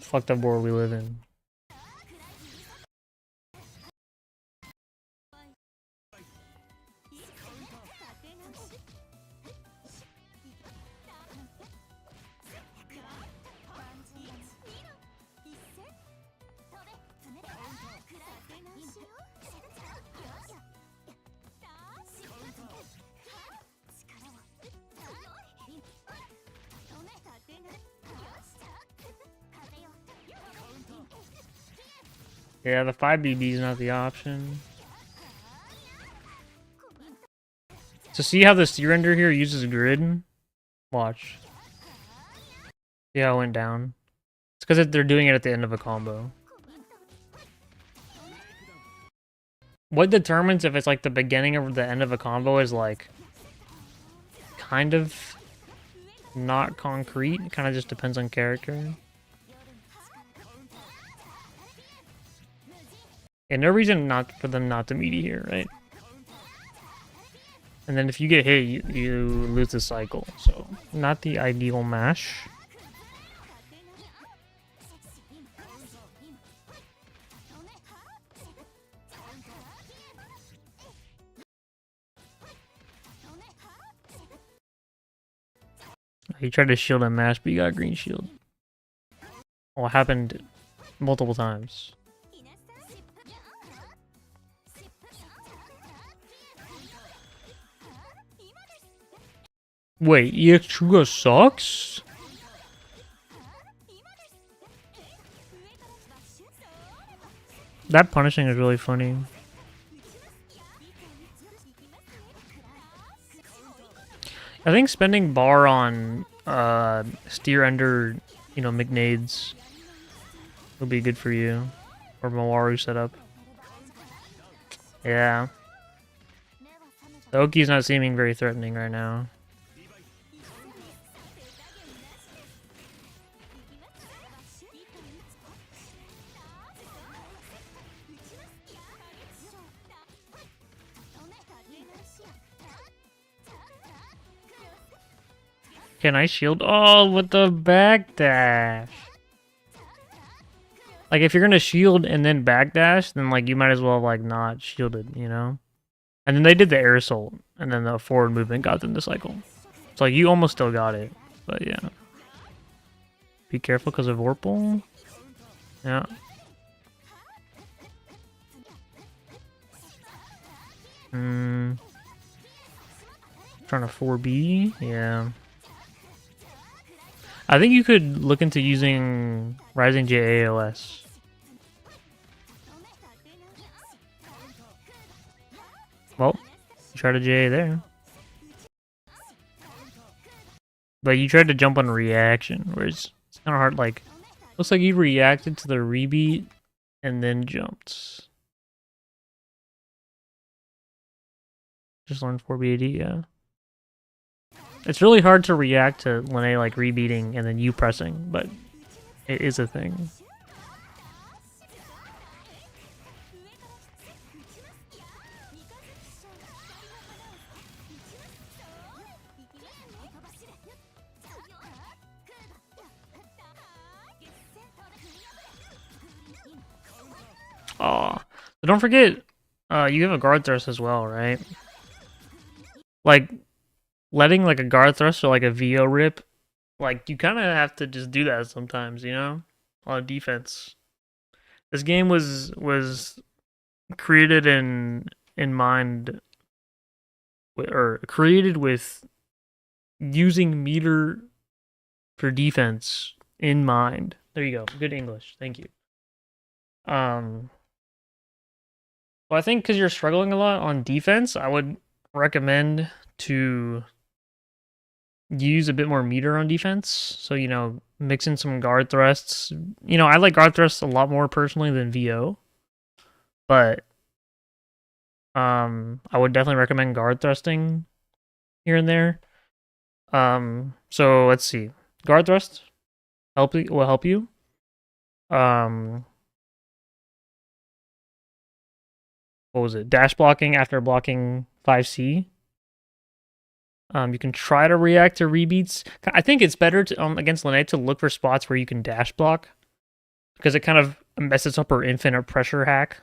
Fucked up world we live in. Yeah, the 5BB is not the option. So see how the steer ender here uses grid? Watch. See how it went down? It's because they're doing it at the end of a combo. What determines if it's like the beginning or the end of a combo is like kind of not concrete. It kind of just depends on character. And no reason not for them not to meaty here, right? And then if you get hit, you lose the cycle. So not the ideal mash. He tried to shield and mash, but you got a green shield. Well, it happened multiple times. Wait, EX Truga sucks? That punishing is really funny. I think spending bar on steer under, McNades will be good for you. Or Mawaru setup. Yeah. The Oki's not seeming very threatening right now. Can I shield? Oh, with the backdash. Like, if you're gonna shield and then backdash, then, like, you might as well, like, not shielded, you know? And then they did the air assault, and then the forward movement got them to cycle. So, like, you almost still got it. But, yeah. Be careful because of Vorpal. Yeah. Trying to 4B? Yeah. I think you could look into using Rising JALS. Well, you tried a JA there. But you tried to jump on reaction, where it's kind of hard, like... Looks like you reacted to the rebeat and then jumped. Just learned 4BAD, yeah. It's really hard to react to Lene, like, rebeating and then you pressing, but it is a thing. Aw. But don't forget, you have a guard thrust as well, right? Like, letting, like, a guard thrust or, like, a VO rip, like, you kind of have to just do that sometimes, you know? On defense. This game was created in mind, or created with using meter for defense in mind. There you go. Good English. Thank you. Well, I think because you're struggling a lot on defense, I would recommend to use a bit more meter on defense. So, mix in some guard thrusts. I like guard thrusts a lot more personally than VO. But I would definitely recommend guard thrusting here and there. So let's see. Guard thrust will help you. What was it? Dash blocking after blocking 5C. You can try to react to rebeats. I think it's better to, against Lene to look for spots where you can dash block, because it kind of messes up her infinite pressure hack.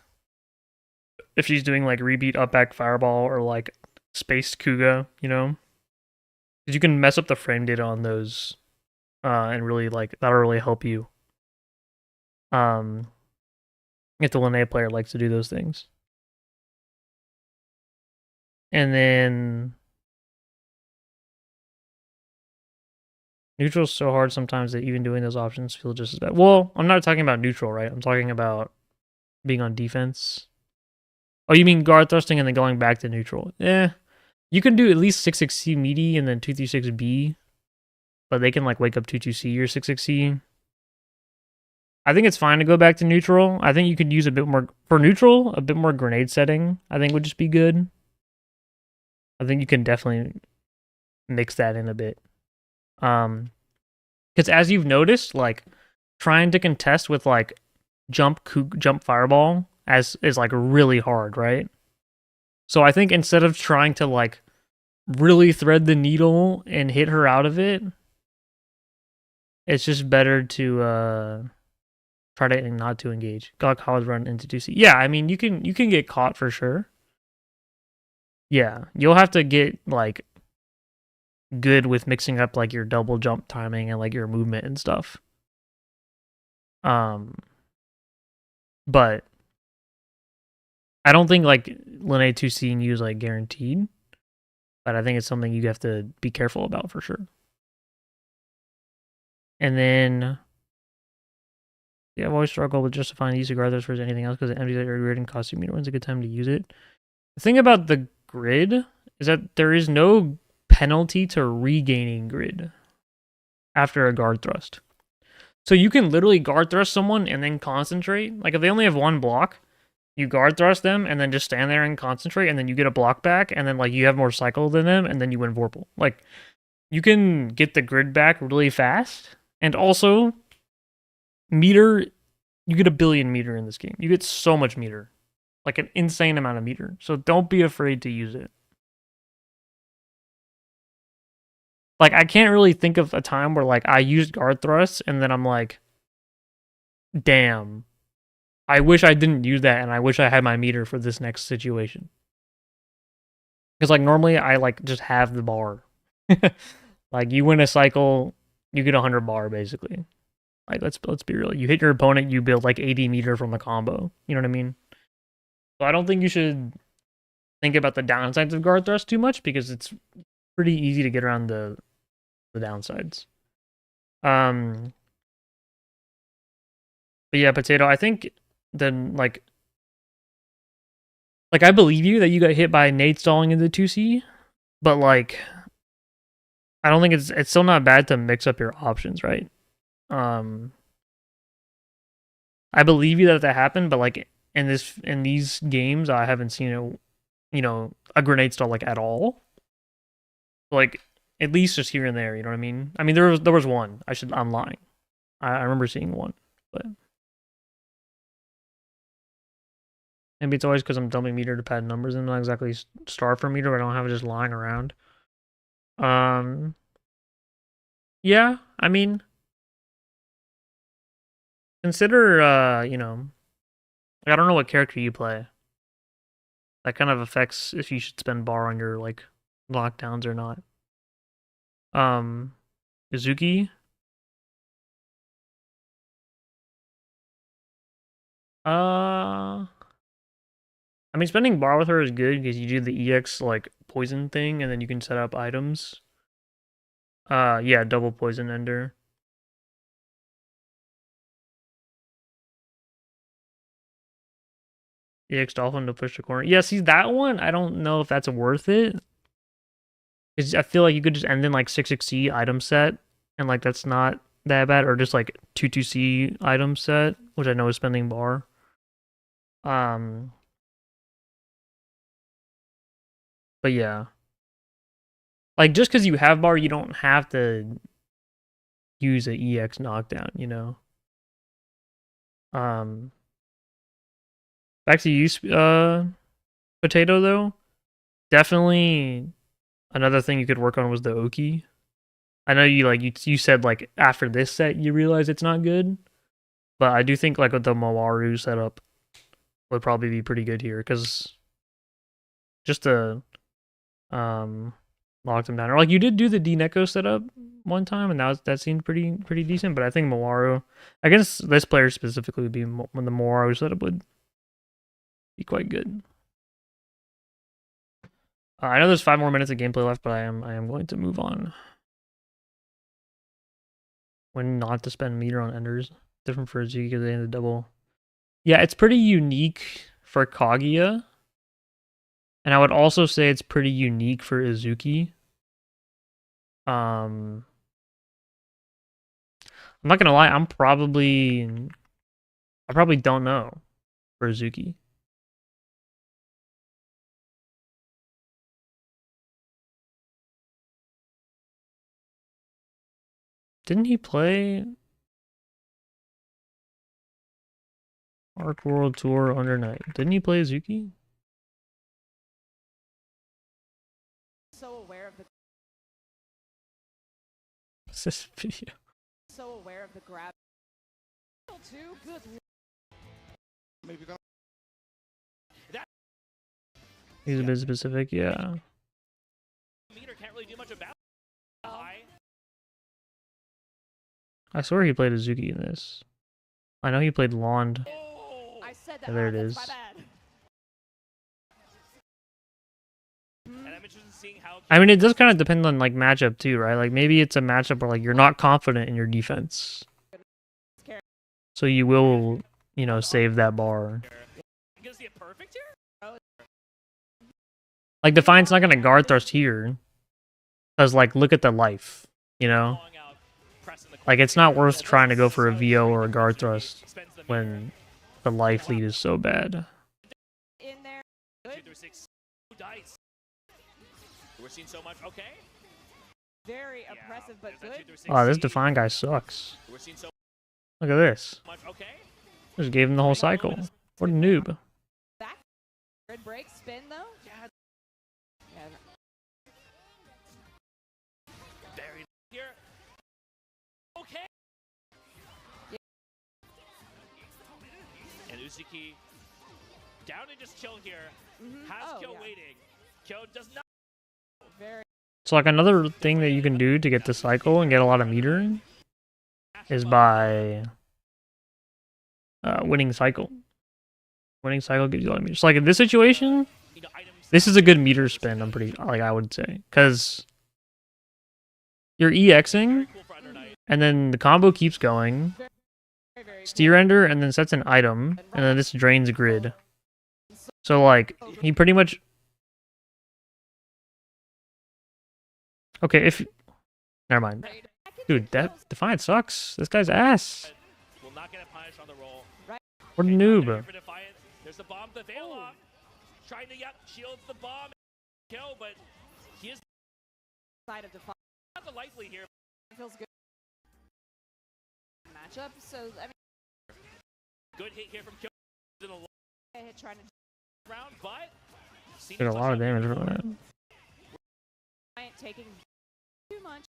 If she's doing like rebeat up back fireball or like spaced Kuga, because you can mess up the frame data on those, and really that'll really help you. If the Lene player likes to do those things. And then neutral's so hard sometimes that even doing those options feel just as bad. Well, I'm not talking about neutral, right? I'm talking about being on defense. Oh, you mean guard thrusting and then going back to neutral? Yeah. You can do at least 6-6C meaty and then 2-3-6B, but they can like wake up 2-2C or 6-6C. I think it's fine to go back to neutral. I think you could use a bit more for neutral, a bit more grenade setting, I think would just be good. I think you can definitely mix that in a bit. Because as you've noticed, like trying to contest with like jump fireball is like really hard, right? So I think instead of trying to like really thread the needle and hit her out of it, it's just better to try to not to engage. Got college run into 2C. Yeah, I mean you can get caught for sure. Yeah, you'll have to get like good with mixing up like your double jump timing and like your movement and stuff. But I don't think like Lene 2C and U is like guaranteed. but I think it's something you have to be careful about for sure. And then, yeah, I've always struggled with justifying the use of guard thrust versus anything else because it empties out your grid and costs you meter. When's a good time to use it? The thing about the grid is that there is no penalty to regaining grid after a guard thrust. So you can literally guard thrust someone and then concentrate. Like if they only have one block, you guard thrust them and then just stand there and concentrate, and then you get a block back, and then like you have more cycle than them, and then you win Vorpal. Like you can get the grid back really fast, and also meter. You get 1 billion meter in this game. You get so much meter, like an insane amount of meter. So don't be afraid to use it. Like I can't really think of a time where like I used guard thrusts and then I'm like, damn, I wish I didn't use that, and I wish I had my meter for this next situation. Because like normally I like just have the bar. Like you win a cycle, you get 100 bar basically. Like let's be real. You hit your opponent, you build like 80 meter from the combo. You know what I mean? So I don't think you should think about the downsides of guard thrust too much, because it's pretty easy to get around the downsides. But yeah, Potato, I think then like I believe you that you got hit by nade stalling into 2C, but like I don't think it's still not bad to mix up your options, right? I believe you that happened, but like in these games I haven't seen a grenade stall like at all. Like at least just here and there, you know what I mean? I mean there was one. I'm lying. I remember seeing one, but maybe it's always because I'm dumping meter to pad numbers and not exactly starved for meter, but I don't have it just lying around. Yeah, I mean, consider, I don't know what character you play. That kind of affects if you should spend bar on your, like, lockdowns or not. Izuki? I mean, spending bar with her is good because you do the EX, like, poison thing, and then you can set up items. Yeah, double poison ender. EX Dolphin to push the corner. Yeah, see, that one, I don't know if that's worth it. Because I feel like you could just end in, like, 6-6C item set, and, like, that's not that bad. Or just, like, 2-2C item set, which I know is spending bar. But yeah. Like, just because you have bar, you don't have to use a EX knockdown, you know? Back to you, Potato, though. Definitely another thing you could work on was the Oki. I know you said like after this set you realize it's not good, but I do think like with the Mawaru setup would probably be pretty good here, because just to lock them down. Or like you did do the D-Neko setup one time, and that seemed pretty decent. But I think Mawaru, I guess this player specifically would be when the Mawaru setup would be quite good. I know there's 5 more minutes of gameplay left, but I am going to move on. When not to spend meter on enders. Different for Izuki because they had the double. Yeah, it's pretty unique for Kaguya. And I would also say it's pretty unique for Izuki. I'm not gonna lie, I probably don't know for Izuki. Didn't he play Arc World Tour Under Night? Didn't he play Izuki? So aware of the What's this video? so aware of the grab. Too good. Maybe that. He's a bit specific, yeah. Meter can't really do much about I swear he played Izuki in this. I know he played Lond. I said that. Yeah, there it that's is. my bad. And interested in seeing how. I mean, it does kind of depend on like matchup too, right? Like maybe it's a matchup where like you're not confident in your defense, so you will, you know, save that bar. You gonna see it perfect here? Like Defiant's not gonna guard thrust here, cause like look at the life, you know. Calling out, pressing the Like it's not worth trying to go for a VO or a guard thrust spends the when the life lead is so bad. In there. 2 through 6 dice. We're seeing so much. Okay. Very Yeah, oppressive, but there's that 2 good. through 6 Oh, this seed. Defiant guy sucks. We're seeing so Look at this. much. Okay. Just gave him the whole cycle. What a noob. Back. Good break. Spin, though. Yeah. Yeah. Very here. Okay. And Uzuki down and just chill here. Has Oh, Kyo yeah. waiting. Kyo does not. Very. So like another thing that you can do to get the cycle and get a lot of meter is by winning cycle. Winning cycle gives you a lot of meter. So like in this situation, You know, items this is a good meter spin. I'm pretty like I would say because you're EXing very cool for Under Night. and then the combo keeps going. Very, very Steer ender and then sets an item and then this drains grid. So like he pretty much. Okay, if never mind. Dude, that Defiant sucks. This guy's ass. Will not get a punish on the roll. What a Here noob. for Defiant. There's the bomb, the veil off. Trying to shield the bomb. Kill, but he is side of Defiant. not the likely here. Feels good. Matchup. So, I mean, Good hit here from Kill in the I hit trying to round, but Did a lot of damage from that. Defiant taking too much.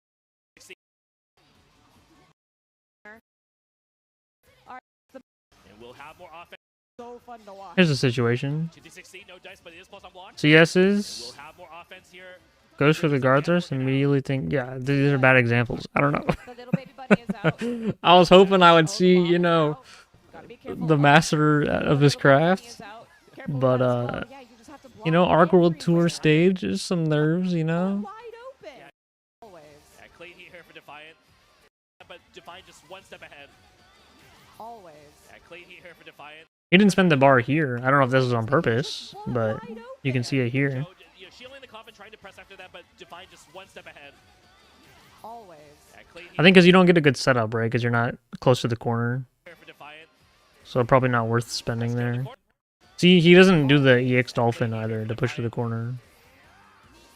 And we'll have more offense. So fun to watch. Here's the situation. 2d16, no dice, but it is plus unblocked. CS's We'll have more offense here. goes for the guard thrust and immediately think, yeah, these are bad examples. I don't know. The little baby bunny is out. I was hoping I would Oh, see, bomb you is know, out. Gotta be careful. the Oh, master of his the little bunny craft. is out. Careful But, with that as well. Yeah, you just have to You know, block Arc World everywhere. Tour stage is some nerves, you know? Wide open. Always. Yeah, clean heat here for Defiant. But Defiant just one step ahead. Always. Yeah, clean heat here for Defiant. He didn't spend the bar here. I don't know if this was on purpose, but you can see it here. So, you know, shielding the coffin, trying to press after that, but Defiant just one step ahead. Always. Yeah, clean heat I think because you don't get a good setup, right? Because you're not close to the corner. here for Defiant. So probably not worth spending Let's go to the there. corner. See, he doesn't do the EX Dolphin either to push to the corner.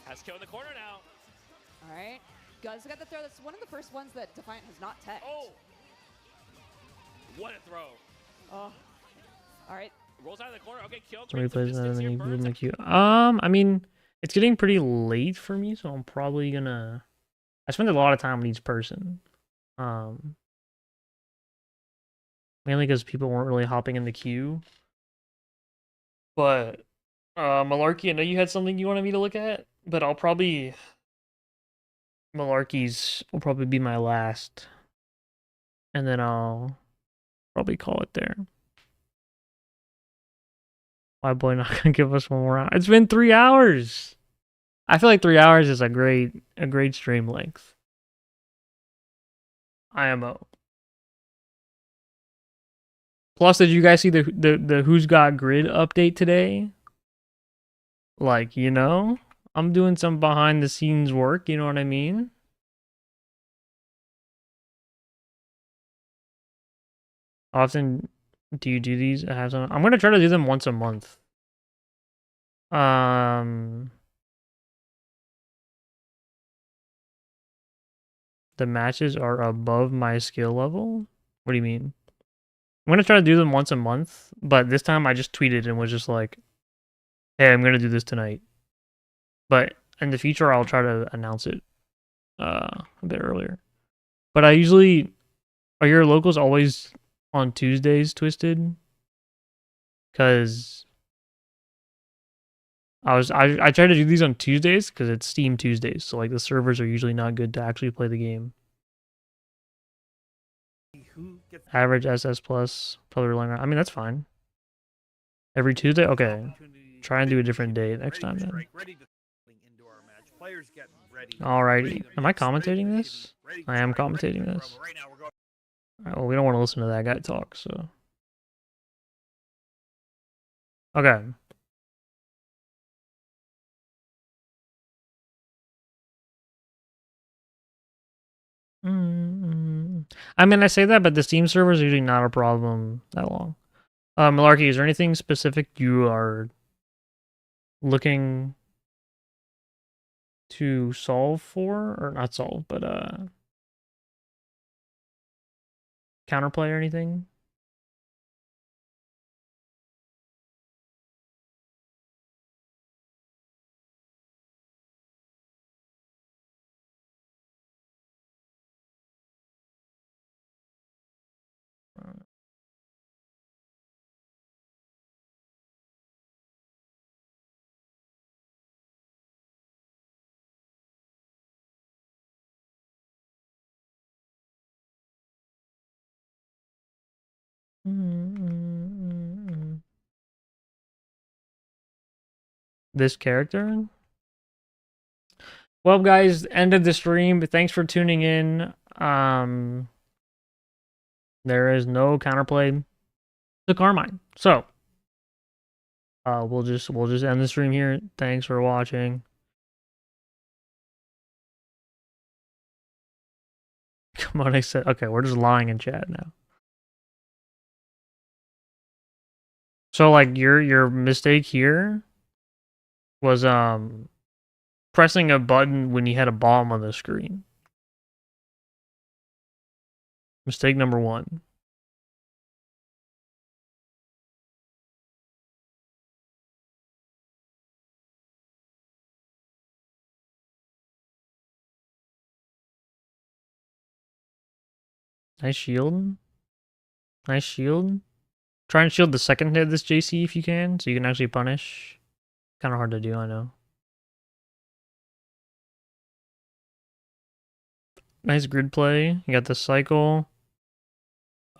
Has Kyo in the corner now. All right. Guys, got the throw. That's one of the first ones that Defiant has not teched. Oh! What a throw. Oh. All right. Rolls out of the corner. Okay, Kyo Somebody creates some plays another distance here. mini blue Burns in the queue. I mean, it's getting pretty late for me, so I'm probably gonna. I spend a lot of time with each person. Mainly because people weren't really hopping in the queue. But Malarkey, I know you had something you wanted me to look at, but I'll probably Malarkey's will probably be my last, and then I'll probably call it there. My boy not gonna give us one more hour. It's been 3 hours. I feel like 3 hours is a great stream length. IMO. Plus, did you guys see the Who's Got Grid update today? Like, you know, I'm doing some behind the scenes work, you know what I mean? Often do you do these? I'm gonna try to do them once a month. The matches are above my skill level? What do you mean? I'm gonna try to do them once a month, but this time I just tweeted and was just like, hey, I'm gonna do this tonight. But in the future I'll try to announce it a bit earlier. But I usually are your locals always on Tuesdays, Twisted? Cause I try to do these on Tuesdays because it's Steam Tuesdays, so like the servers are usually not good to actually play the game. Average SS plus, probably relying on. I mean, that's fine. Every Tuesday? Okay. Try and do a different day next time then. Players getting ready. Alrighty. Am I commentating this? I am commentating this. Right now, we're going. Alright, well, we don't want to listen to that guy talk, so. Okay. I mean, I say that, but the Steam server is usually not a problem that long. Malarkey, is there anything specific you are looking to solve for? Or not solve, but counterplay or anything? This character? Well, guys, end of the stream. But thanks for tuning in. There is no counterplay to Carmine. So, we'll just end the stream here. Thanks for watching. Come on, I said okay. We're just lying in chat now. So, like, your mistake here was pressing a button when you had a bomb on the screen. Mistake number 1. Nice shield. Nice shield. Try and shield the second hit of this JC if you can, so you can actually punish. Kind of hard to do, I know. Nice grid play. You got the cycle.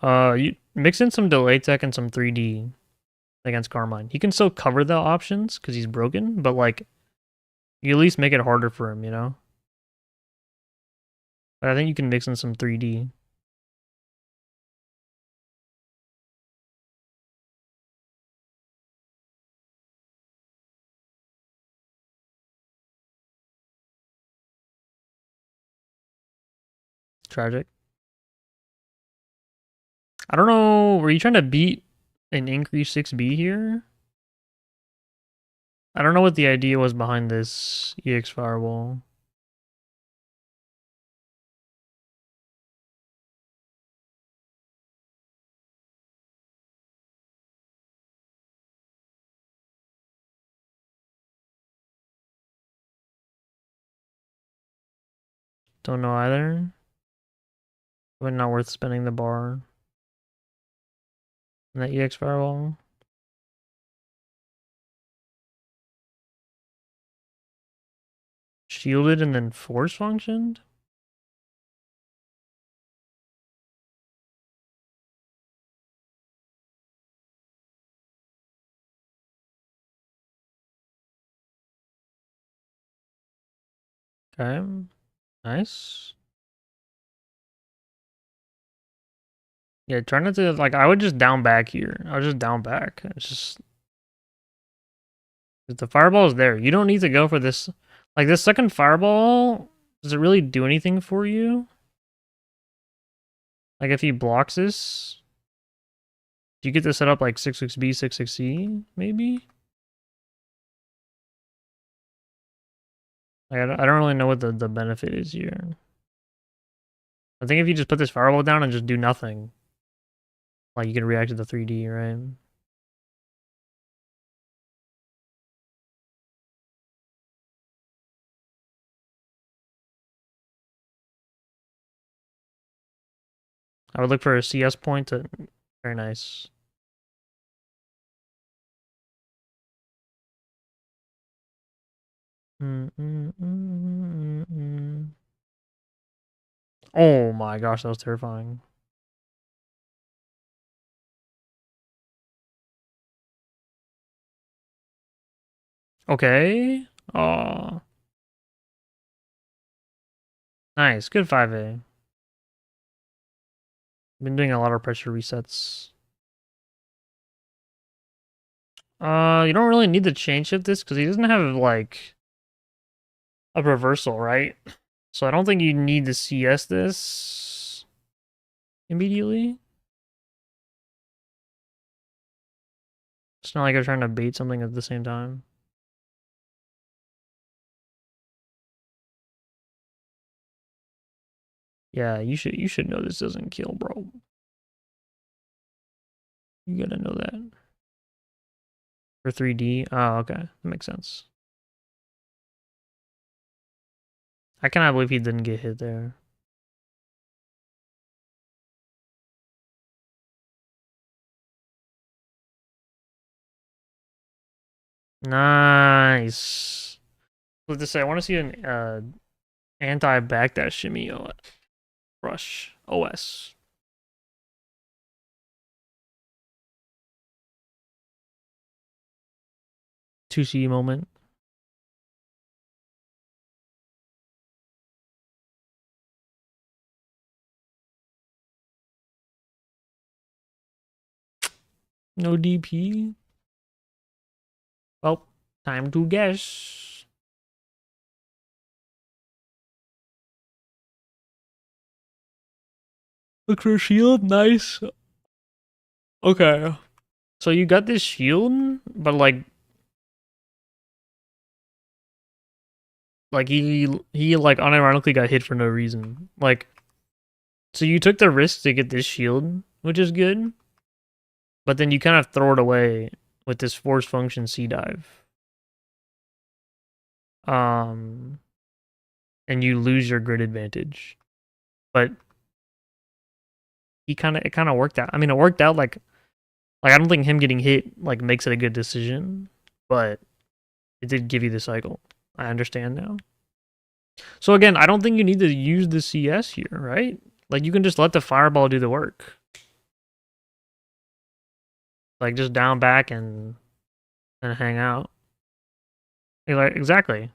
You mix in some delay tech and some 3D against Carmine. He can still cover the options because he's broken, but like, you at least make it harder for him, you know? But I think you can mix in some 3D. Tragic. I don't know. Were you trying to beat an increase 6B here? I don't know what the idea was behind this EX Fireball. Don't know either. But not worth spending the bar. And that EX Fireball. Shielded and then force functioned? Okay. Nice. Yeah, try not to, like, I would just down back here. I would just down back. It's just... the fireball is there. You don't need to go for this. Like, this second fireball, does it really do anything for you? Like, if he blocks this, do you get to set up, like, 6-6B, 6-6C, maybe? Like, I don't really know what the benefit is here. I think if you just put this fireball down and just do nothing, like, you can react to the 3D, right? I would look for a CS point to... Very nice. Oh my gosh, that was terrifying. Okay. Nice, good 5A. Been doing a lot of pressure resets. You don't really need to chain shift this because he doesn't have like a reversal, right? So I don't think you need to CS this immediately. It's not like you're trying to bait something at the same time. Yeah, you should know this doesn't kill, bro. You gotta know that. For 3D? Oh, okay. That makes sense. I cannot believe he didn't get hit there. Nice. Let's just say I want to see an anti-backdash shimmy rush OS. 2C moment. No DP. Well, time to guess. Look for a shield. Nice. Okay. So you got this shield, but like he like unironically got hit for no reason. Like, so you took the risk to get this shield, which is good, but then you kind of throw it away with this force function C dive. And you lose your grid advantage. But it kind of worked out. I mean, it worked out like I don't think him getting hit like makes it a good decision, but it did give you the cycle. I understand now. So again, I don't think you need to use the CS here, right? Like you can just let the fireball do the work. Like just down back and hang out. Like exactly.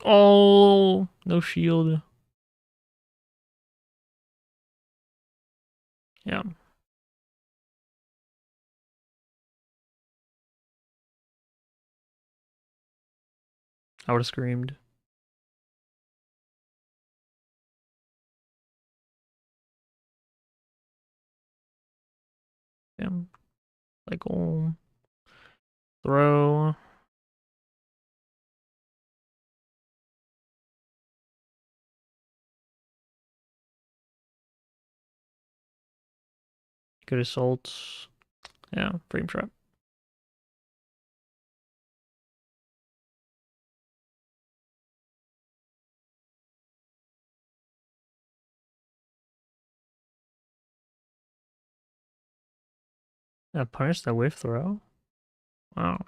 Oh, no shield. Yeah. I would have screamed. Damn. Like, oh. Throw. Good assault. Yeah, frame trap. Yeah, punish the whiff throw. Wow.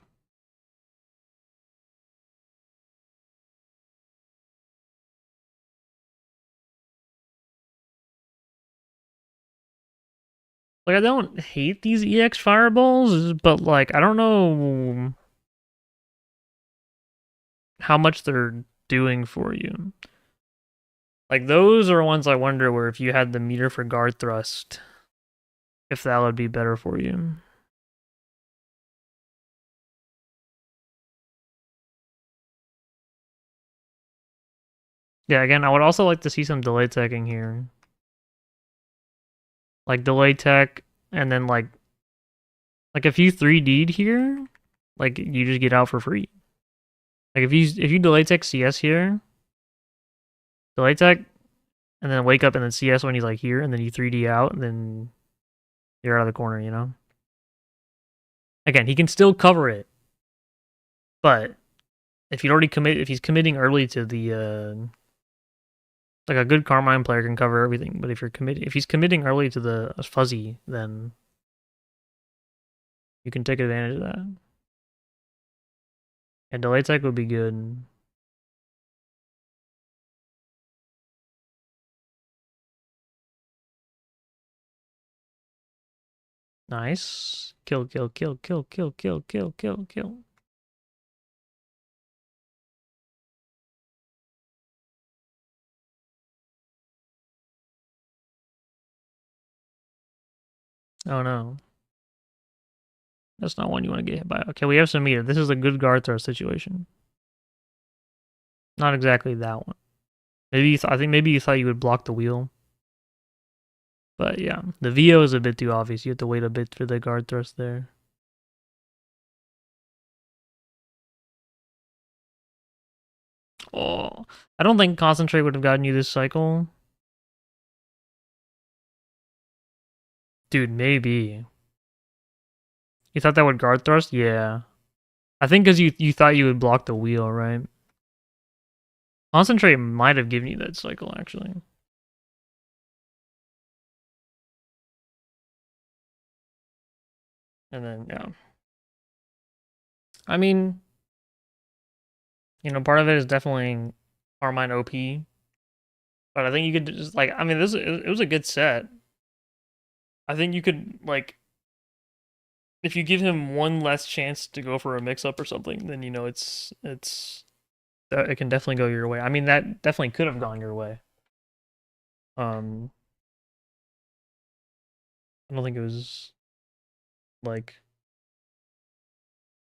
Like, I don't hate these EX fireballs, but like, I don't know how much they're doing for you. Like, those are ones I wonder where if you had the meter for guard thrust, if that would be better for you. Yeah, again, I would also like to see some delay teching here. Like, delay tech, and then like if you 3D'd here, like, you just get out for free. Like, if you delay tech CS here, delay tech, and then wake up and then CS when he's like here, and then you 3D out, and then you're out of the corner, you know? Again, he can still cover it, but if he's committing early to the like a good Carmine player can cover everything, but if he's committing early to the fuzzy, then you can take advantage of that. And delay tech would be good. Nice. Kill, kill, kill, kill, kill, kill, kill, kill, kill. Oh no. That's not one you want to get hit by. Okay, we have some meter. This is a good guard throw situation. Not exactly that one. Maybe I think maybe you thought you would block the wheel. But yeah, the VO is a bit too obvious. You have to wait a bit for the guard thrust there. Oh, I don't think concentrate would have gotten you this cycle. Dude, maybe. You thought that would guard thrust? Yeah. I think because you thought you would block the wheel, right? Concentrate might have given you that cycle, actually. And then, yeah. I mean, part of it is definitely Carmine OP. But I think you could just, like, I mean, it was a good set. I think you could, like, if you give him one less chance to go for a mix-up or something, then, it can definitely go your way. I mean, that definitely could have gone your way. I don't think it was, like,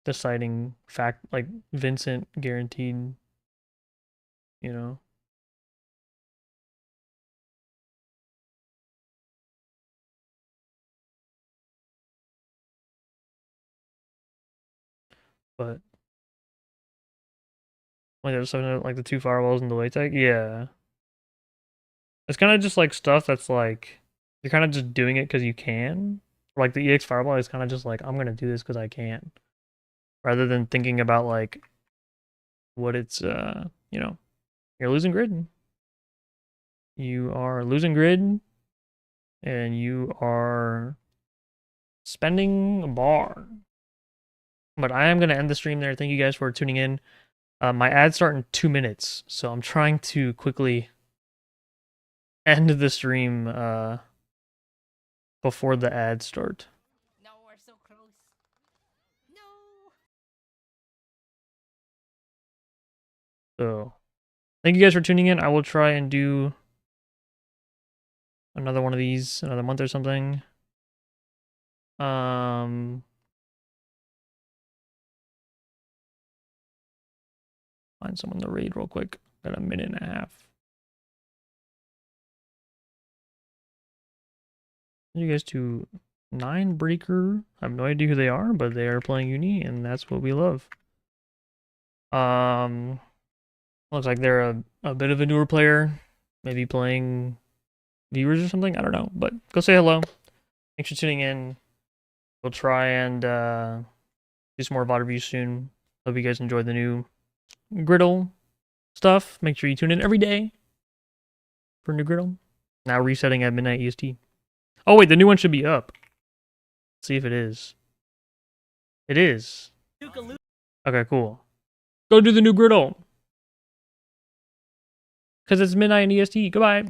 deciding fact, like, Vincent guaranteed, you know? But, like, there's something like the 2 fireballs and the late tag? Yeah. It's kind of just, like, stuff that's, like, you're kind of just doing it because you can. Like, the EX fireball is kind of just like, I'm going to do this because I can. Rather than thinking about, like, what it's, you're losing grid. You are losing grid, and you are spending a bar. But I am going to end the stream there. Thank you guys for tuning in. My ads start in 2 minutes, so I'm trying to quickly end the stream before the ads start. No, we're so close. No. So, thank you guys for tuning in. I will try and do another one of these another month or something. Find someone to raid real quick. Got a minute and a half. You guys to Nine Breaker. I have no idea who they are, but they are playing Uni, and that's what we love. Looks like they're a bit of a newer player, maybe playing viewers or something. I don't know, but go say hello. Thanks for tuning in. We'll try and do some more VOD reviews soon. Hope you guys enjoyed the new GRDLE stuff. Make sure you tune in every day for new GRDLE. Now resetting at midnight EST. Oh wait, the new one should be up. Let's see if it is. It is. Okay, cool. Go do the new GRDLE. Because it's midnight in EST. Goodbye.